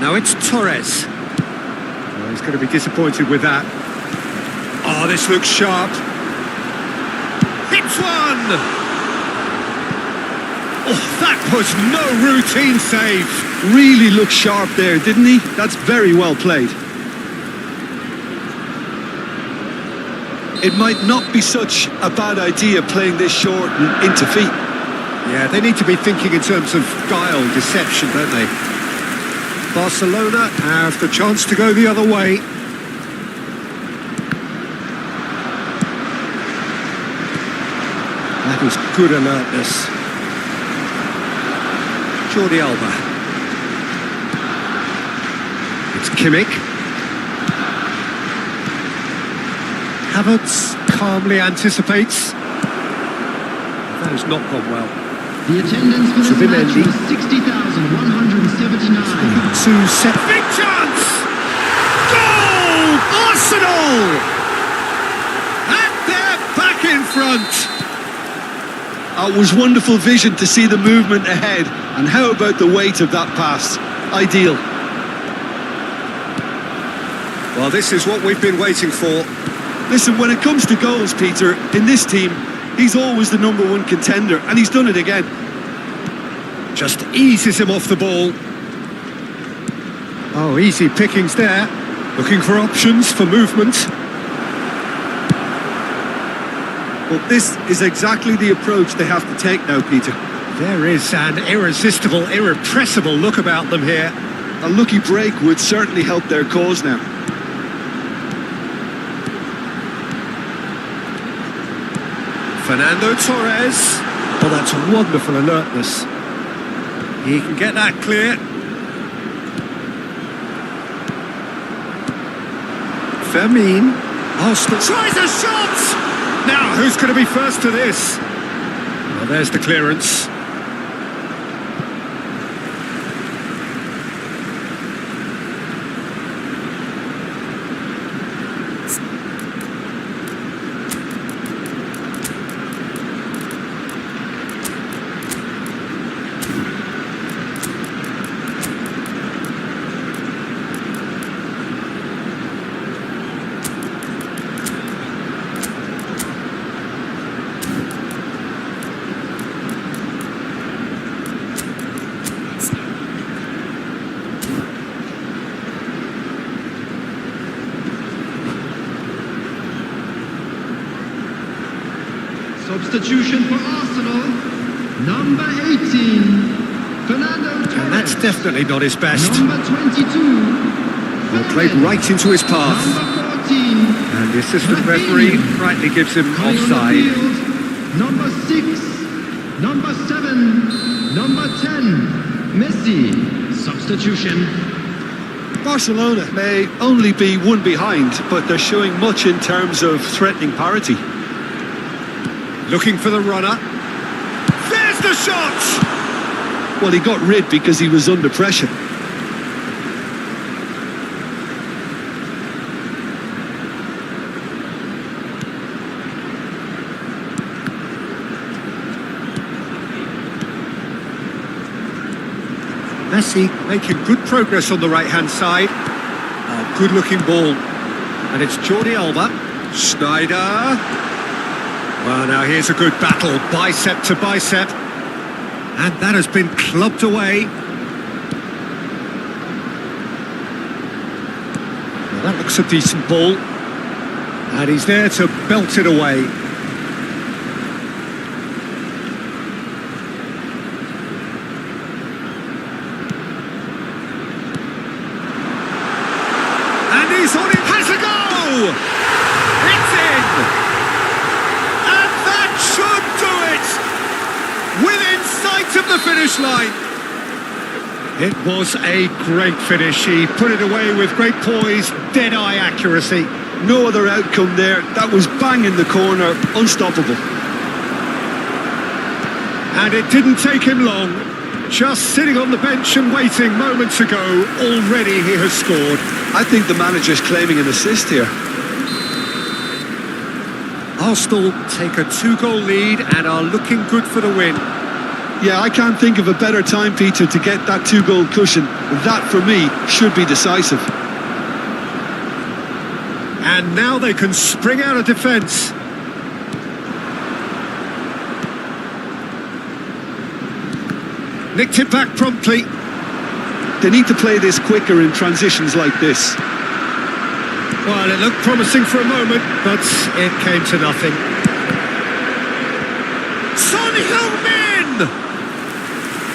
Now it's Torres. Oh, he's going to be disappointed with that. Oh, this looks sharp. Hits one! Oh, that was no routine save. Really looked sharp there, didn't he? That's very well played. It might not be such a bad idea playing this short and into feet. Yeah, they need to be thinking in terms of guile, deception, don't they? Barcelona have the chance to go the other way. That is good alertness. Jordi Alba. It's Kimmich. Havertz calmly anticipates. That has not gone well. The attendance for this match Zubimendi. was 60,179. To set. Big chance! Goal! Arsenal! And they're back in front. It was wonderful vision to see the movement ahead, and how about the weight of that pass? Ideal. Well, this is what we've been waiting for. Listen, when it comes to goals, Peter, in this team, he's always the #1 contender, and he's done it again. Just eases him off the ball. Oh, easy pickings there. Looking for options for movement. Well, this is exactly the approach they have to take now, Peter. There is an irresistible, irrepressible look about them here. A lucky break would certainly help their cause now. Fernando Torres. Oh, that's wonderful alertness. He can get that clear. Fermin. Arsenal tries a shot! Now, who's going to be first to this? Well, there's the clearance. Substitution for Arsenal, number 18, Fernando Torres. And that's definitely not his best. Number 22, Well, played right into his path. Number 14, And the assistant referee rightly gives him coming on the offside. field, number 6, number 7, number 10, Messi. Substitution. Barcelona may only be one behind, but they're showing much in terms of threatening parity. Looking for the runner. There's the shot! Well, he got rid because he was under pressure. Messi making good progress on the right-hand side. Oh, good-looking ball. And it's Jordi Alba. Schneider. Well, now here's a good battle, bicep to bicep. And that has been clubbed away. Well, that looks a decent ball. And he's there to belt it away. And he's on it, has a go! It's in! And that should do it! Within sight of the finish line. It was a great finish. He put it away with great poise, dead-eye accuracy. No other outcome there. That was bang in the corner, unstoppable. And it didn't take him long. Just sitting on the bench and waiting moments ago, already he has scored. I think the manager's claiming an assist here. Arsenal take a 2-goal lead and are looking good for the win. Yeah, I can't think of a better time, Peter, to get that 2-goal cushion. That, for me, should be decisive. And now they can spring out of defence. Nicked it back promptly. They need to play this quicker in transitions like this. Well, it looked promising for a moment, but it came to nothing. Son Heung-min!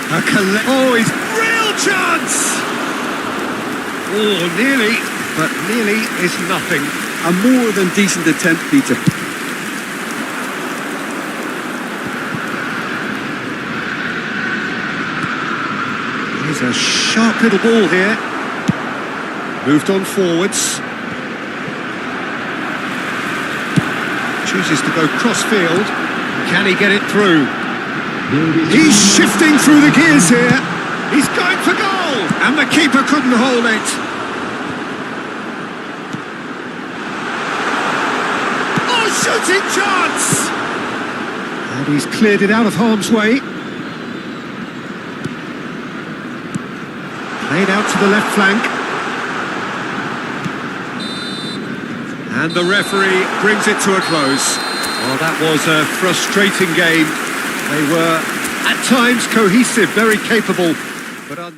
Oh, he's real chance! Oh, nearly, but nearly is nothing. A more than decent attempt, Peter. Here's a sharp little ball here. Moved on forwards. Chooses to go cross-field. Can he get it through? He's shifting through the gears here. He's going for goal. And the keeper couldn't hold it. Oh, shooting chance! And And he's cleared it out of harm's way. Played out to the left flank. And the referee brings it to a close. Well, that was a frustrating game. They were, at times, cohesive, very capable, but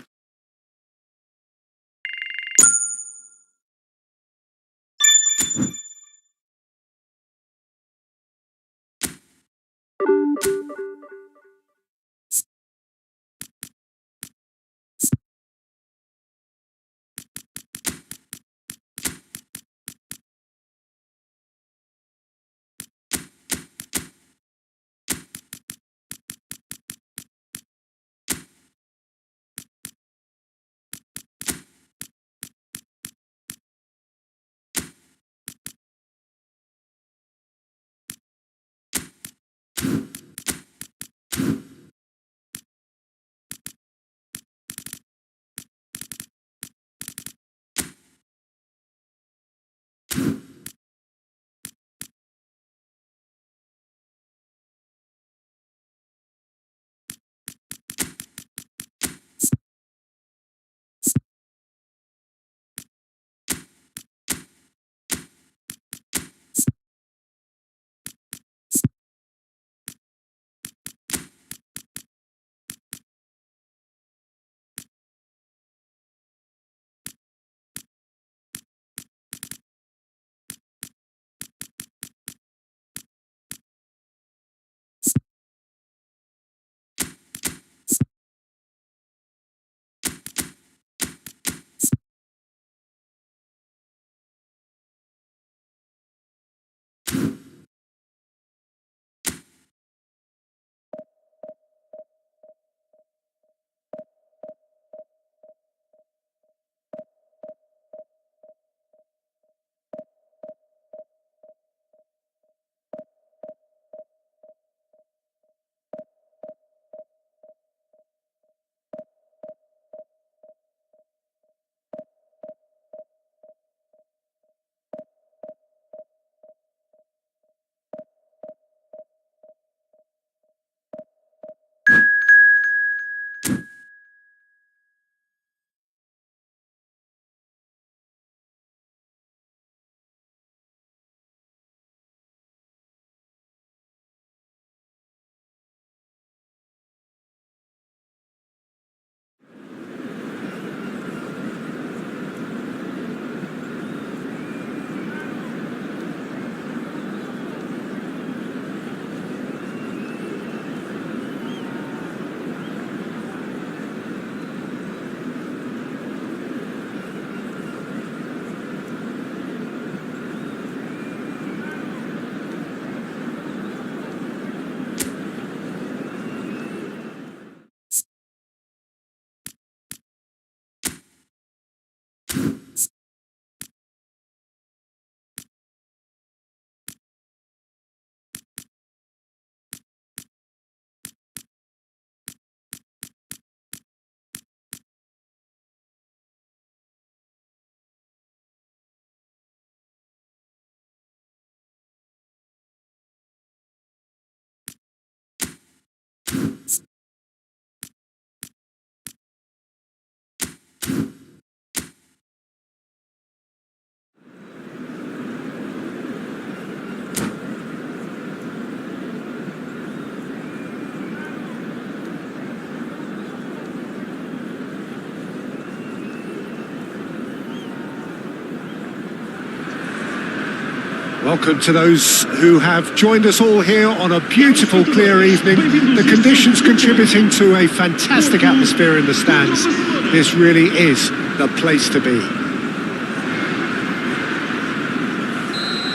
welcome to those who have joined us all here on a beautiful, clear evening. The conditions contributing to a fantastic atmosphere in the stands. This really is the place to be.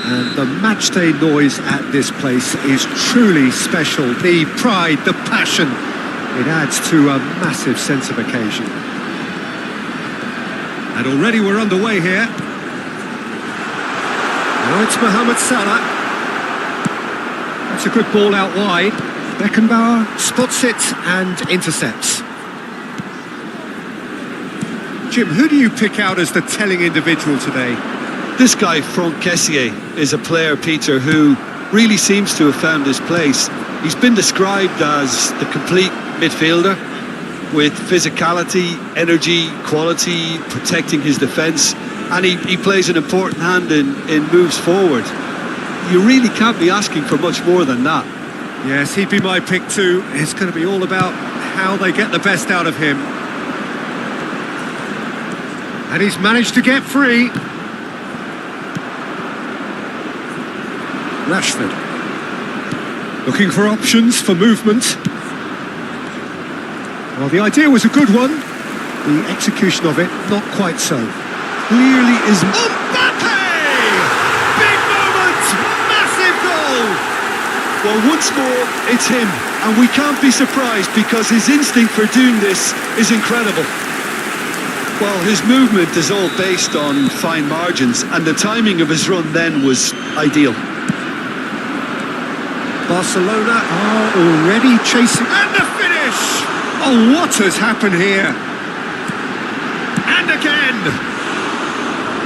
And the matchday noise at this place is truly special. The pride, the passion, it adds to a massive sense of occasion. And already we're underway here. Now it's Mohamed Salah. That's a good ball out wide. Beckenbauer spots it and intercepts. Jim, who do you pick out as the telling individual today? This guy, Franck Kessié, is a player, Peter, who really seems to have found his place. He's been described as the complete midfielder with physicality, energy, quality, protecting his defence, and he plays an important hand in moves forward. You really can't be asking for much more than that. Yes, he'd be my pick too. It's going to be all about how they get the best out of him. And he's managed to get free. Rashford. Looking for options for movement. Well, the idea was a good one. The execution of it, not quite so. Clearly is... Mbappe! Big moment! Massive goal! Well, once more, it's him. And we can't be surprised because his instinct for doing this is incredible. Well, his movement is all based on fine margins, and the timing of his run then was ideal. Barcelona are already chasing... And the finish! Oh, what has happened here? And again!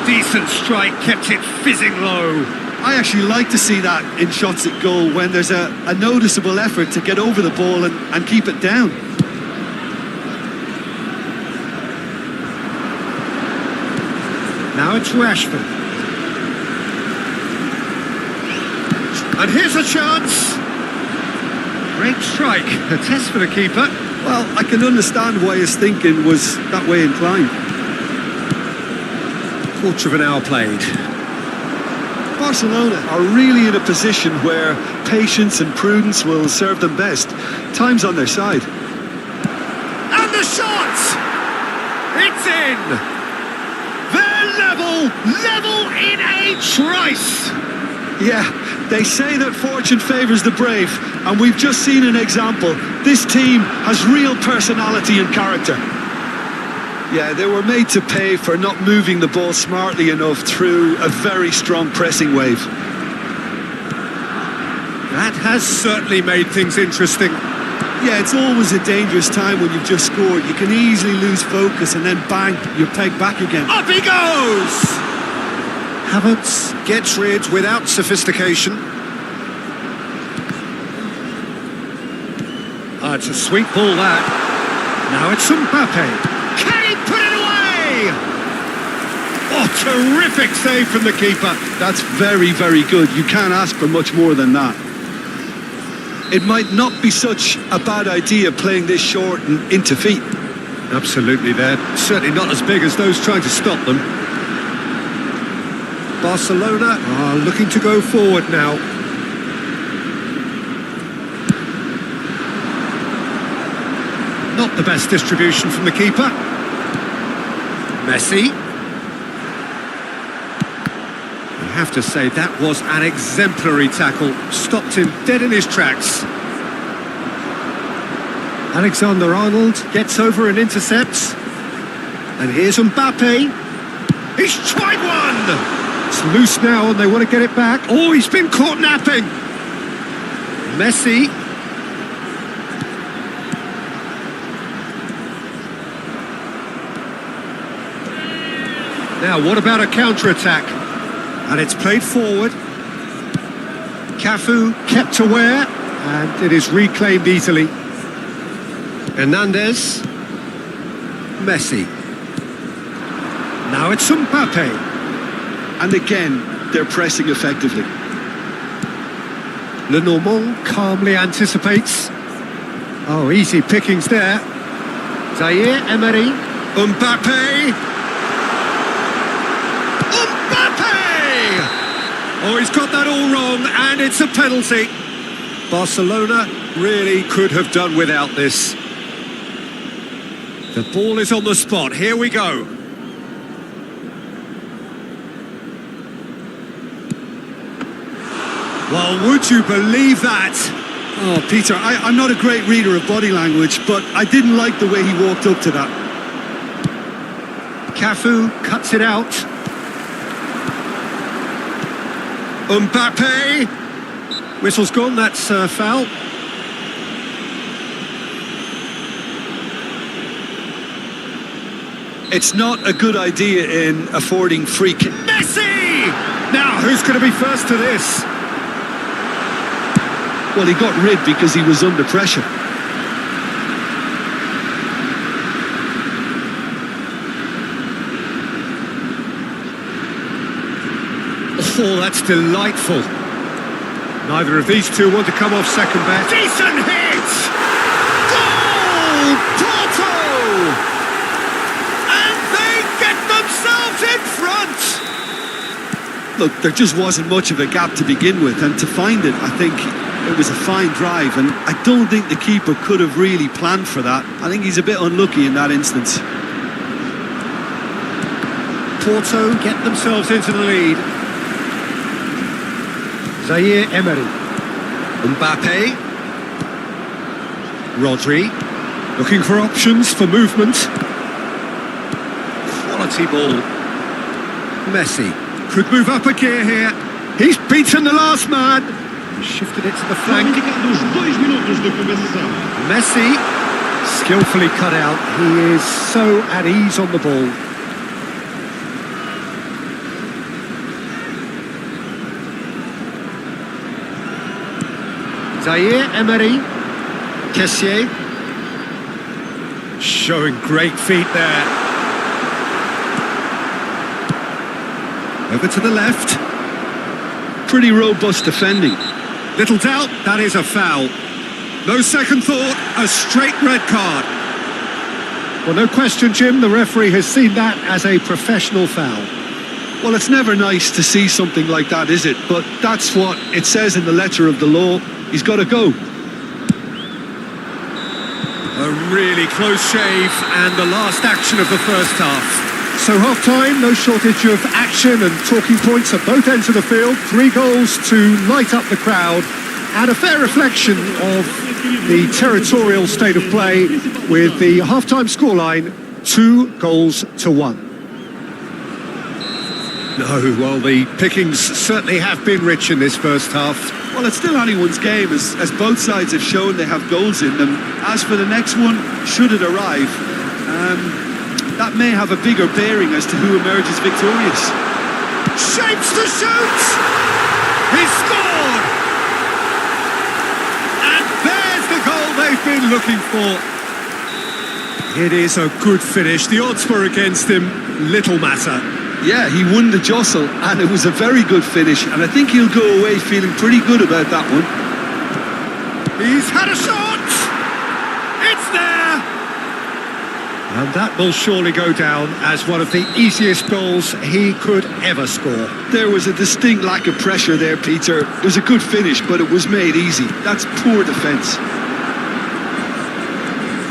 Decent strike, kept it fizzing low. I actually like to see that in shots at goal when there's a noticeable effort to get over the ball and keep it down. Now it's Rashford. And here's a chance. Great strike. A test for the keeper. Well, I can understand why his thinking was that way inclined. Quarter of an hour played. Barcelona are really in a position where patience and prudence will serve them best. Time's on their side. And the shot! It's in! They're level in a trice! Yeah, they say that fortune favours the brave, and we've just seen an example. This team has real personality and character. Yeah, they were made to pay for not moving the ball smartly enough through a very strong pressing wave. That has certainly made things interesting. Yeah, it's always a dangerous time when you've just scored. You can easily lose focus and then bang, you're pegged back again. Up he goes! Havertz gets rid without sophistication. It's a sweet ball that. Now it's Mbappe. Can he put it away? Oh, terrific save from the keeper. That's very, very good. You can't ask for much more than that. It might not be such a bad idea playing this short and into feet. Absolutely, they're certainly not as big as those trying to stop them. Barcelona are looking to go forward now. Not the best distribution from the keeper. Messi. I have to say, that was an exemplary tackle. Stopped him dead in his tracks. Alexander-Arnold gets over and intercepts. And here's Mbappe. He's tried one! It's loose now and they want to get it back. Oh, he's been caught napping. Messi. Now, what about a counter-attack? And it's played forward. Cafu kept aware, and it is reclaimed easily. Hernandez. Messi. Now it's Mbappe. And again, they're pressing effectively. Lenormand calmly anticipates. Oh, easy pickings there. Zaire Emery. Mbappe. Oh, he's got that all wrong, and it's a penalty. Barcelona really could have done without this. The ball is on the spot. Here we go. Well, would you believe that? Oh, Peter, I'm not a great reader of body language, but I didn't like the way he walked up to that. Cafu cuts it out. Mbappe. Whistle's gone, that's foul. It's not a good idea in affording free kick. Messi! Now, who's going to be first to this? Well, he got rid because he was under pressure. Oh, that's delightful. Neither of these two want to come off second best. Decent hit! Goal! Porto! And they get themselves in front! Look, there just wasn't much of a gap to begin with, and to find it, I think it was a fine drive, and I don't think the keeper could have really planned for that. I think he's a bit unlucky in that instance. Porto get themselves into the lead. Zaire Emery. Mbappe. Rodri. Looking for options for movement. Quality ball. Messi. Could move up a gear here. He's beaten the last man. Shifted it to the flank. Messi. Skillfully cut out. He is so at ease on the ball. Zaire Emery, Kessié, showing great feet there. Over to the left. Pretty robust defending. Little doubt, that is a foul. No second thought, a straight red card. Well, no question, Jim, the referee has seen that as a professional foul. Well, it's never nice to see something like that, is it? But that's what it says in the letter of the law. He's got to go. A really close shave and the last action of the first half. So half-time, no shortage of action and talking points at both ends of the field. 3 goals to light up the crowd and a fair reflection of the territorial state of play with the half-time scoreline 2-1. No, well, the pickings certainly have been rich in this first half. Well, it's still anyone's game, as both sides have shown they have goals in them. As for the next one, should it arrive, that may have a bigger bearing as to who emerges victorious. Shapes to shoot! He scored! And there's the goal they've been looking for. It is a good finish. The odds were against him. Little matter. Yeah, he won the jostle, and it was a very good finish, and I think he'll go away feeling pretty good about that one. He's had a shot! It's there! And that will surely go down as one of the easiest goals he could ever score. There was a distinct lack of pressure there, Peter. It was a good finish, but it was made easy. That's poor defence.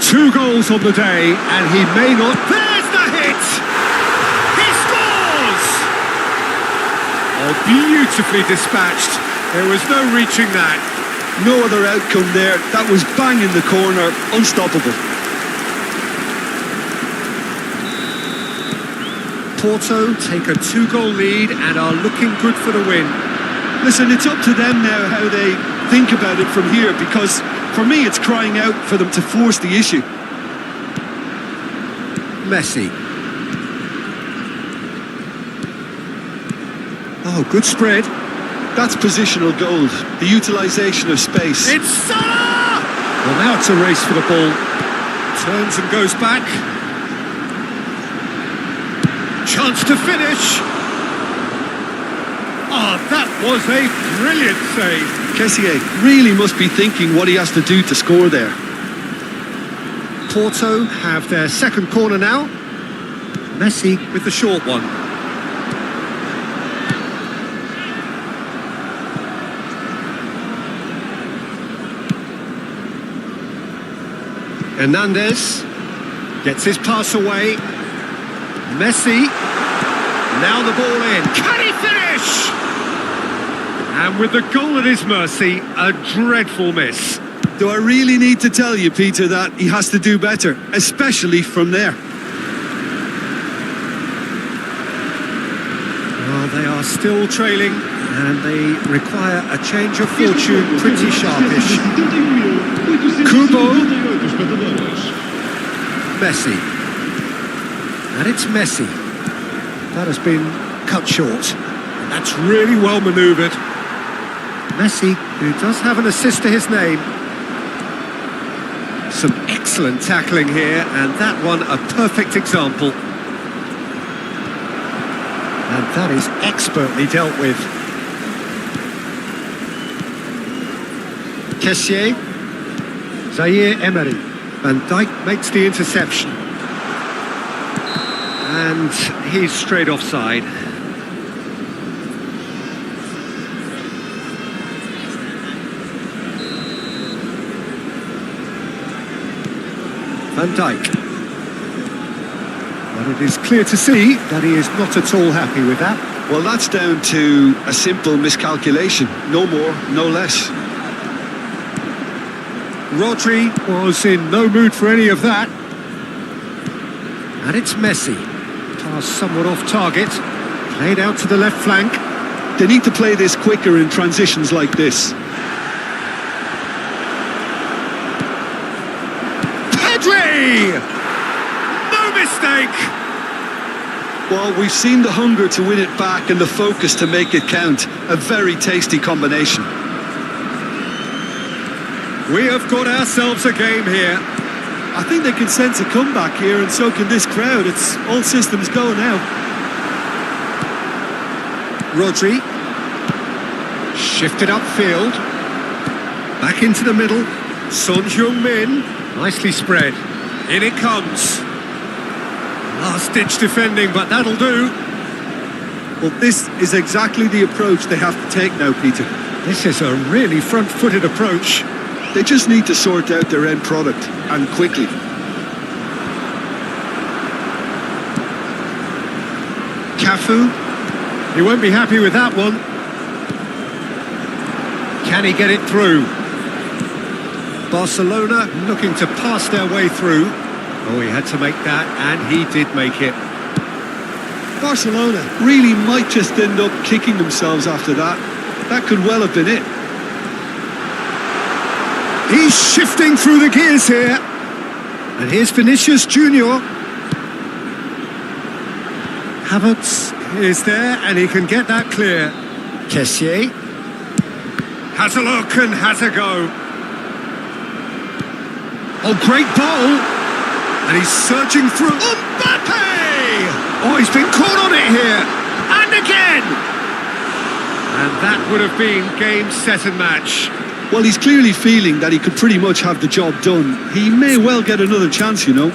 2 goals on the day, and he may not... There's the hit! Oh, beautifully dispatched. There was no reaching that. No other outcome there. That was bang in the corner. Unstoppable. Porto take a 2-goal lead and are looking good for the win. Listen, it's up to them now how they think about it from here, because for me it's crying out for them to force the issue. Messi. Oh, good spread. That's positional gold, the utilisation of space. It's Salah! Well, now it's a race for the ball. Turns and goes back. Chance to finish. Oh, that was a brilliant save. Kessié really must be thinking what he has to do to score there. Porto have their second corner now. Messi with the short one. Hernandez gets his pass away. Messi, now the ball in. Can he finish? And with the goal at his mercy, a dreadful miss. Do I really need to tell you, Peter, that he has to do better, especially from there? Well, they are still trailing, and they require a change of fortune pretty sharpish. Kubo. Messi. And it's Messi. That has been cut short. That's really well manoeuvred. Messi, who does have an assist to his name. Some excellent tackling here, and that one a perfect example. And that is expertly dealt with. Kessié, Zaire Emery. Van Dijk makes the interception. And he's straight offside. Van Dijk. But it is clear to see that he is not at all happy with that. Well, that's down to a simple miscalculation. No more, no less. Rodri was in no mood for any of that. And it's Messi. Pass somewhat off target. Played out to the left flank. They need to play this quicker in transitions like this. No mistake! Well, we've seen the hunger to win it back and the focus to make it count. A very tasty combination. We have got ourselves a game here. I think they can sense a comeback here, and so can this crowd. It's all systems go now. Rodri. Shifted upfield. Back into the middle. Son Heung-min. Nicely spread. In it comes. Last-ditch defending, but that'll do. Well, this is exactly the approach they have to take now, Peter. This is a really front-footed approach. They just need to sort out their end product, and quickly. Cafu. He won't be happy with that one. Can he get it through? Barcelona looking to pass their way through. Oh, he had to make that, and he did make it. Barcelona really might just end up kicking themselves after that. That could well have been it. He's shifting through the gears here. And here's Vinicius Junior. Havertz is there, and he can get that clear. Kessié has a look and has a go. Oh, great ball! And he's surging through. Mbappe! Oh, he's been caught on it here. And again! And that would have been game, set and match. Well, he's clearly feeling that he could pretty much have the job done. He may well get another chance, you know.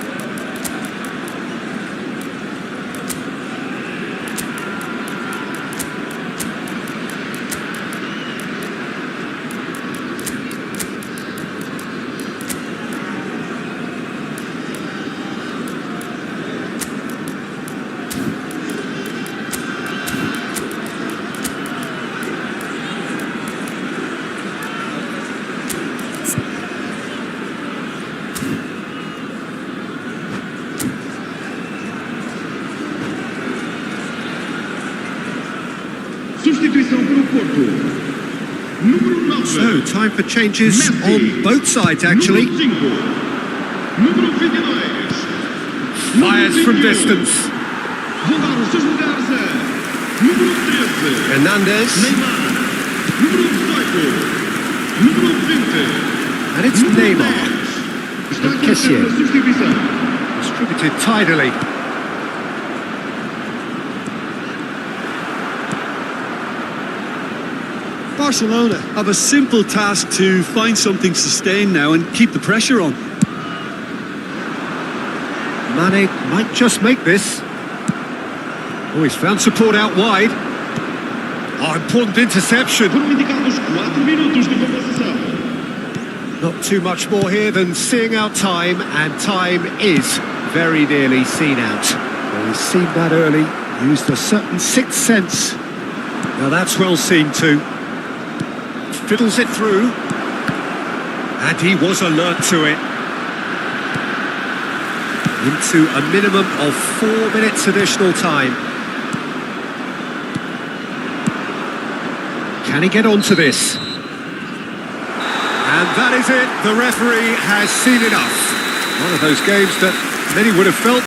Substituição para o Porto. Número 9. So, time for changes Messi. on both sides, actually. Número 22. Fires from distance. Vão dar os seus lugares a número 13. Hernandez. Neymar. Número 18. Número 20. And it's Neymar. Está a Kessié. fazer a substituição. Distributed tidily. Barcelona have a simple task to find something sustained now and keep the pressure on. Mane might just make this. Oh, he's found support out wide. Oh, important interception. Foram indicados 4 minutos de compensação. Not too much more here than seeing out time, and time is very nearly seen out. Well, he's seen that early, used a certain sixth sense. Now that's well seen too. Fiddles it through, and he was alert to it. Into a minimum of 4 minutes additional time. Can he get onto this? And that is it. The referee has seen enough. One of those games that many would have felt